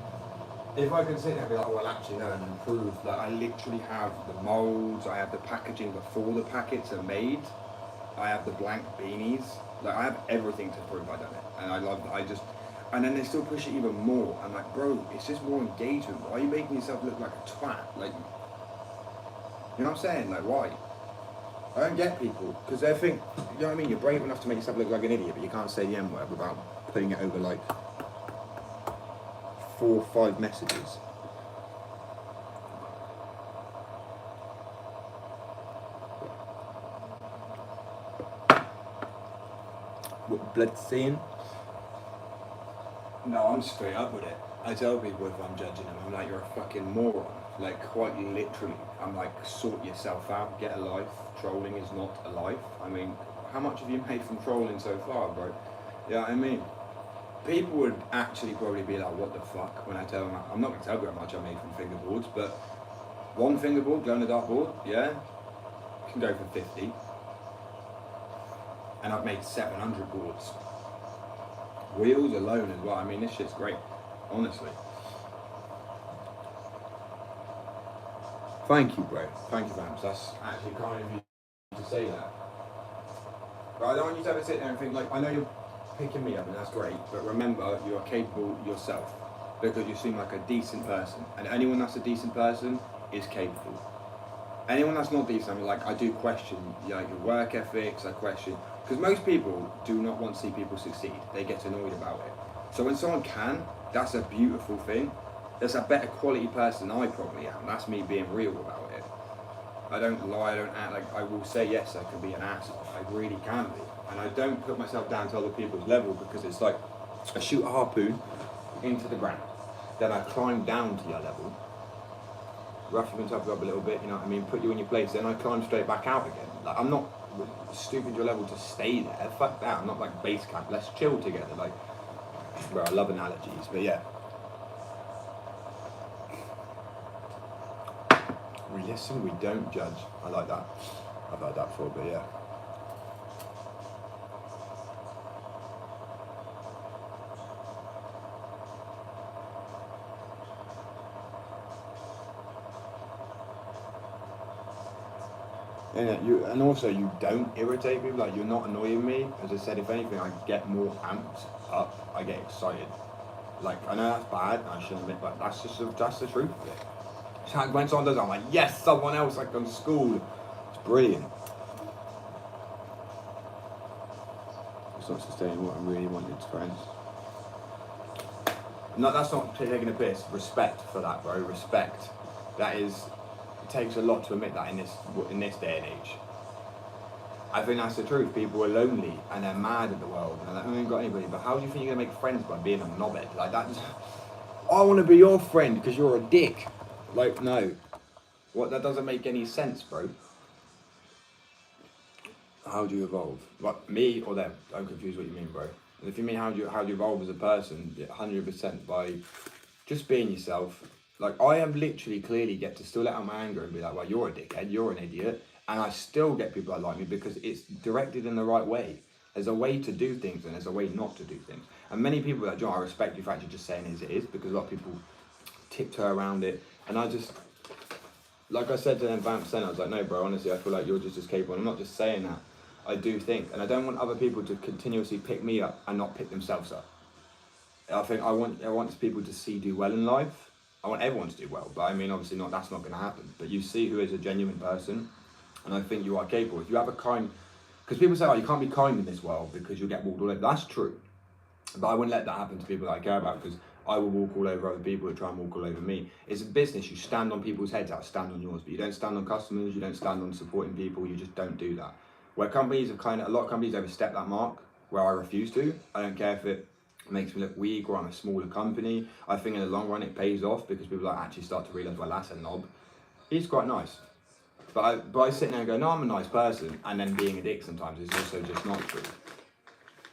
if I can sit there and be like, well, actually, no, and improve, that I literally have the moulds, I have the packaging before the packets are made, I have the blank beanies, like I have everything to prove I've done it. And I love that, and then they still push it even more. I'm like, bro, it's just more engagement. Why are you making yourself look like a twat? Like, you know what I'm saying? Like, why? I don't get people, because they think, you know what I mean, you're brave enough to make yourself look like an idiot, but you can't say the M-word without putting it over like 4 or 5 messages. What, blood seeing? No, I'm straight up with it. I tell people if I'm judging them, I'm like, you're a fucking moron. Like, quite literally. I'm like, sort yourself out, get a life. Trolling is not a life. I mean, how much have you made from trolling so far, bro? You know what I mean? People would actually probably be like, what the fuck, when I tell them, I'm not going to tell you how much I made from fingerboards, but one fingerboard, glow in the dark board, yeah, can go for 50. And I've made 700 boards. Wheels alone as well. I mean, this shit's great, honestly. Thank you, bro. Thank you, Vamps. That's actually kind of you to say that. But I don't want you to ever sit there and think, like, I know you're picking me up and that's great, but remember, you are capable yourself because you seem like a decent person. And anyone that's a decent person is capable. Anyone that's not decent, I mean, like, I do question your work ethics, I question, because most people do not want to see people succeed. They get annoyed about it. So when someone can, that's a beautiful thing. That's a better quality person than I probably am. That's me being real about it. I don't lie, I don't act like, I will say yes, I can be an asshole. I really can be. And I don't put myself down to other people's level because it's like, I shoot a harpoon into the ground. Then I climb down to your level. Rough you up a little bit, you know what I mean, put you in your place, then I climb straight back out again. Like, I'm not stupid to your level to stay there, fuck that, I'm not like base camp, let's chill together, like, bro, I love analogies, but yeah. We listen, we don't judge, I like that, I've heard that before, but yeah. And also you don't irritate people, like you're not annoying me. As I said, if anything, I get more amped up, I get excited. Like, I know that's bad, I shouldn't admit, but that's the truth of it. It's like when someone does it, I'm like, yes, someone else, like on school. It's brilliant. It's not sustaining what I really wanted, friends. No, that's not taking a piss. Respect for that, bro. Respect. That is, it takes a lot to admit that in this day and age. I think that's the truth. People are lonely and they're mad at the world and they haven't got anybody. But how do you think you're gonna make friends by being a knobhead? Like that? I want to be your friend because you're a dick. Like no, that doesn't make any sense, bro. How do you evolve? What, me or them? I'm confused what you mean, bro. And if you mean how do you evolve as a person, 100% by just being yourself. Like I am literally clearly get to still let out my anger and be like, well, you're a dickhead, you're an idiot. And I still get people that like me because it's directed in the right way. There's a way to do things and there's a way not to do things. And many people that I respect you for actually just saying as it is because a lot of people tiptoe around it. And I just, like I said to them, Vamps, I was like, no, bro, honestly, I feel like you're just as capable. And I'm not just saying that. I do think, and I don't want other people to continuously pick me up and not pick themselves up. I think I want people to see do well in life. I want everyone to do well, but I mean, obviously not. That's not going to happen. But you see who is a genuine person, and I think you are capable. If you have a kind, because people say, oh, you can't be kind in this world because you'll get walked all over. That's true, but I wouldn't let that happen to people that I care about because I will walk all over other people who try and walk all over me. It's a business. You stand on people's heads. I'll stand on yours, but you don't stand on customers. You don't stand on supporting people. You just don't do that. Where companies have a lot of companies overstep that mark, where I refuse to. I don't care if it makes me look weak or I'm a smaller company. I think in the long run it pays off because people actually start to realise, well, that's a knob. He's quite nice. But I sit there and go, no, I'm a nice person, and then being a dick sometimes is also just not true.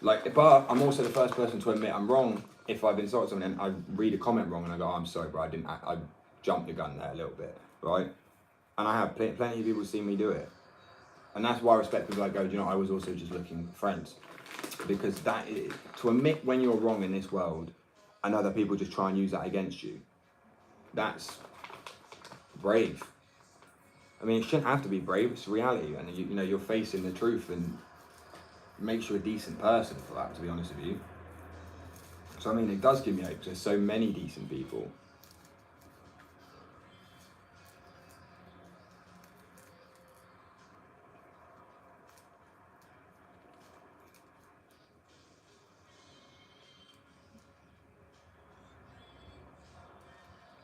Like, but I'm also the first person to admit I'm wrong if I've insulted someone and I read a comment wrong and I go, oh, I'm sorry, bro, I jumped the gun there a little bit, right? And I have plenty of people see me do it. And that's why I respect people that go, I was also just looking for friends. Because that is, to admit when you're wrong in this world and other people just try and use that against you, that's brave. I mean, it shouldn't have to be brave, it's reality. And you're facing the truth and it makes you a decent person for that, to be honest with you. So I mean, it does give me hope because there's so many decent people.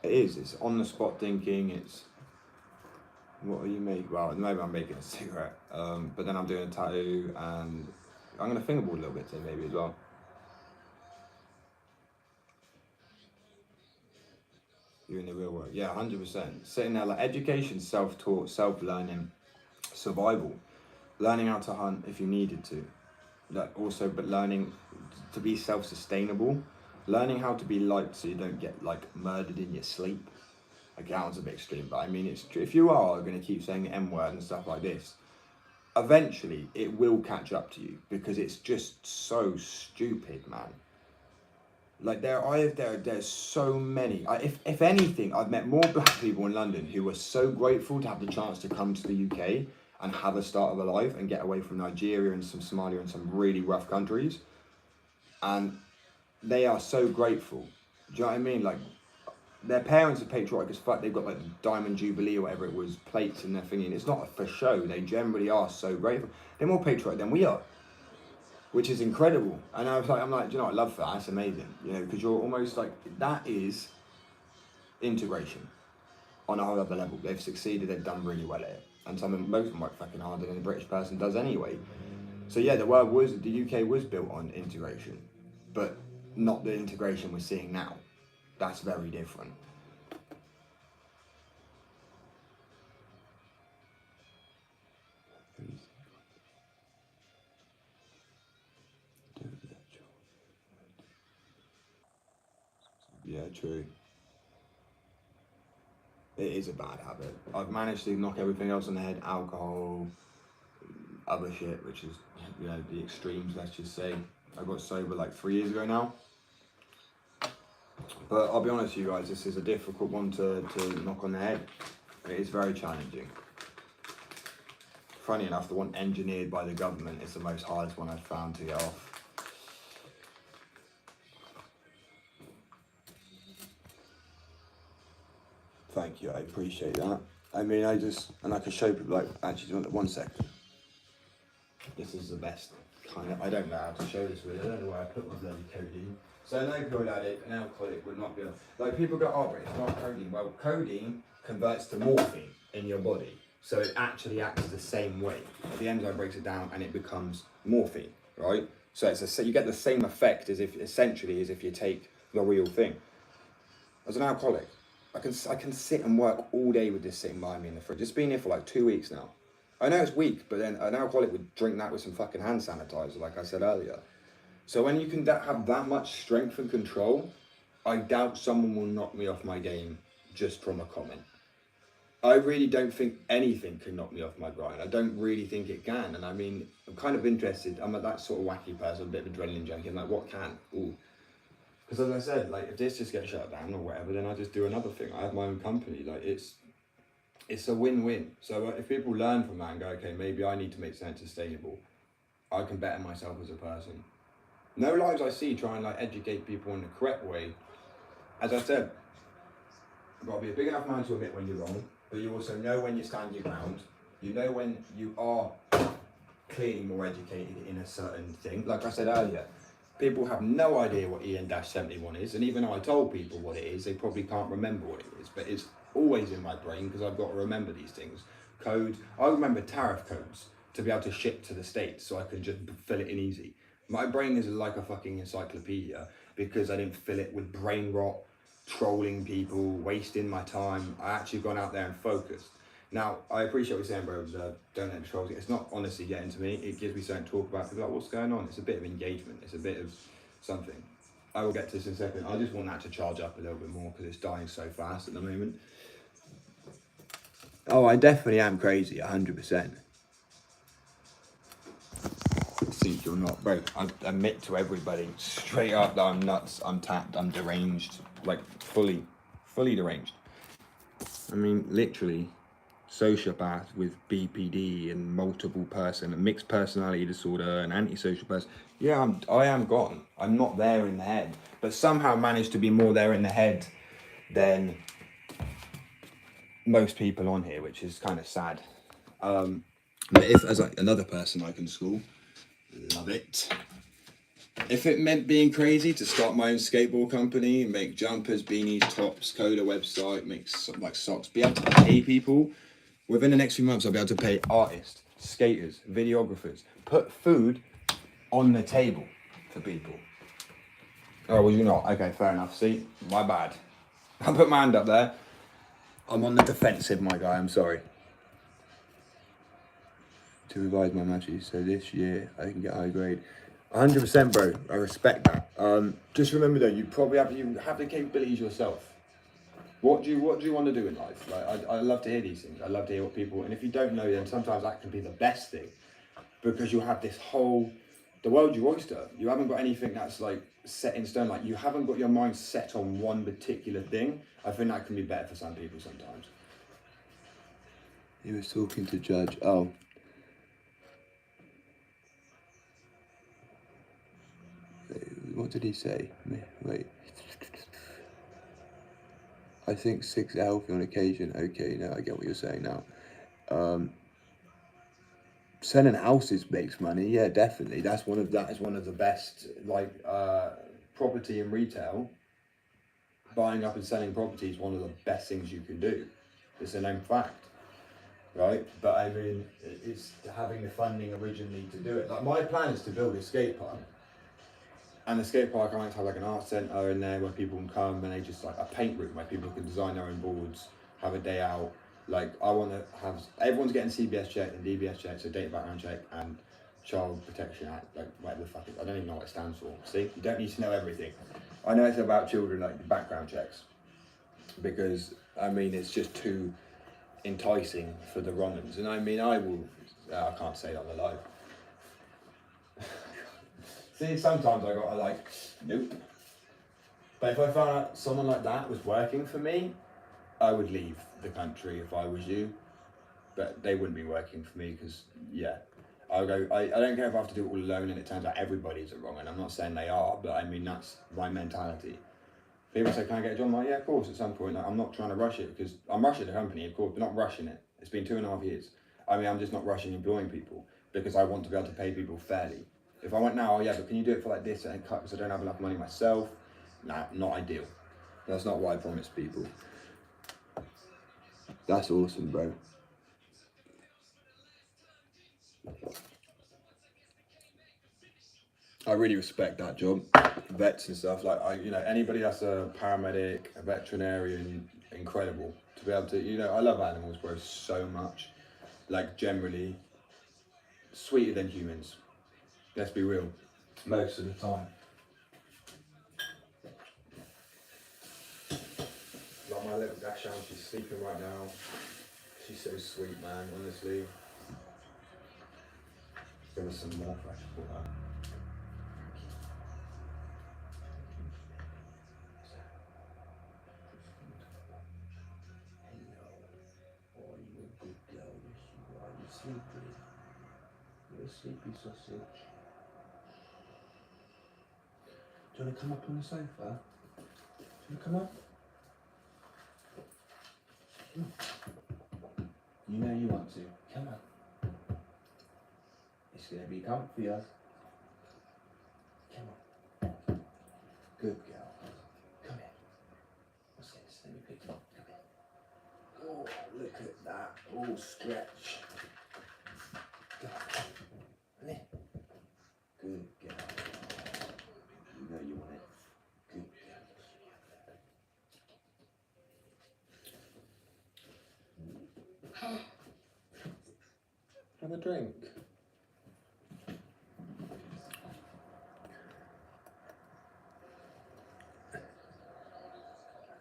It's on the spot thinking, it's, what are you making? Well, at the moment I'm making a cigarette, but then I'm doing a tattoo and I'm going to fingerboard a little bit today maybe as well. You're in the real world. Yeah, 100%. Sitting there, like, education, self-taught, self-learning, survival. Learning how to hunt if you needed to. Like, also, but learning to be self-sustainable. Learning how to be light so you don't get, like, murdered in your sleep. Okay, that one's a bit extreme, but I mean, it's true. If you are going to keep saying the M-word and stuff like this, eventually it will catch up to you because it's just so stupid, man. Like there's so many. If anything, I've met more black people in London who are so grateful to have the chance to come to the UK and have a start of a life and get away from Nigeria and some Somalia and some really rough countries. And they are so grateful. Do you know what I mean? Like, their parents are patriotic as fuck. They've got like the Diamond Jubilee or whatever it was, plates in their thingy. And it's not for show. They generally are so grateful. They're more patriotic than we are, which is incredible. And I'm like, do you know, I love that. That's amazing. You know, because you're almost like, that is integration on a whole other level. They've succeeded. They've done really well at it. And most of them work fucking harder than a British person does anyway. So yeah, the UK was built on integration, but not the integration we're seeing now. That's very different. Yeah, true. It is a bad habit. I've managed to knock everything else on the head: alcohol, other shit, which is, you know, the extremes, let's just say. I got sober like 3 years ago now. But I'll be honest with you guys, this is a difficult one to knock on the head. It is very challenging. Funny enough, the one engineered by the government is the most hardest one I've found to get off. Thank you, I appreciate that. I mean, I can show people, like, actually, do you want 1 second? This is the best kind of, I don't know how to show this with, I don't know where I put my bloody codeine. So an opioid addict, an alcoholic would not be, like, people go, oh, but it's not codeine. Well, codeine converts to morphine in your body. So it actually acts the same way. The enzyme breaks it down and it becomes morphine, right? So you get the same effect as if you take the real thing. As an alcoholic, I can sit and work all day with this sitting by me in the fridge. It's been here for like 2 weeks now. I know it's weak, but then an alcoholic would drink that with some fucking hand sanitizer, like I said earlier. So when you can have that much strength and control, I doubt someone will knock me off my game just from a comment. I really don't think anything can knock me off my grind. I don't really think it can. And I mean, I'm kind of interested. I'm that sort of wacky person, a bit of adrenaline junkie. I'm like, what can? Ooh. Because as I said, like, if this just gets shut down or whatever, then I just do another thing. I have my own company. Like, it's a win-win. So if people learn from that and go, okay, maybe I need to make sense sustainable, I can better myself as a person. No lives I see try and like educate people in the correct way. As I said, you've got to be a big enough man to admit when you're wrong, but you also know when you stand your ground. You know when you are clearly more educated in a certain thing. Like I said earlier, people have no idea what EN-71 is, and even though I told people what it is, they probably can't remember what it is, but it's always in my brain because I've got to remember these things. Codes, I remember tariff codes to be able to ship to the States so I could just fill it in easy. My brain is like a fucking encyclopedia because I didn't fill it with brain rot, trolling people, wasting my time. I actually gone out there and focused. Now, I appreciate what you're saying, bro, don't let the trolls. It's not honestly getting to me. It gives me something to talk about. People are like, what's going on? It's a bit of engagement. It's a bit of something. I will get to this in a second. I just want that to charge up a little bit more because it's dying so fast at the moment. Oh, I definitely am crazy, 100%. Think you're not, bro. I admit to everybody straight up that I'm nuts, I'm tapped, I'm deranged, like fully deranged. I mean, literally, sociopath with BPD and multiple person, and mixed personality disorder and antisocial person. Yeah, I am gone. I'm not there in the head, but somehow managed to be more there in the head than most people on here, which is kind of sad. But if as like another person I can school. Love it. If it meant being crazy to start my own skateboard company, make jumpers, beanies, tops, code a website, make like socks, be able to pay people, within the next few months I'll be able to pay artists, skaters, videographers, put food on the table for people. Oh, well, you're not. Okay, fair enough. See, my bad. I put my hand up there. I'm on the defensive, my guy. I'm sorry. To revise my matches, so this year I can get high grade. 100%, bro. I respect that. Just remember though, you have the capabilities yourself. What do you want to do in life? Like, I love to hear these things. I love to hear what people. And if you don't know them, sometimes that can be the best thing, because you have the world's your oyster. You haven't got anything that's like set in stone. Like, you haven't got your mind set on one particular thing. I think that can be better for some people sometimes. He was talking to Judge. Oh. What did he say? Wait. I think 6 healthy on occasion. Okay, now I get what you're saying now. Selling houses makes money. Yeah, definitely. That is one of the best, like, property and retail. Buying up and selling property is one of the best things you can do. It's a known fact, right? But I mean, it's having the funding originally to do it. Like, my plan is to build a skate park. And the skate park, I like to have like an art centre in there where people can come, and they just like a paint room where people can design their own boards, have a day out. Like, I want to have, everyone's getting CBS checked and DBS checked, so data background check and Child Protection Act, like whatever the fuck it, I don't even know what it stands for. See, you don't need to know everything. I know it's about children, like the background checks, because I mean, it's just too enticing for the wrong ones. And I mean, I can't say that on the live. See, sometimes I gotta like, nope. But if I found out someone like that was working for me, I would leave the country if I was you. But they wouldn't be working for me because, yeah. I don't care if I have to do it all alone and it turns out everybody's wrong, and I'm not saying they are, but I mean, that's my mentality. People say, can I get a job? I'm like, yeah, of course, at some point. Like, I'm not trying to rush it, because I'm rushing the company, of course, but not rushing it. It's been 2.5 years. I mean, I'm just not rushing employing people because I want to be able to pay people fairly. If I went now, oh yeah, but can you do it for like this and cut because I don't have enough money myself? Nah, not ideal. That's not what I promise people. That's awesome, bro. I really respect that job, vets and stuff. Like, anybody that's a paramedic, a veterinarian, incredible to be able to. I love animals, bro, so much. Like, generally, sweeter than humans. Let's be real, most of the time. Like my little Dashan, she's sleeping right now. She's so sweet, man, honestly. Give us some more fresh water. Sleepy. You're a sleepy sausage. Do you want to come up on the sofa? Do you want to come up? You know you want to. Come on. It's going to be comfier. Come on. Good girl. Come here. What's this? Let me pick you up. Come here. Oh, look at that. Oh, stretch. Go on. There. Good girl. You know you want it. Good girl. Have a drink. I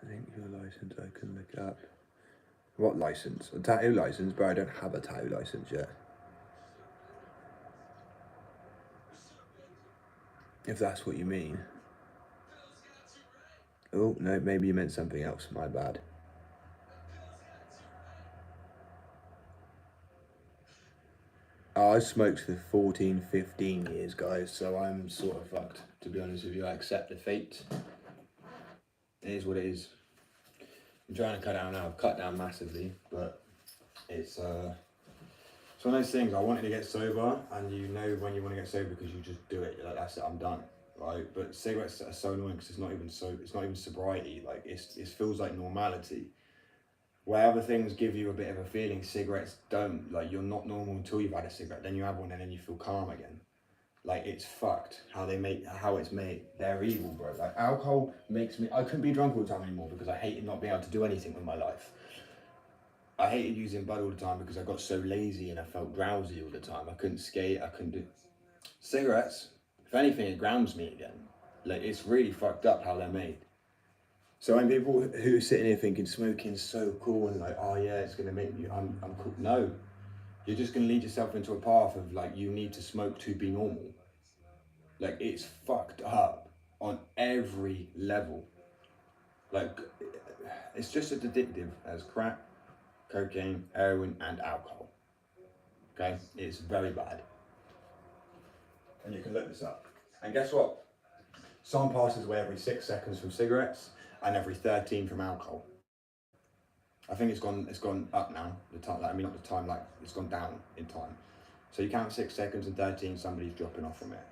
think your license I can look up. What license? A tattoo license, but I don't have a tattoo license yet. If that's what you mean. Oh, no, maybe you meant something else. My bad. Oh, I smoked for 14, 15 years, guys, so I'm sort of fucked, to be honest with you. I accept the fate. It is what it is. I'm trying to cut down now. I've cut down massively, but it's one of those things. I wanted to get sober, and you know when you want to get sober because you just do it. You're like, that's it, I'm done, right? But cigarettes are so annoying because it's not even sobriety. Like, it feels like normality. Where other things give you a bit of a feeling, cigarettes don't. Like, you're not normal until you've had a cigarette, then you have one, and then you feel calm again. Like, it's fucked how it's made. They're evil, bro. Like, alcohol makes me, I couldn't be drunk all the time anymore because I hated not being able to do anything with my life. I hated using bud all the time because I got so lazy and I felt drowsy all the time. I couldn't skate, I couldn't do cigarettes. If anything, it grounds me again. Like, it's really fucked up how they're made. So when people who are sitting here thinking smoking's so cool and like, oh yeah, it's gonna make you, I'm cool. No, you're just gonna lead yourself into a path of like, you need to smoke to be normal. Like, it's fucked up on every level. Like, it's just as addictive as crack, cocaine, heroin, and alcohol. Okay, it's very bad. And you can look this up. And guess what? Someone passes away every 6 seconds from cigarettes and every 13 from alcohol. I think it's gone up now. The time, like, I mean, not the time, like, it's gone down in time. So you count 6 seconds and 13, somebody's dropping off from it.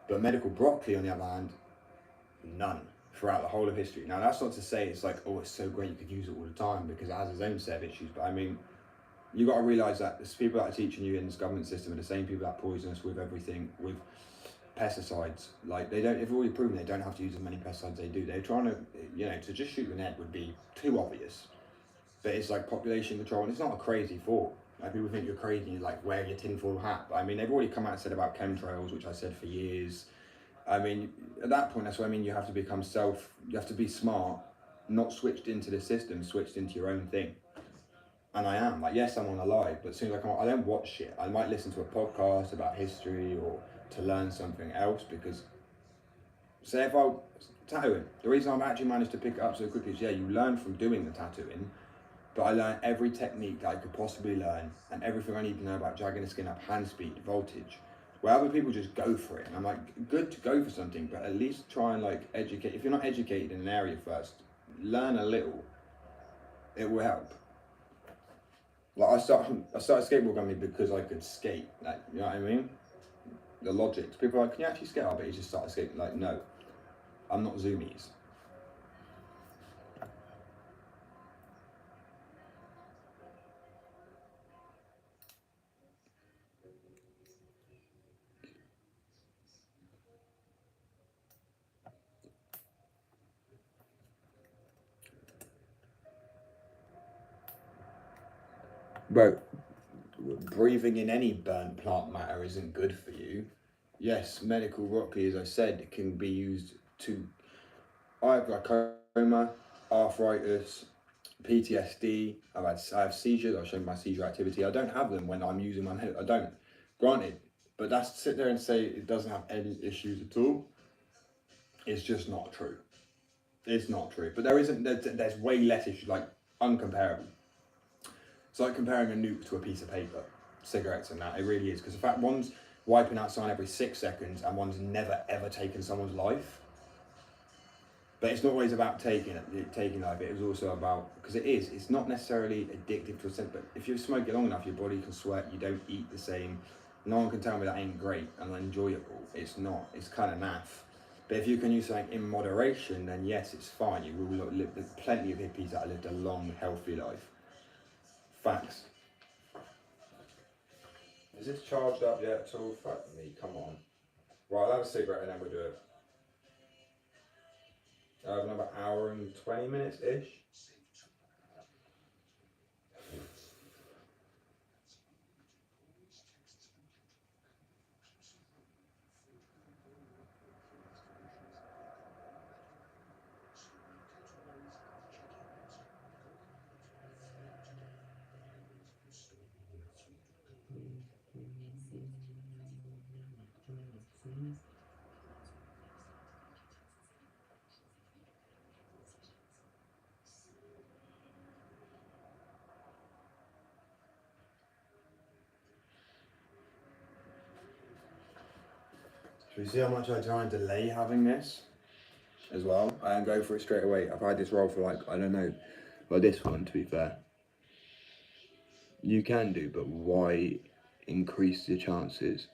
But medical broccoli, on the other hand, none throughout the whole of history. Now, that's not to say it's like, oh, it's so great you could use it all the time, because it has its own set of issues. But I mean, you got to realise that the people that are teaching you in this government system are the same people that poison us with everything, with pesticides. Like, they've already proven they don't have to use as many pesticides as they do. They're trying to, to just shoot an egg would be too obvious. But it's like population control, and it's not a crazy thought. Like, people think you're crazy, you like wear your tinfoil hat. But I mean, they've already come out and said about chemtrails, which I said for years. I mean, at that point, that's what I mean. You have to become you have to be smart, not switched into the system, switched into your own thing. And I am. Like, yes, I'm on a live, but as soon as I come on, I don't watch shit. I might listen to a podcast about history or to learn something else, because, say if I tattooing, the reason I've actually managed to pick it up so quickly is, yeah, you learn from doing the tattooing, but I learned every technique that I could possibly learn and everything I need to know about jagging the skin up, hand speed, voltage. Where other people just go for it, and I'm like, good to go for something, but at least try and like educate. If you're not educated in an area first, learn a little. It will help. Like, I started skateboard company because I could skate. Like, you know what I mean? The logics. People are like, can you actually skate? I bet you just started skating. Like, no, I'm not Zoomies. Bro, breathing in any burnt plant matter isn't good for you. Yes, medical broccoli, as I said, can be used to. I have glaucoma, arthritis, PTSD. I have seizures. I'll show you my seizure activity. I don't have them when I'm using my head. I don't. Granted, but that's to sit there and say it doesn't have any issues at all. It's just not true. It's not true. But there's way less issues, like uncomparable. It's like comparing a nuke to a piece of paper, cigarettes and that. It really is, because the fact one's wiping out someone every 6 seconds and one's never ever taken someone's life. But it's not always about taking life. It is also about, because it's not necessarily addictive to a sense, but if you smoke it long enough, your body can sweat, you don't eat the same. No one can tell me that ain't great and enjoyable. It's not. It's kind of naff. But if you can use something in moderation, then yes, it's fine. You will live. There's plenty of hippies that have lived a long, healthy life. Facts. Is this charged up yet at all? Fuck me, come on. Right, I'll have a cigarette and then we'll do it. I have another hour and 20 minutes-ish. Should we see how much I try and delay having this as well? I don't go for it straight away. I've had this roll for like, I don't know, well, this one, to be fair. You can do, but why increase your chances?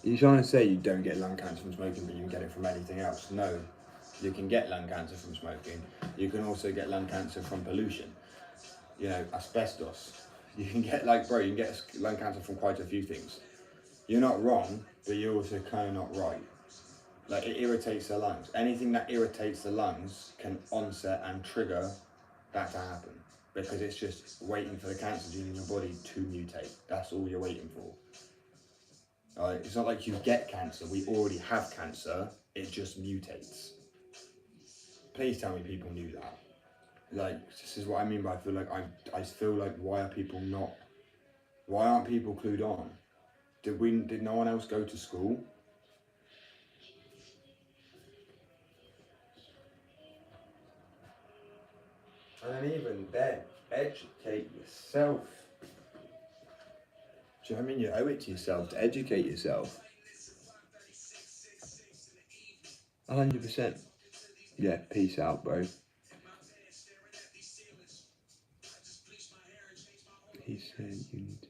You're trying to say you don't get lung cancer from smoking, but you can get it from anything else? No, you can get lung cancer from smoking. You can also get lung cancer from pollution. You know, asbestos. You can get you can get lung cancer from quite a few things. You're not wrong, but you're also kind of not right. Like, it irritates the lungs. Anything that irritates the lungs can onset and trigger that to happen, because it's just waiting for the cancer gene in your body to mutate. That's all you're waiting for. It's not like you get cancer. We already have cancer. It just mutates. Please tell me people knew that. Like, this is what I mean by I feel like why aren't people clued on? Did no one else go to school? And then even then, educate yourself. Do you know what I mean? You owe it to yourself to educate yourself. 100%. Yeah, peace out, bro. He said you need to...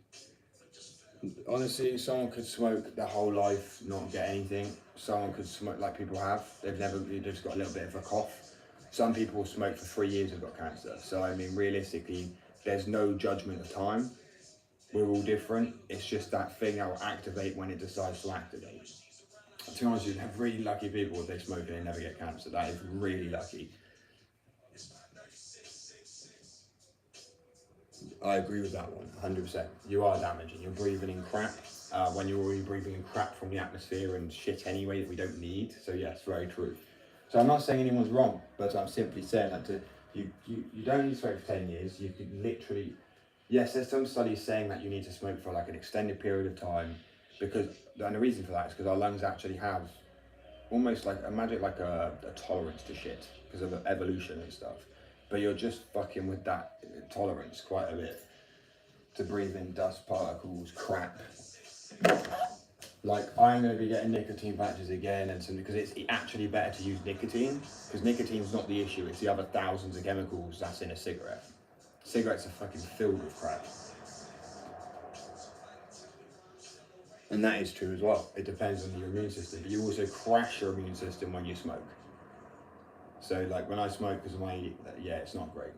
Honestly, someone could smoke their whole life, not get anything. Someone could smoke like people have. They've just got a little bit of a cough. Some people smoke for 3 years and got cancer. So, I mean, realistically, there's no judgment of time. We're all different. It's just that thing that will activate when it decides to activate. To be honest with you, they're really lucky people if they smoke and they never get cancer. That is really lucky. I agree with that one, 100%. You are damaging. You're breathing in crap when you're already breathing in crap from the atmosphere and shit anyway that we don't need. So yes, very true. So I'm not saying anyone's wrong, but I'm simply saying that you don't need to smoke for 10 years. You could literally, yes, there's some studies saying that you need to smoke for like an extended period of time, and the reason for that is because our lungs actually have almost like, imagine like a tolerance to shit because of evolution and stuff. But you're just fucking with that tolerance quite a bit to breathe in dust particles, crap. Like, I'm going to be getting nicotine patches again, and because it's actually better to use nicotine, because nicotine's not the issue, it's the other thousands of chemicals that's in a cigarette. Cigarettes are fucking filled with crap. And that is true as well. It depends on your immune system. But you also crash your immune system when you smoke. So, like, when I smoke, because it's not great.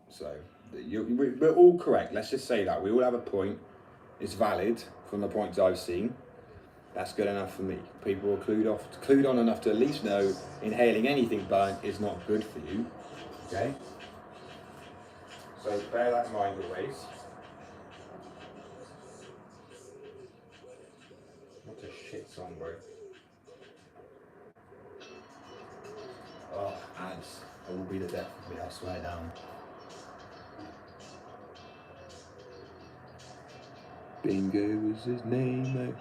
So, we're all correct. Let's just say that. We all have a point. It's valid from the points I've seen. That's good enough for me. People are clued on enough to at least know inhaling anything burnt is not good for you. Okay? So, bear that in mind always. What a shit song, bro. Oh, ads. It will be the death of me, I swear down. Bingo was his name,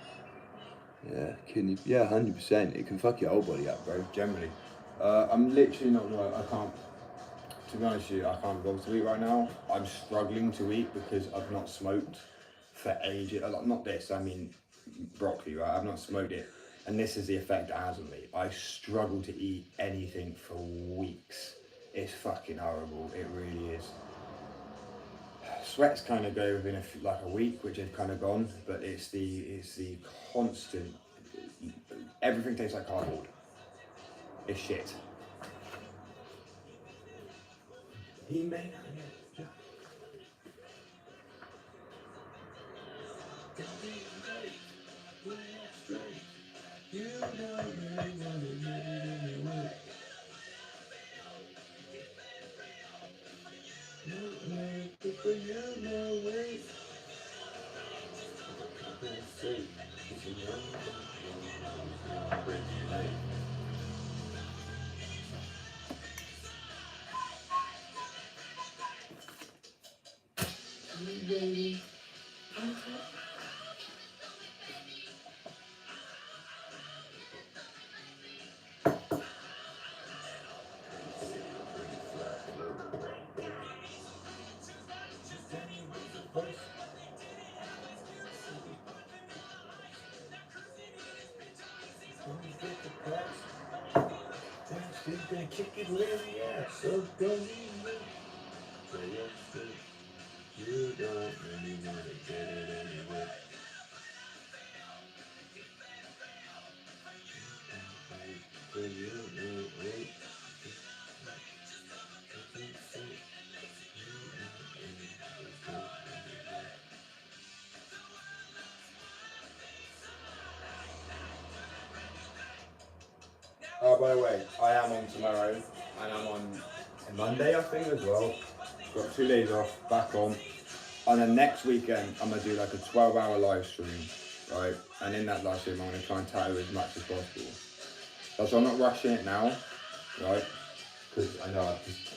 Yeah, kidney. Yeah, 100%. It can fuck your whole body up, bro. Generally. I'm literally not gonna. I can't. To be honest with you, I can't go to eat right now. I'm struggling to eat because I've not smoked for ages. Not this. I mean, broccoli. Right? I've not smoked it, and this is the effect it has on me. I struggle to eat anything for weeks. It's fucking horrible. It really is. Sweats kind of go within a week, which is kind of gone, but it's the constant. Everything tastes like cardboard. It's shit. He may not get He's gonna kick his lazy ass, so don't even you don't really wanna get it anyway. Oh, by the way, I am on tomorrow, and I'm on Monday, I think, as well. Got 2 days off, back on. And then next weekend, I'm gonna do like a 12-hour live stream, right? And in that live stream, I'm gonna try and tattoo as much as possible. So I'm not rushing it now, right? Because I know I just,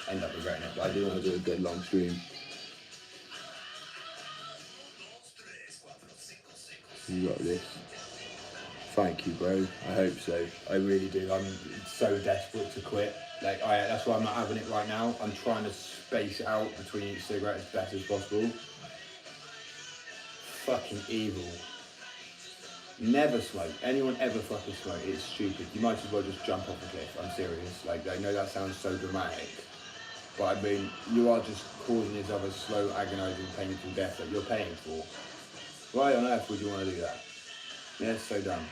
end up regretting it. But I do want to do a good long stream. You got this. Thank you, bro. I hope so. I really do. I'm so desperate to quit. That's why I'm not having it right now. I'm trying to space it out between each cigarette as best as possible. Fucking evil. Never smoke. Anyone ever fucking smoke? It's stupid. You might as well just jump off a cliff. I'm serious. I know that sounds so dramatic, but I mean, you are just causing each other slow, agonising, painful death that you're paying for. Why on earth would you want to do that? Yeah, it's so dumb.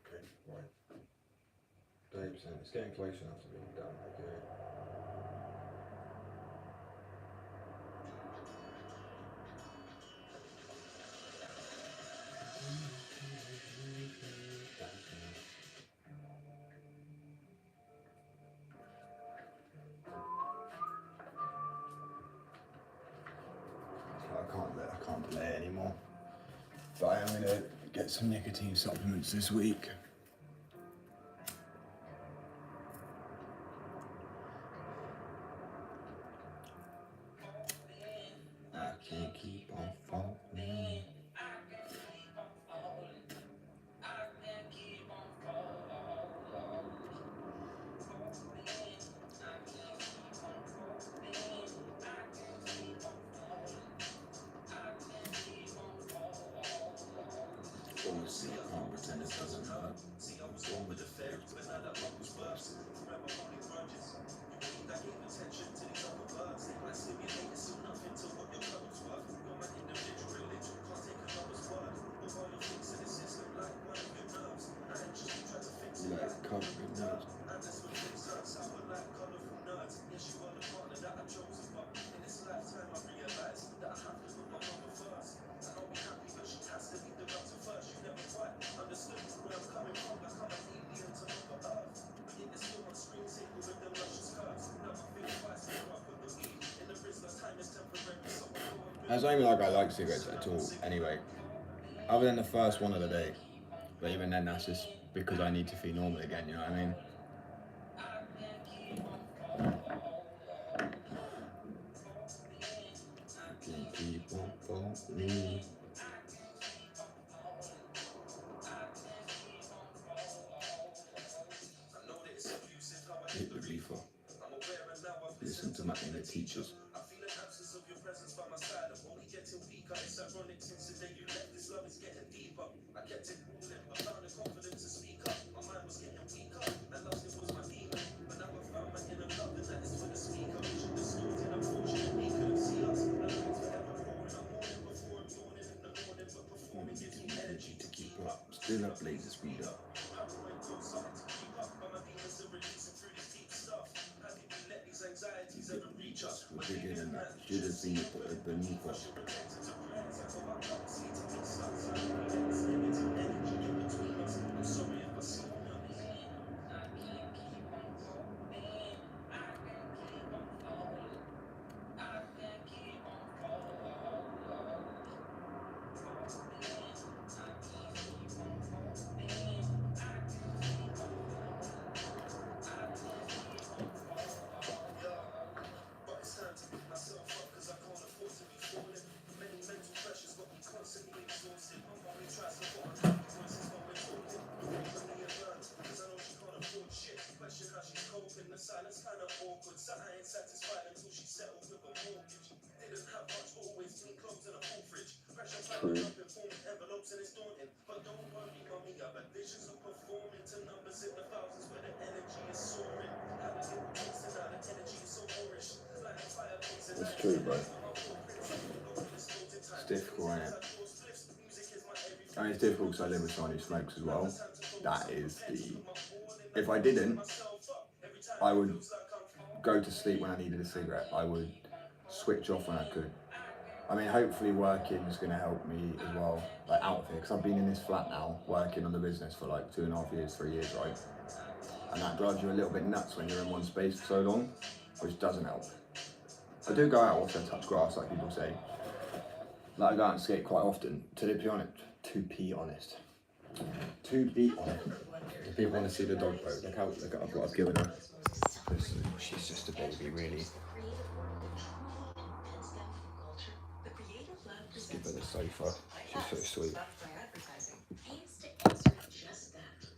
Okay, right. 30%. It's getting close enough to being done. Okay. I can't delay anymore. But I am gonna get some nicotine supplements this week. I can't keep on falling. Honestly, I can't pretend it doesn't hurt. I'm born with the fair, but now that one was first. Forever holding grudges. You that gave attention to these other birds. They might stimulate it, so nothing to what your color's worth. You're my individual religion, can't take another's word. But while you're fixing the system like one of your nerves, I ain't just trying to fix it like colourful nerves. And that's what fixed us, I would like colourful nerds. Yes, you are the partner that I chose, but in this lifetime I realised that I have to put my mother first. And I'll be happy, but she has to leave the doctor first. You never quite understood where I'm coming from, like I'm an alien to Mother Earth. But yet there's still on screen single with them luscious curves. Now I feel twice more, I put the weed in the Rizzler, time is temporary, so I go and it's not even like I like cigarettes at all, anyway. Other than the first one of the day. But even then, that's just because I need to feel normal again, you know what I mean? I can't keep on falling. Hit the reefer. Listen to my inner teachers. I feel an absence of your presence by my side. I'm only getting weaker. It's ironic since the day you left. This love is getting deeper. I kept it moving, but found the confidence to speak up. My mind was getting weaker. That love was my demon. But now I found my inner love, and that is for the speaker. Vision distorted, unfortunately, couldn't see us. Now it's forever pouring. I'm mourning before I'm yawning in the morning, but performing gives me energy to keep up. Still up late, speed up. Paranoid thoughts starting to keep up, but my demons are releasing through this deep stuff. How can we let these anxieties ever reach us? We're bigger than that. Should have seen it beneath us. I'm sorry if I seem nuts. But it's time to pick myself up, cause I can't afford to be falling. Many mental pressures got me constantly exhausted. My mommy tries to put on happy voices when we're talking. Let me learn, cause I know she can't afford shit. Question how she's coping, the silence kinda awkward. So I ain't satisfied until she settled with a mortgage. Didn't have much, always clean clothes and a full fridge. Pressure piling up in form envelopes and it's daunting. But don't worry, mommy, I've had visions of performing to numbers in the thousands where the energy is soaring. How the little taste and now the energy is so boorish. Like a fireplace and It's true, bro. It's difficult, isn't it? I mean, it's difficult because I live with someone who smokes as well. That is the... If I didn't, I would go to sleep when I needed a cigarette. I would switch off when I could. I mean, hopefully working is going to help me as well, like out of here, because I've been in this flat now, working on the business for like 2.5 years, 3 years, right? And that drives you a little bit nuts when you're in one space for so long, which doesn't help. I do go out often and touch grass, like people say. Like I go out and skate quite often, to be honest. If people want to see the dog boat, look at what I've given her. She's just a baby, really. Just give her the sofa. She's so sweet.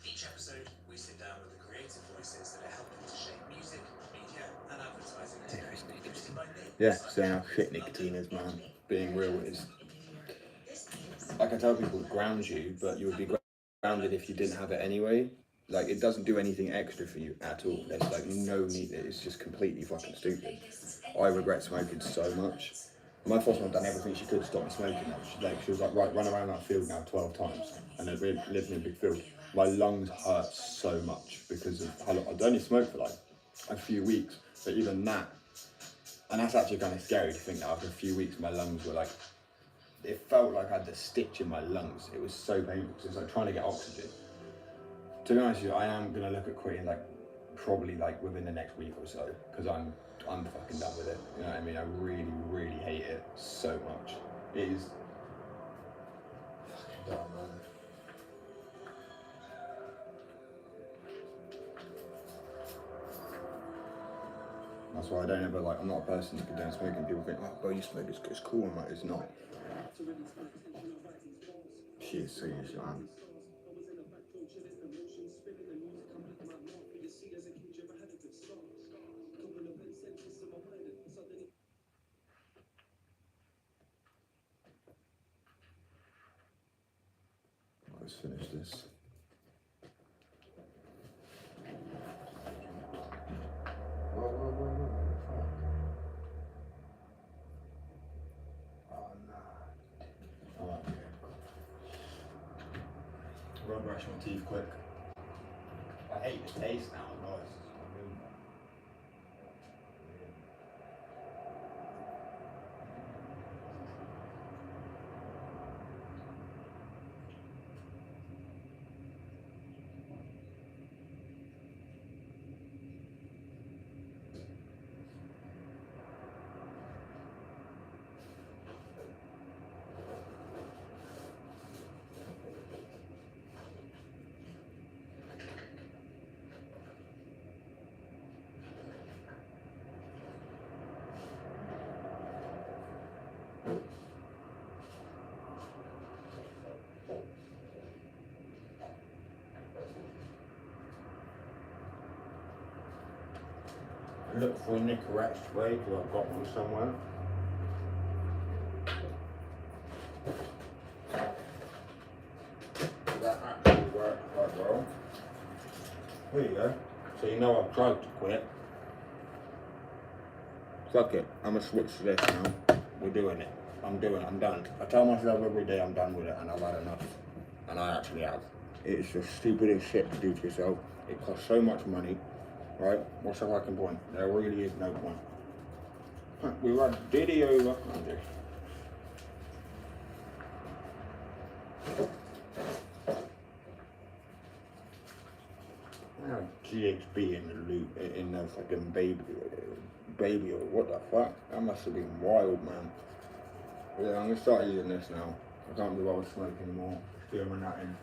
Each episode, we sit down with the creative voices that are helping to shape music, media, and advertising today. Hosted by me. Yeah, saying how shit nicotine is, man. Being real is. Like I tell people, it grounds you, but you would be grounded if you didn't have it anyway. Like, it doesn't do anything extra for you at all. There's like no need. It's just completely fucking stupid. I regret smoking so much. My foster mum done everything she could to stop me smoking. She was like, right, run around that field now 12 times. And I lived in a big field. My lungs hurt so much because of how long. I'd only smoked for like a few weeks, but even that, and that's actually kind of scary to think that after a few weeks my lungs were like, it felt like I had the stitch in my lungs. It was so painful because it was like trying to get oxygen. To be honest with you, I am gonna look at quitting like probably like within the next week or so, because I'm fucking done with it. You know what I mean? I really, really hate it so much. It is fucking dumb, man. That's why I don't ever like. I'm not a person to condone smoking. People think, oh, bro, you smoke, it's cool. I'm like, it's not. She is serious, man. Let's finish this. Whoa. Oh no. Alright. I'm gonna brush my teeth quick. I hate the taste now, guys. Look for a Nicorette spray because I've got one somewhere. That actually works quite well. There you go. So you know I've tried to quit. Fuck it. I'm gonna switch to this now. We're doing it. I'm done. I tell myself every day I'm done with it and I've had enough. And I actually have. It's the stupidest shit to do to yourself. It costs so much money. Right? What's the fucking point? There really is no point. We run Diddy over. GHB in the loop, in the fucking baby or what the fuck? That must have been wild, man. Yeah, I'm gonna start using this now. I can't believe I was smoking anymore. Doing that in.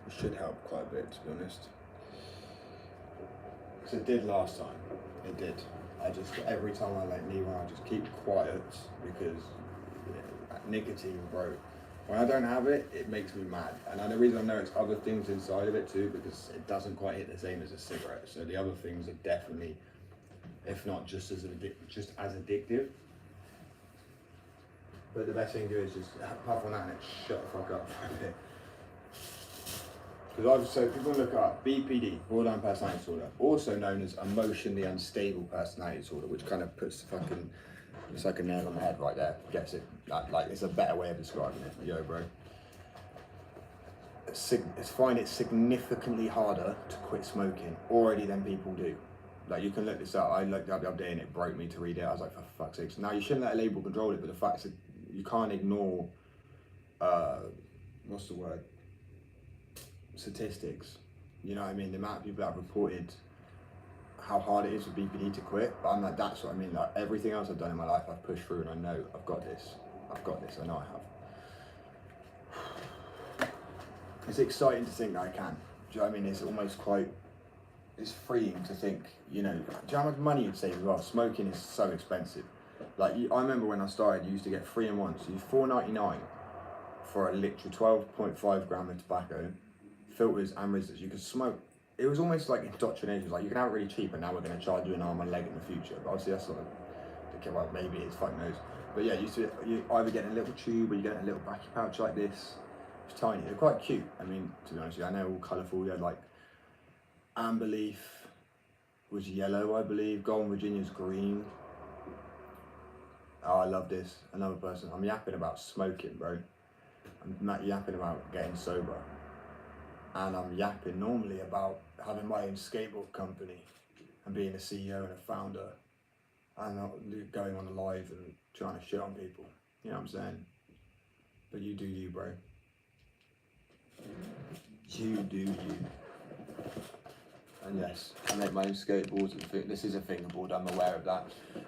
It should help quite a bit, to be honest. Because it did last time. It did. I just, every time I like need one, I just keep quiet because that nicotine, bro. When I don't have it, it makes me mad. And the reason I know it's other things inside of it too, because it doesn't quite hit the same as a cigarette. So the other things are definitely, if not just as addictive. But the best thing to do is just puff on that and shut the fuck up for a bit. Because so people look up BPD, borderline personality disorder, also known as emotionally unstable personality disorder, which kind of puts the fucking, it's like a nail on the head right there. Gets it, like it's a better way of describing it. Yo, bro. Find it significantly harder to quit smoking already than people do. Like you can look this up. I looked it up the other day and it broke me to read it. I was like, for fuck's sake. Now you shouldn't let a label control it, but the fact is you can't ignore, what's the word? Statistics. You know what I mean? The amount of people that have reported how hard it is for BPD to quit. But I'm like, that's what I mean. Like everything else I've done in my life, I've pushed through and I know I've got this. I know I have. It's exciting to think that I can. Do you know what I mean? It's almost quite, it's freeing to think, you know, do you know how much money you'd save as well? Smoking is so expensive. Like, I remember when I started, you used to get 3 in 1. So you $4.99 for a literal 12.5 gram of tobacco, filters and resistors. You could smoke. It was almost like indoctrination. Like, you can have it really cheap and now we're going to charge you an arm and leg in the future. But obviously that's not, well, maybe it's, fuck knows. But yeah, you either get a little tube or you get a little bracky pouch like this. It's tiny. They're quite cute. I mean, to be honest with you, I know all colourful. They're like Amber Leaf was yellow, I believe. Golden Virginia's green. Oh, I love this. Another person. I'm yapping about smoking, bro. I'm not yapping about getting sober. And I'm yapping normally about having my own skateboard company and being a CEO and a founder and not going on a live and trying to shit on people. You know what I'm saying? But you do you, bro. You do you. And yes, I make my own skateboards. This is a fingerboard, I'm aware of that.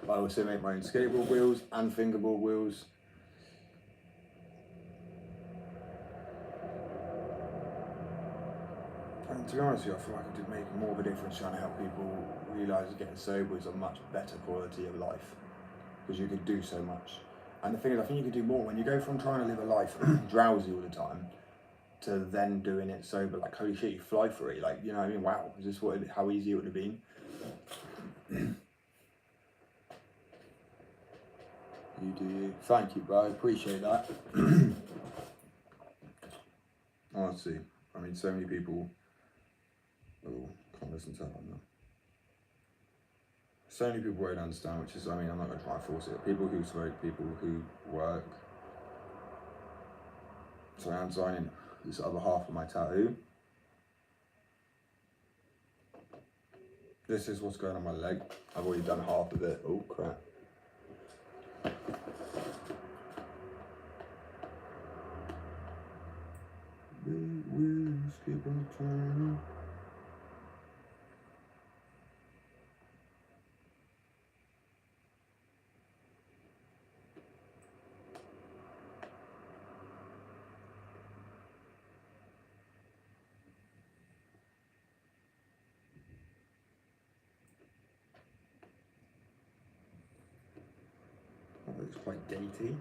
I also make my own skateboard wheels and fingerboard wheels. And to be honest with you, I feel like I did make more of a difference trying to help people realise that getting sober is a much better quality of life. Because you can do so much. And the thing is, I think you can do more when you go from trying to live a life drowsy all the time to then doing it sober. Like, holy shit, you fly for it. Like, you know what I mean? Wow, is this how easy it would have been? You do you. Thank you, bro. I appreciate that. Honestly, I mean, so many people. Oh, can't listen to that one now. So many people won't understand, which is, I mean, I'm not going to try and force it. People who smoke, people who work. So I'm signing this other half of my tattoo. This is what's going on my leg. I've already done half of it. Oh crap. Big wheels keep on turning. That looks quite dainty.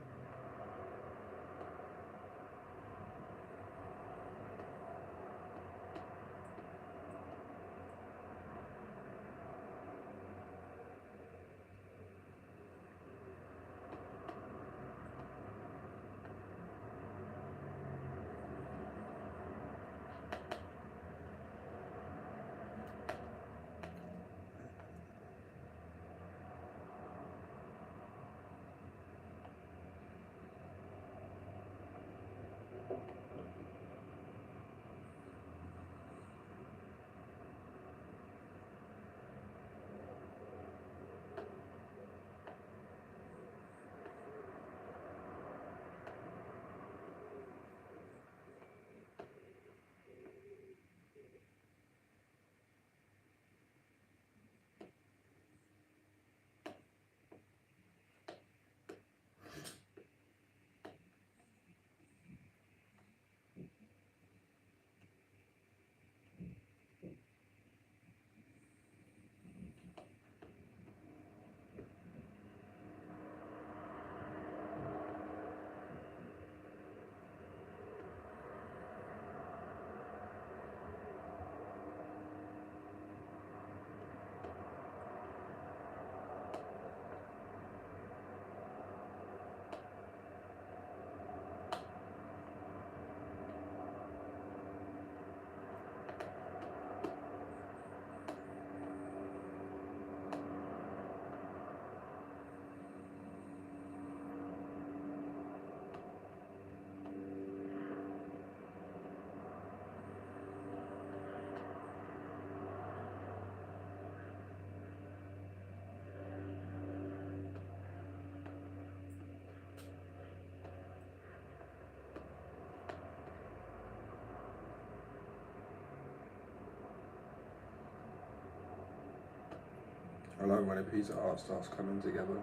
I like when a piece of art starts coming together.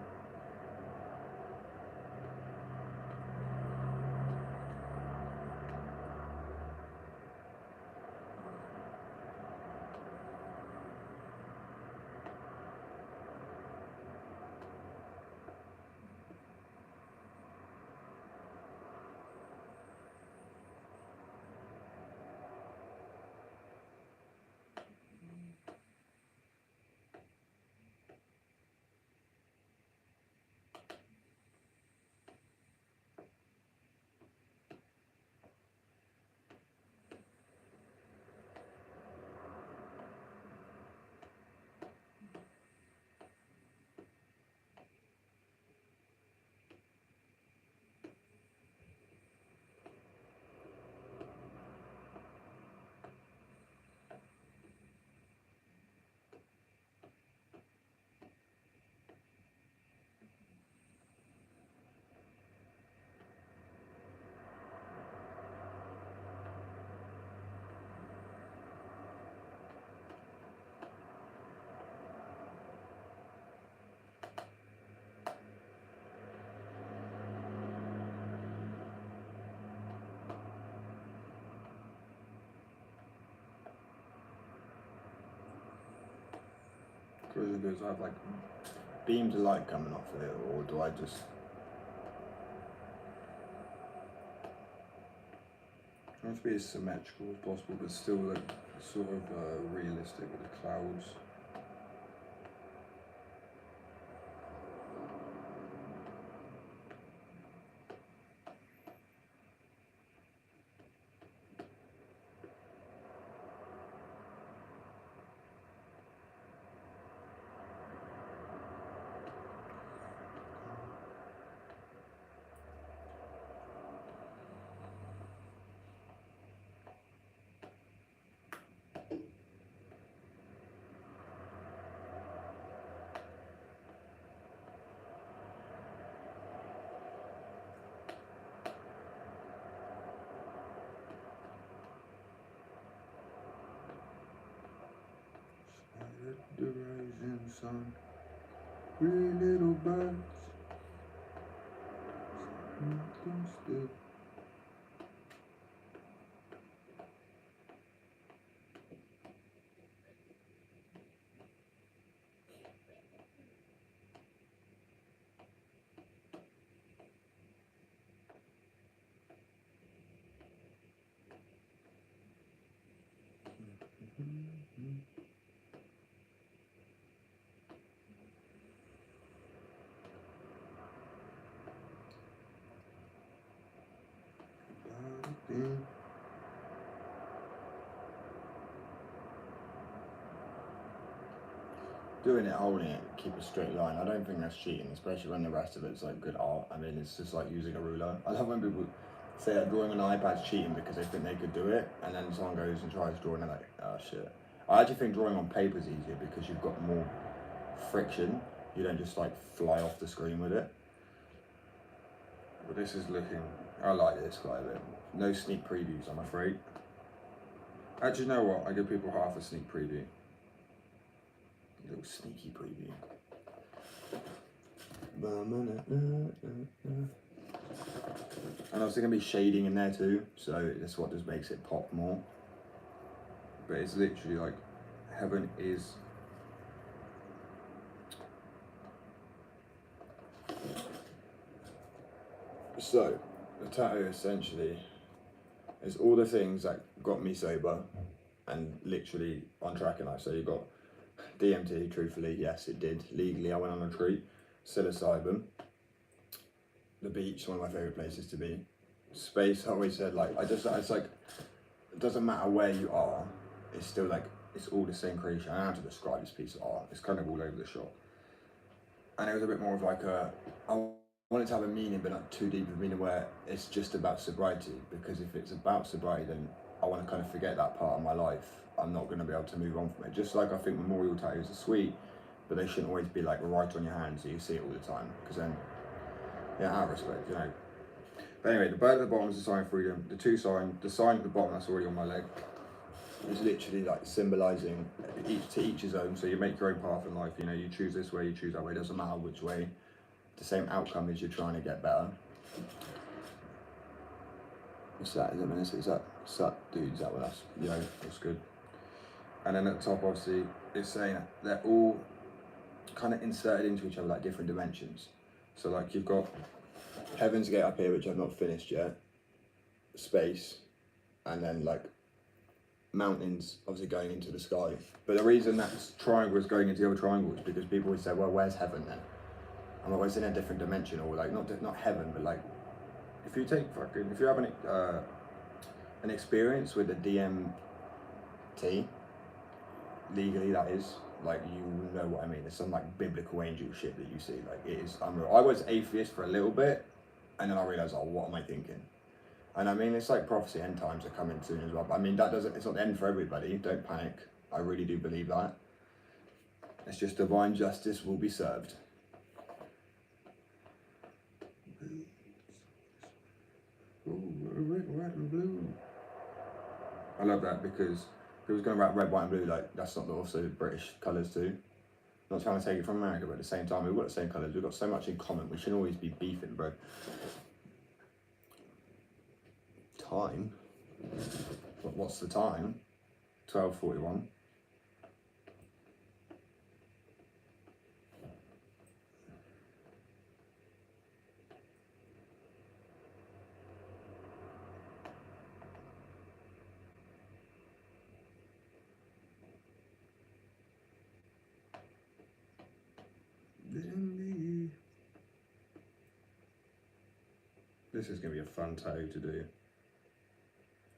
Crazy goes, I have like beams of light coming off of it, or do I just? I want to be as symmetrical as possible, but still like sort of realistic with the clouds. The rising sun, three little birds, nothing still. Doing it, holding it, keep a straight line. I don't think that's cheating, especially when the rest of it's like good art. I mean, it's just like using a ruler. I love when people say that drawing on an iPad's cheating because they think they could do it, and then someone goes and tries drawing and they're like, oh shit. I actually think drawing on paper is easier because you've got more friction. You don't just like fly off the screen with it. But this is looking, I like this quite a bit. No sneak previews, I'm afraid. Actually, you know what? I give people half a sneak preview. A little sneaky preview. And obviously going to be shading in there too, so that's what just makes it pop more. But it's literally like, heaven is... So, the tattoo essentially is all the things that got me sober and literally on track in life. So you've got DMT, truthfully, yes it did. Legally, I went on a treat. Psilocybin. The beach, one of my favourite places to be. Space, I always said, like, it's like, it doesn't matter where you are, it's still like, it's all the same creation. I don't have to describe this piece of art. It's kind of all over the shop. And it was a bit more of like I wanted to have a meaning, but not too deep of a meaning where it's just about sobriety. Because if it's about sobriety, then I want to kind of forget that part of my life. I'm not going to be able to move on from it. Just like I think memorial tattoos are sweet, but they shouldn't always be like right on your hand so you see it all the time. Because then, yeah, out of respect, you know. But anyway, the bird at the bottom is the sign of freedom. The sign at the bottom, that's already on my leg. It's literally like symbolising to each his own. So you make your own path in life. You know, you choose this way, you choose that way. It doesn't matter which way. The same outcome is you're trying to get better. What's that? Is that dude? Is that what that's? Yeah, that's good. And then at the top, obviously, it's saying they're all kind of inserted into each other like different dimensions. So like you've got Heaven's Gate up here, which I've not finished yet. Space, and then like mountains obviously going into the sky. But the reason that triangle is going into the other triangle is because people always say, well, where's heaven then? I'm always in a different dimension, or like not heaven, but like if you have an experience with the DMT, legally that is, like, you know what I mean. There's some like biblical angel shit that you see, like it is unreal. I was atheist for a little bit, and then I realised, oh, what am I thinking? And I mean, it's like prophecy, end times are coming soon as well. But I mean, it's not the end for everybody. Don't panic. I really do believe that. It's just divine justice will be served. Ooh, red and blue. I love that, because if it was going to write red, white and blue, like that's not also British colours too. Not trying to take it from America, but at the same time, we've got the same colours. We've got so much in common. We should always be beefing, bro. Time? What's the time? 12:41. This is going to be a fun tattoo to do.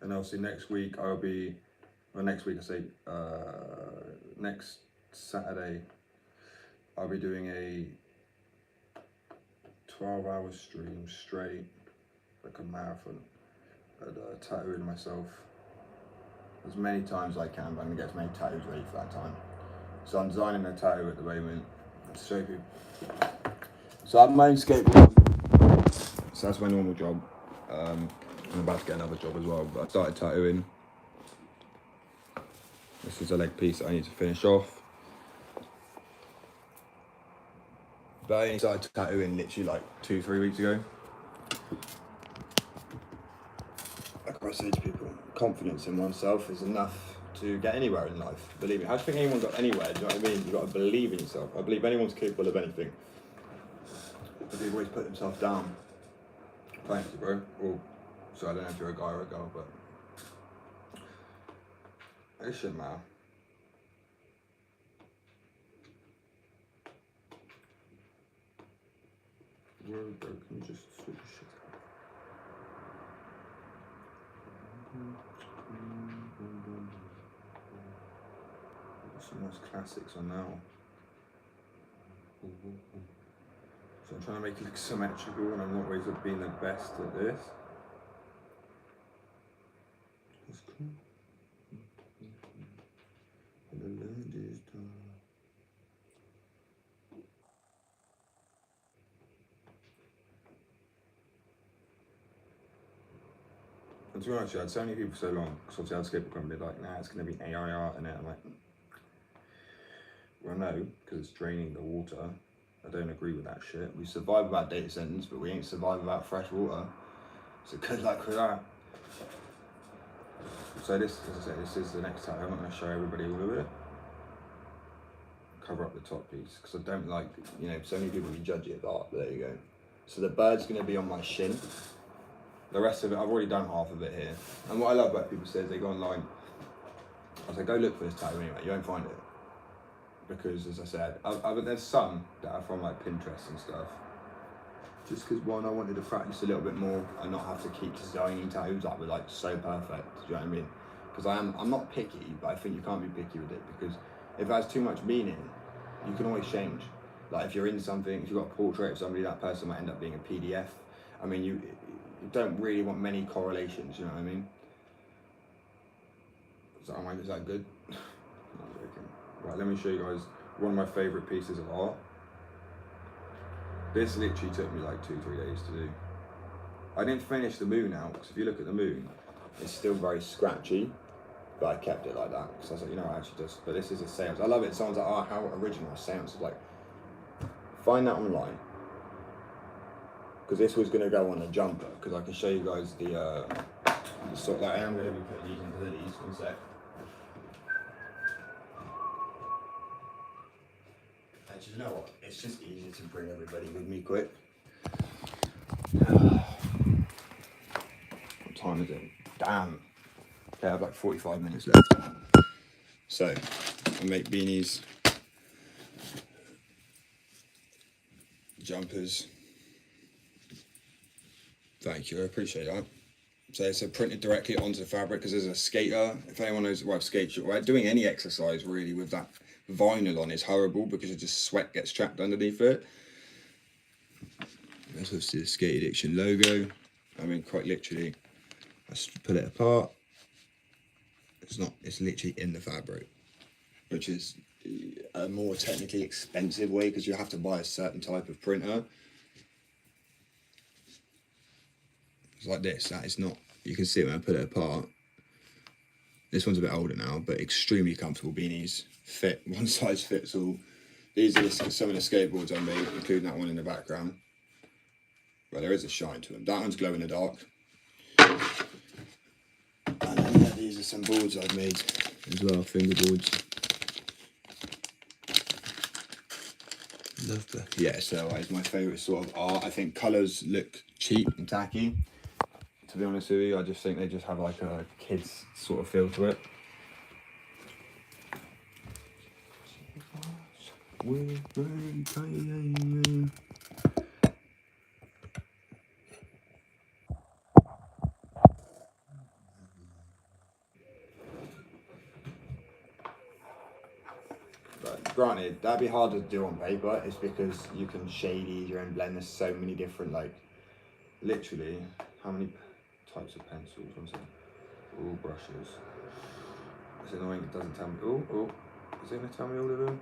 And obviously next week next Saturday, I'll be doing a 12-hour stream straight, like a marathon, and tattooing myself as many times as I can, but I'm going to get as many tattoos ready for that time. So I'm designing a tattoo at the moment to show you. So I have my own skateboard, so that's my normal job. I'm about to get another job as well, but I started tattooing. This is a leg piece that I need to finish off. But I only started tattooing literally like 2-3 weeks ago. Like I say to people, confidence in oneself is enough to get anywhere in life. Believe me. How do you think anyone got anywhere? Do you know what I mean? You've got to believe in yourself. I believe anyone's capable of anything. But people always put themselves down. Thank you, bro. Well, so I don't know if you're a guy or a girl, but it shouldn't matter. Bro, can you just switch shit up? Some nice classics on now. So I'm trying to make it look symmetrical, and I'm not always being the best at this. That's cool. And the land is done. And to be honest, I had so many people for so long, because obviously I had a skateboard company, like, nah, it's going to be AI art in it. I'm like, well, no, because it's draining the water. I don't agree with that shit. We survive without data centers, but we ain't survive without fresh water. So good luck with that. So this, as I said, this is the next tattoo. I'm not going to show everybody all of it. Cover up the top piece, because I don't like, you know, so many people can judge it as art, but there you go. So the bird's going to be on my shin. The rest of it, I've already done half of it here. And what I love about people says, they go online, I say, go look for this tattoo anyway, you won't find it. Because, as I said, there's some that are from like Pinterest and stuff. Just because, one, I wanted to practice a little bit more and not have to keep designing tattoos that were like so perfect. Do you know what I mean? Because I'm not picky, but I think you can't be picky with it, because if it has too much meaning, you can always change. Like if you're in something, if you've got a portrait of somebody, that person might end up being a PDF. I mean, you don't really want many correlations. You know what I mean? Is that good? Not joking. Right, let me show you guys one of my favourite pieces of art. This literally took me like 2-3 days to do. I didn't finish the moon out, because if you look at the moon, it's still very scratchy. But I kept it like that because I was like, you know what, actually just. But this is a seance. I love it. Someone's like, oh, how original a seance is. Like, find that online. Because this was going to go on a jumper. Because I can show you guys the sort of like, I am going to be putting these into these. One sec. Actually, you know what? It's just easier to bring everybody with me quick. What time is it? Damn. Okay, I have like 45 minutes left. So, I make beanies, jumpers. Thank you, I appreciate that. So it's printed directly onto the fabric because as a skater, if anyone knows what skates, right, doing any exercise really with that vinyl on is horrible because it just sweat gets trapped underneath it. That's obviously the Skate Addiction logo. I mean, quite literally, I just pull it apart. It's literally in the fabric, which is a more technically expensive way because you have to buy a certain type of printer. It's like this, that is not, you can see it when I put it apart. This one's a bit older now, but extremely comfortable beanies. Fit, one size fits all. These are some of the skateboards I made, including that one in the background. But there is a shine to them. That one's glow in the dark. And then yeah, these are some boards I've made as well, fingerboards. Love that. Yeah, so it's my favourite sort of art. I think colours look cheap and tacky. To be honest with you, I just think they just have like a kid's sort of feel to it. But granted, that'd be hard to do on paper. It's because you can shade easier and blend. There's so many different, like, literally, how many types of pencils? One second. All brushes. It's annoying. It doesn't tell me. Oh, is it gonna tell me all of them?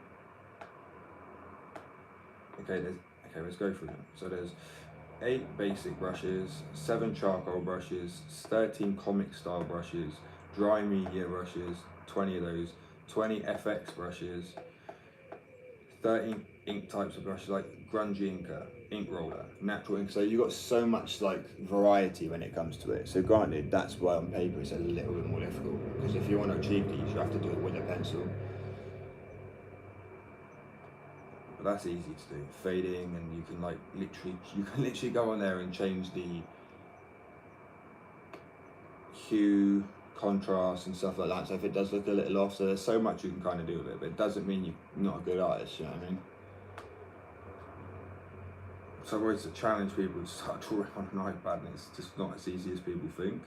Okay, let's go through them. So there's 8 basic brushes, 7 charcoal brushes, 13 comic style brushes, dry media brushes, 20 of those, 20 FX brushes, 13 ink types of brushes like grunge inker, ink roller, natural ink. So you've got so much like variety when it comes to it. So granted, that's why on paper it's a little bit more difficult because if you want to achieve these, you have to do it with a pencil. But that's easy to do. Fading, and you can literally go on there and change the hue, contrast and stuff like that. So if it does look a little off, so there's so much you can kind of do with it, but it doesn't mean you're not a good artist, you know what I mean? So I've always to challenge people to start drawing on an iPad, and it's just not as easy as people think.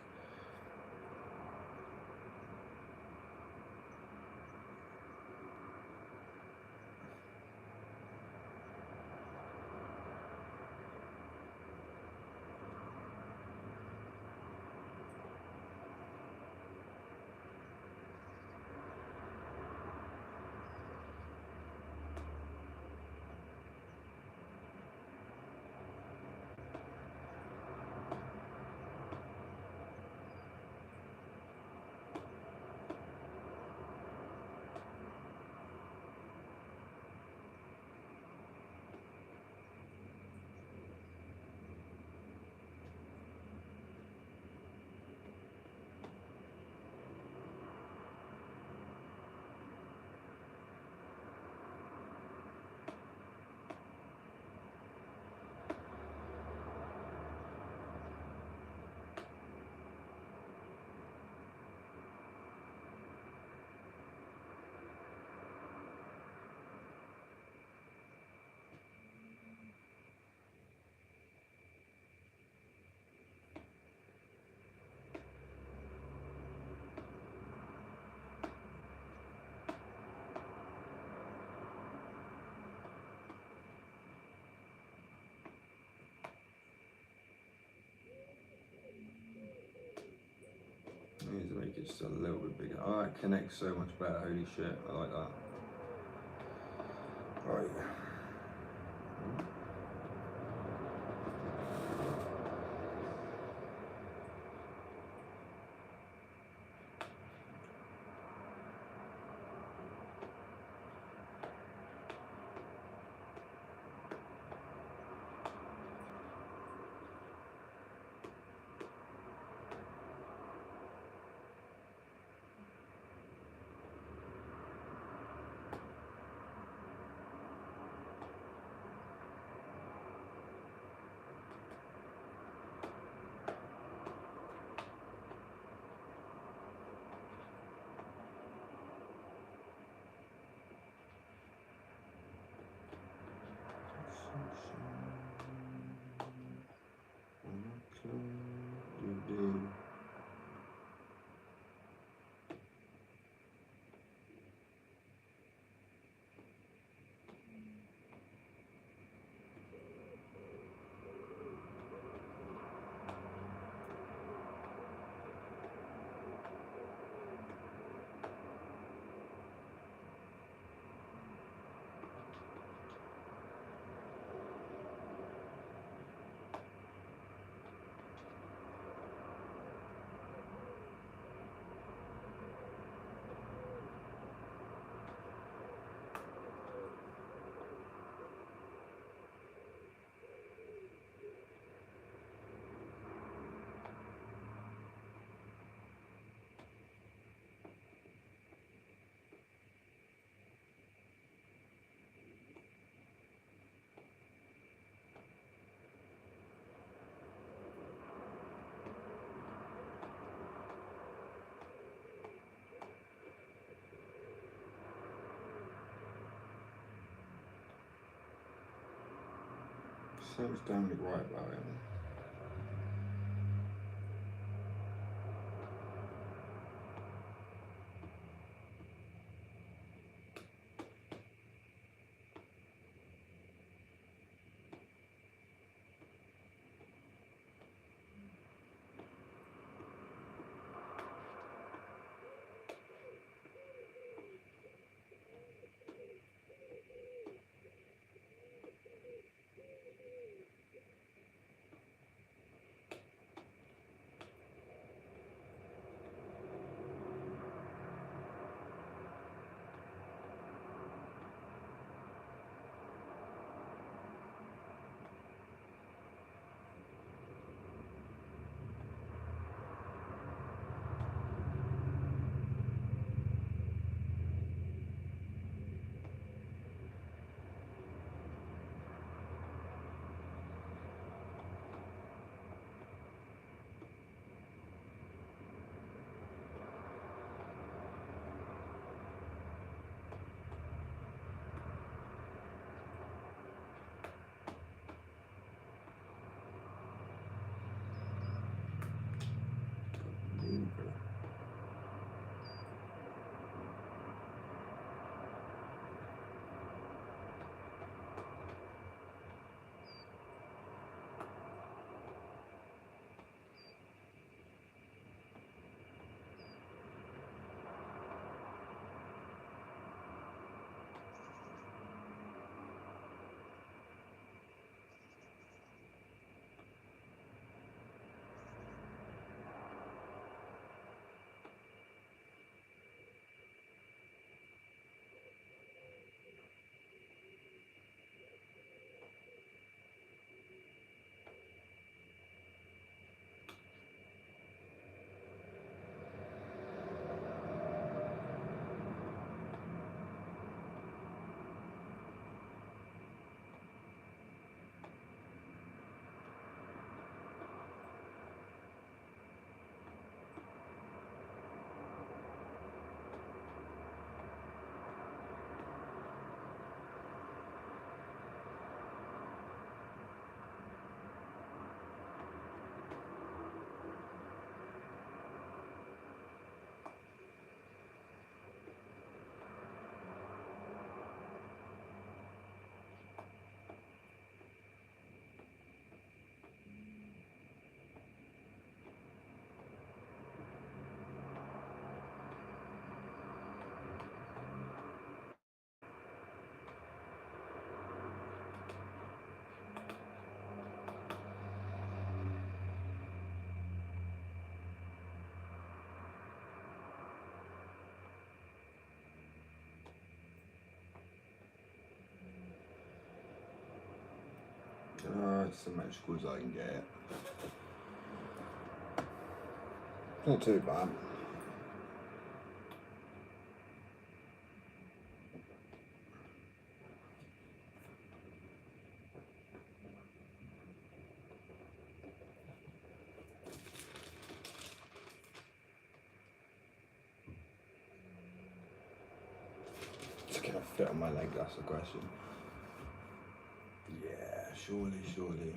I need to make it just a little bit bigger. Oh, that connects so much better. Holy shit, I like that. Right. so much damn right about him. It's symmetrical as I can get it. Not too bad. It's gonna fit on my leg, that's the question. Yeah, surely.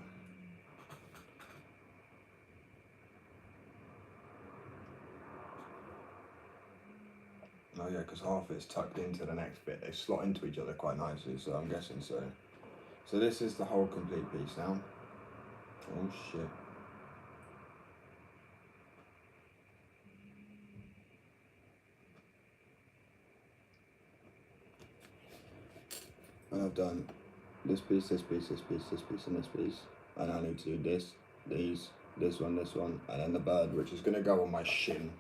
Oh yeah, because half it's tucked into the next bit. They slot into each other quite nicely, so I'm guessing so. So this is the whole complete piece now. Oh shit. And I've done this piece, this piece, this piece, this piece, and this piece. And I need to do this, these, this one, and then the bird, which is going to go on my shin.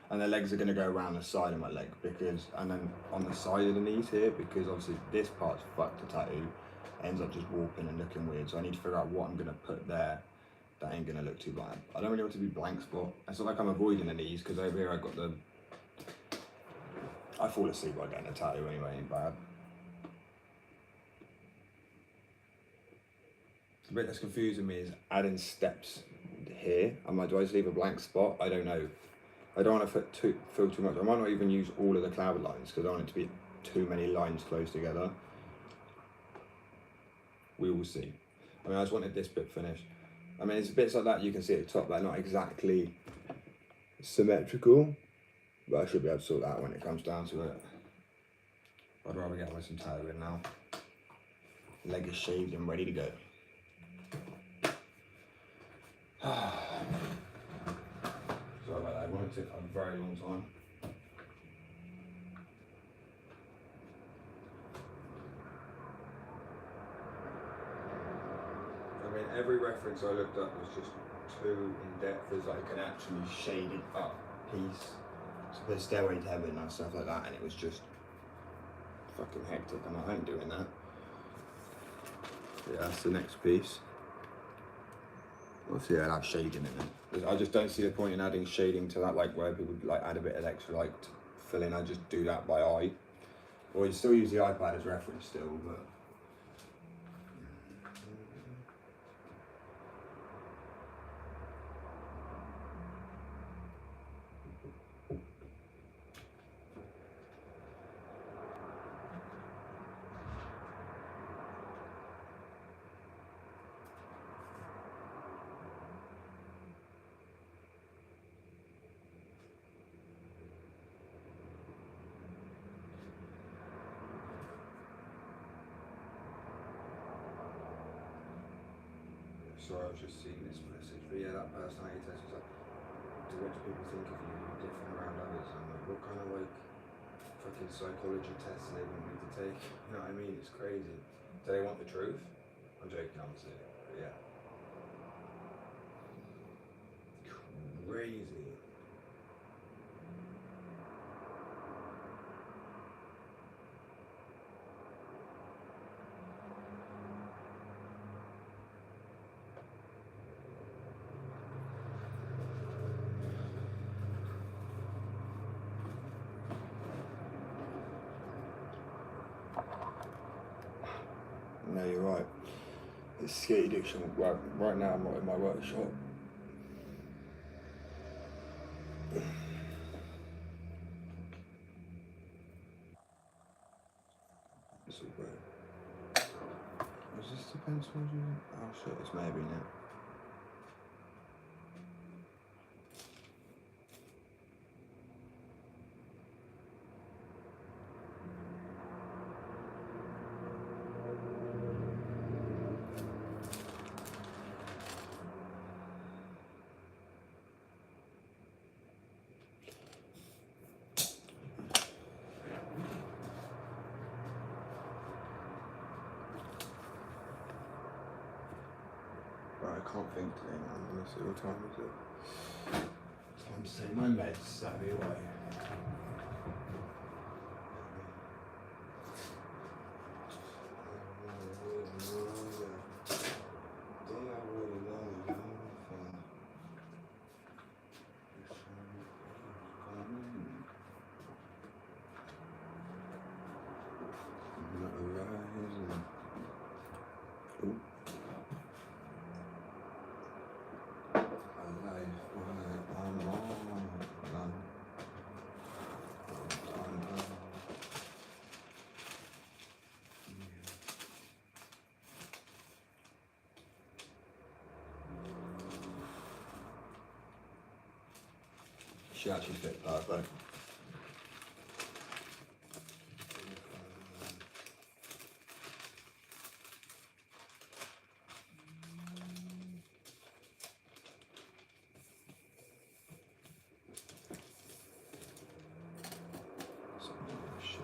And the legs are going to go around the side of my leg, because, and then on the side of the knees here, because obviously this part's fucked the tattoo, ends up just warping and looking weird. So I need to figure out what I'm going to put there that ain't going to look too bad. I don't really want it to be blank spot. It's not like I'm avoiding the knees, because over here I've got the, I fall asleep while getting a tattoo anyway, ain't bad. The bit that's confusing me is adding steps here. Do I just leave a blank spot? I don't know. I don't want to fill too much. I might not even use all of the cloud lines because I don't want it to be too many lines close together. We will see. I mean, I just wanted this bit finished. I mean, it's bits like that you can see at the top, they're not exactly symmetrical, but I should be able to sort that out when it comes down to it. I'd rather get with some tattoo in now. Leg is shaved and ready to go. Sorry about that, it won't take a very long time. I mean, every reference I looked up was just too in depth as like an actually shaded up piece. So there's Stairway to Heaven and stuff like that, and it was just fucking hectic. I'm like, I ain't doing that. Yeah, that's the next piece. Obviously, I'll have shading in it. I just don't see the point in adding shading to that, like where people would like add a bit of extra like fill in. I just do that by eye, or you still use the iPad as reference still, but. Sorry, I was just seeing this message, but yeah, that personality test was like, what do people think of you? You're different around others. I'm like, what kind of like fucking psychology tests do they want me to take? You know what I mean? It's crazy. Do they want the truth? I'm joking, obviously, but yeah. Crazy. No, you're right. It's skate addiction. Right now, I'm not in my workshop. It's all great. Was this the pencil? Oh shit, it's maybe now. Right, I can't think today, man. Let me see, what time is it? Time to take my meds, savvy away. She actually fit perfect. Shit.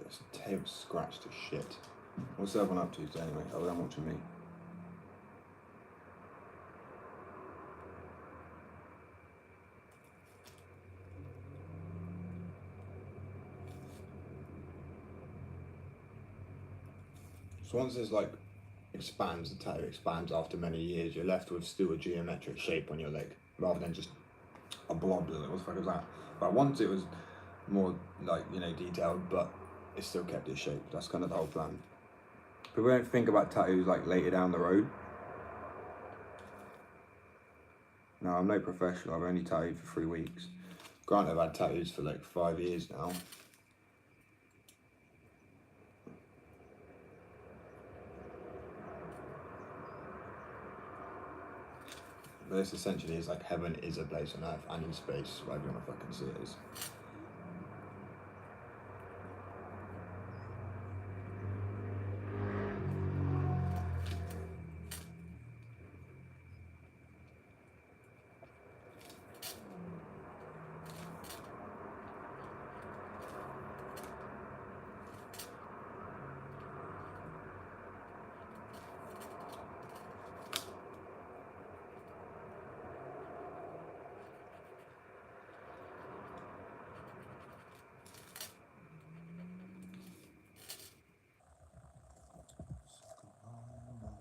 This tail's scratched to shit. What's that one up to today anyway, other than watching me? So once there's like expands, the tattoo expands after many years, you're left with still a geometric shape on your leg, rather than just a blob. What the fuck was that? But once it was more like, you know, detailed, but it still kept its shape. That's kind of the whole plan. People don't think about tattoos like later down the road. No, I'm no professional. I've only tattooed for 3 weeks. Granted, I've had tattoos for like 5 years now. But this essentially is like heaven is a place on earth and in space, whatever you want to fucking see it as.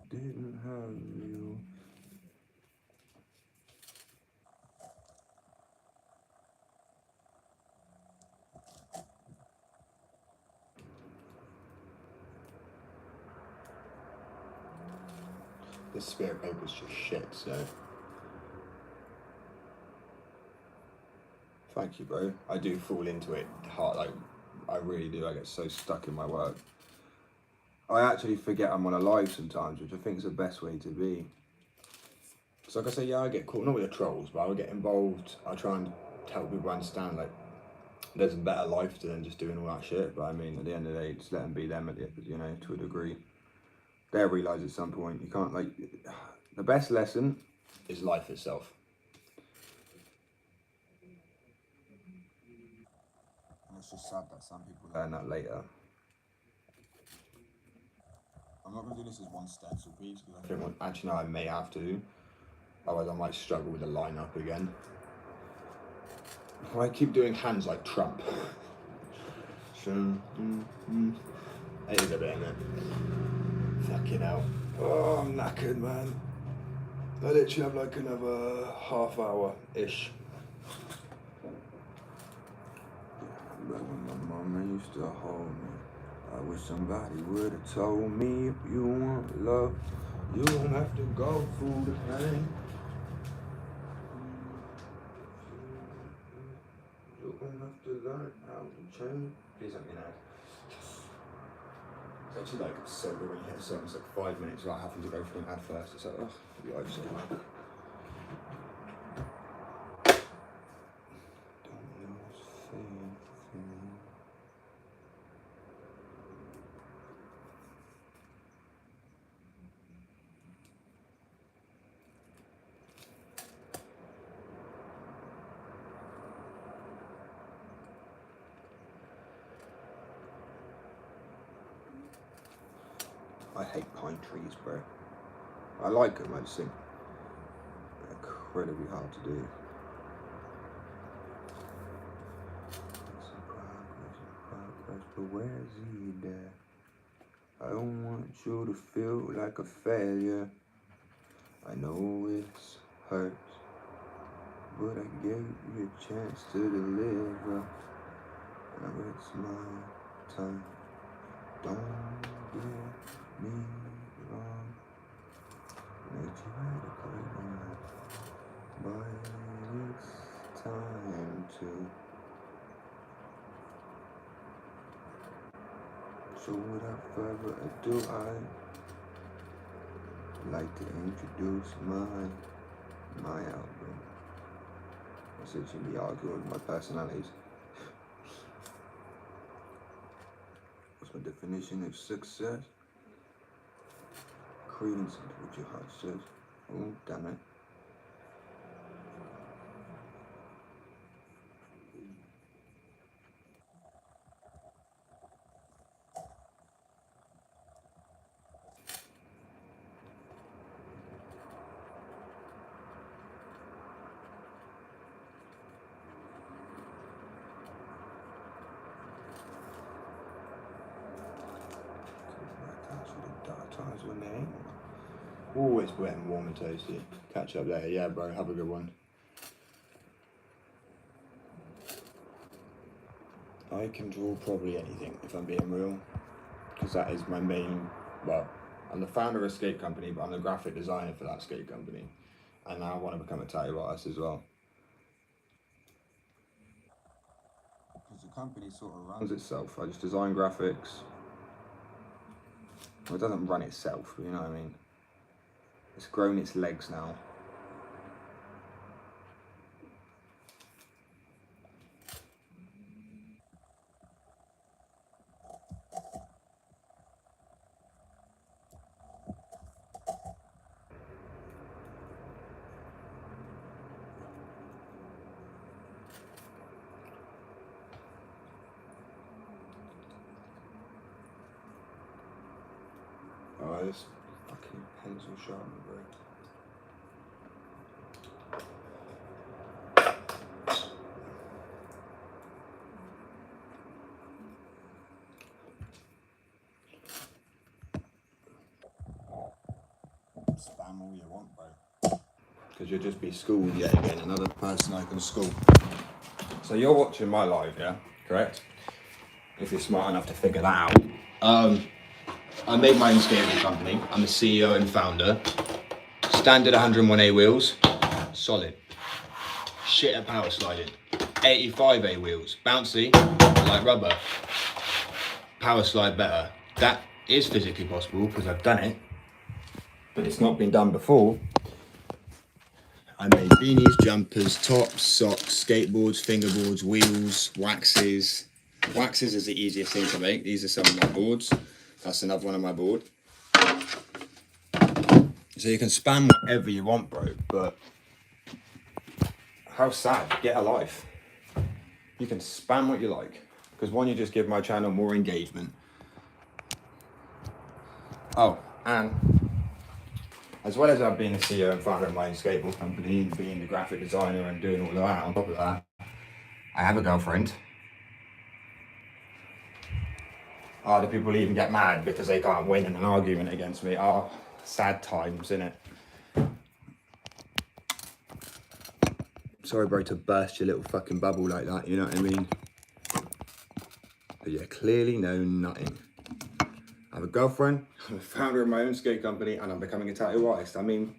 Didn't have you. This spirit paper's just shit, so. Thank you, bro. I do fall into it hard, like, I really do. I get so stuck in my work. I actually forget I'm on a live sometimes, which I think is the best way to be. So like I say, yeah, I get caught, not with the trolls, but I would get involved. I try and help people understand, like, there's a better life to than just doing all that shit. But I mean, at the end of the day, just let them be them, you know, to a degree. They'll realise at some point, you can't, like, the best lesson is life itself. And it's just sad that some people learn that later. I'm not going to do this as one stencil piece, because I think, actually, no, I may have to. Otherwise, I might struggle with the lineup again. I keep doing hands like Trump. So, it is a bit, innit? Fucking hell. Oh, I'm knackered, man. I literally have like another half hour-ish. But when my mama used to hold me, I wish somebody would have told me, if you want love, you don't have to go through the pain. You don't have to learn how to change. Please let me know. It's actually like so good when you hit a certain, it's like 5 minutes without having to go through an ad first. It's like, oh, you like so much. I hate pine trees, bro. I like them, I just think they're incredibly hard to do. Progress, but where's he there? I don't want you to feel like a failure. I know it's hurts, but I gave you a chance to deliver. Now it's my time. Don't get me wrong. Let you had a clear mind, but it's time to. So without further ado, I'd like to introduce my album. Essentially arguing with my personalities. What's my definition of success? Credence into what your heart says. Oh, damn it. Times when they ain't one. Always wet and warm and toasty. Catch up there. Yeah, bro. Have a good one. I can draw probably anything, if I'm being real. Because that is my main, well, I'm the founder of a skate company, but I'm the graphic designer for that skate company. and now I want to become a tattoo artist as well. Because the company sort of runs itself. I just design graphics. Well, it doesn't run itself, you know what I mean? It's grown its legs now. Oh, this fucking pencil sharpener, bro. Spam all you want, bro. Because you'll just be schooled yet again, another person I can school. So you're watching my live, yeah? Correct? If you're smart enough to figure that out. I made my own skateboard company. I'm the CEO and founder. Standard 101A wheels, solid. Shit at power sliding. 85A wheels, bouncy, like rubber. Power slide better. That is physically possible because I've done it, but it's not been done before. I made beanies, jumpers, tops, socks, skateboards, fingerboards, wheels, waxes. Waxes is the easiest thing to make. These are some of my boards. That's another one on my board. So you can spam whatever you want, bro, but how sad, get a life. You can spam what you like, because one, you just give my channel more engagement. Oh, and as well as I've been the CEO and founder of my own skateboard company, and being the graphic designer and doing all of that, on top of that, I have a girlfriend. Oh, do people even get mad because they can't win in an argument against me? Oh, sad times, innit? Sorry, bro, to burst your little fucking bubble like that, you know what I mean? But you clearly know nothing. I have a girlfriend, I'm the founder of my own skate company, and I'm becoming a tattoo artist. I mean,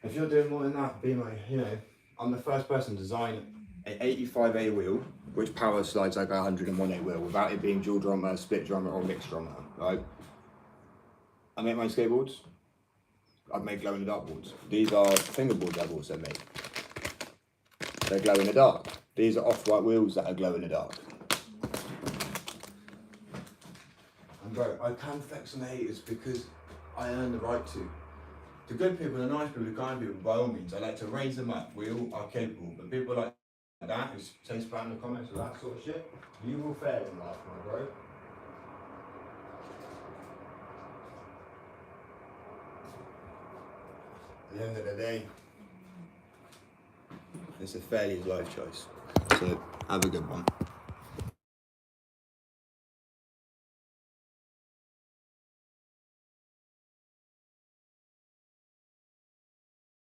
if you're doing more than that, be my, you know, I'm the first person to design an 85A wheel, which power slides like a 101A wheel, without it being dual drummer, split drummer, or mixed drummer, right? I make my skateboards. I've made glow in the dark boards. These are fingerboards I've also made. They glow in the dark. These are off-white wheels that are glow in the dark. And bro, I can flex on the haters because I earn the right to. The good people, the nice people, the kind people, by all means, I like to raise them up. We all are capable. But people like that, who say spam in the comments or that sort of shit, you will fail in life, my bro. At the end of the day, it's a failure life choice. So have a good one.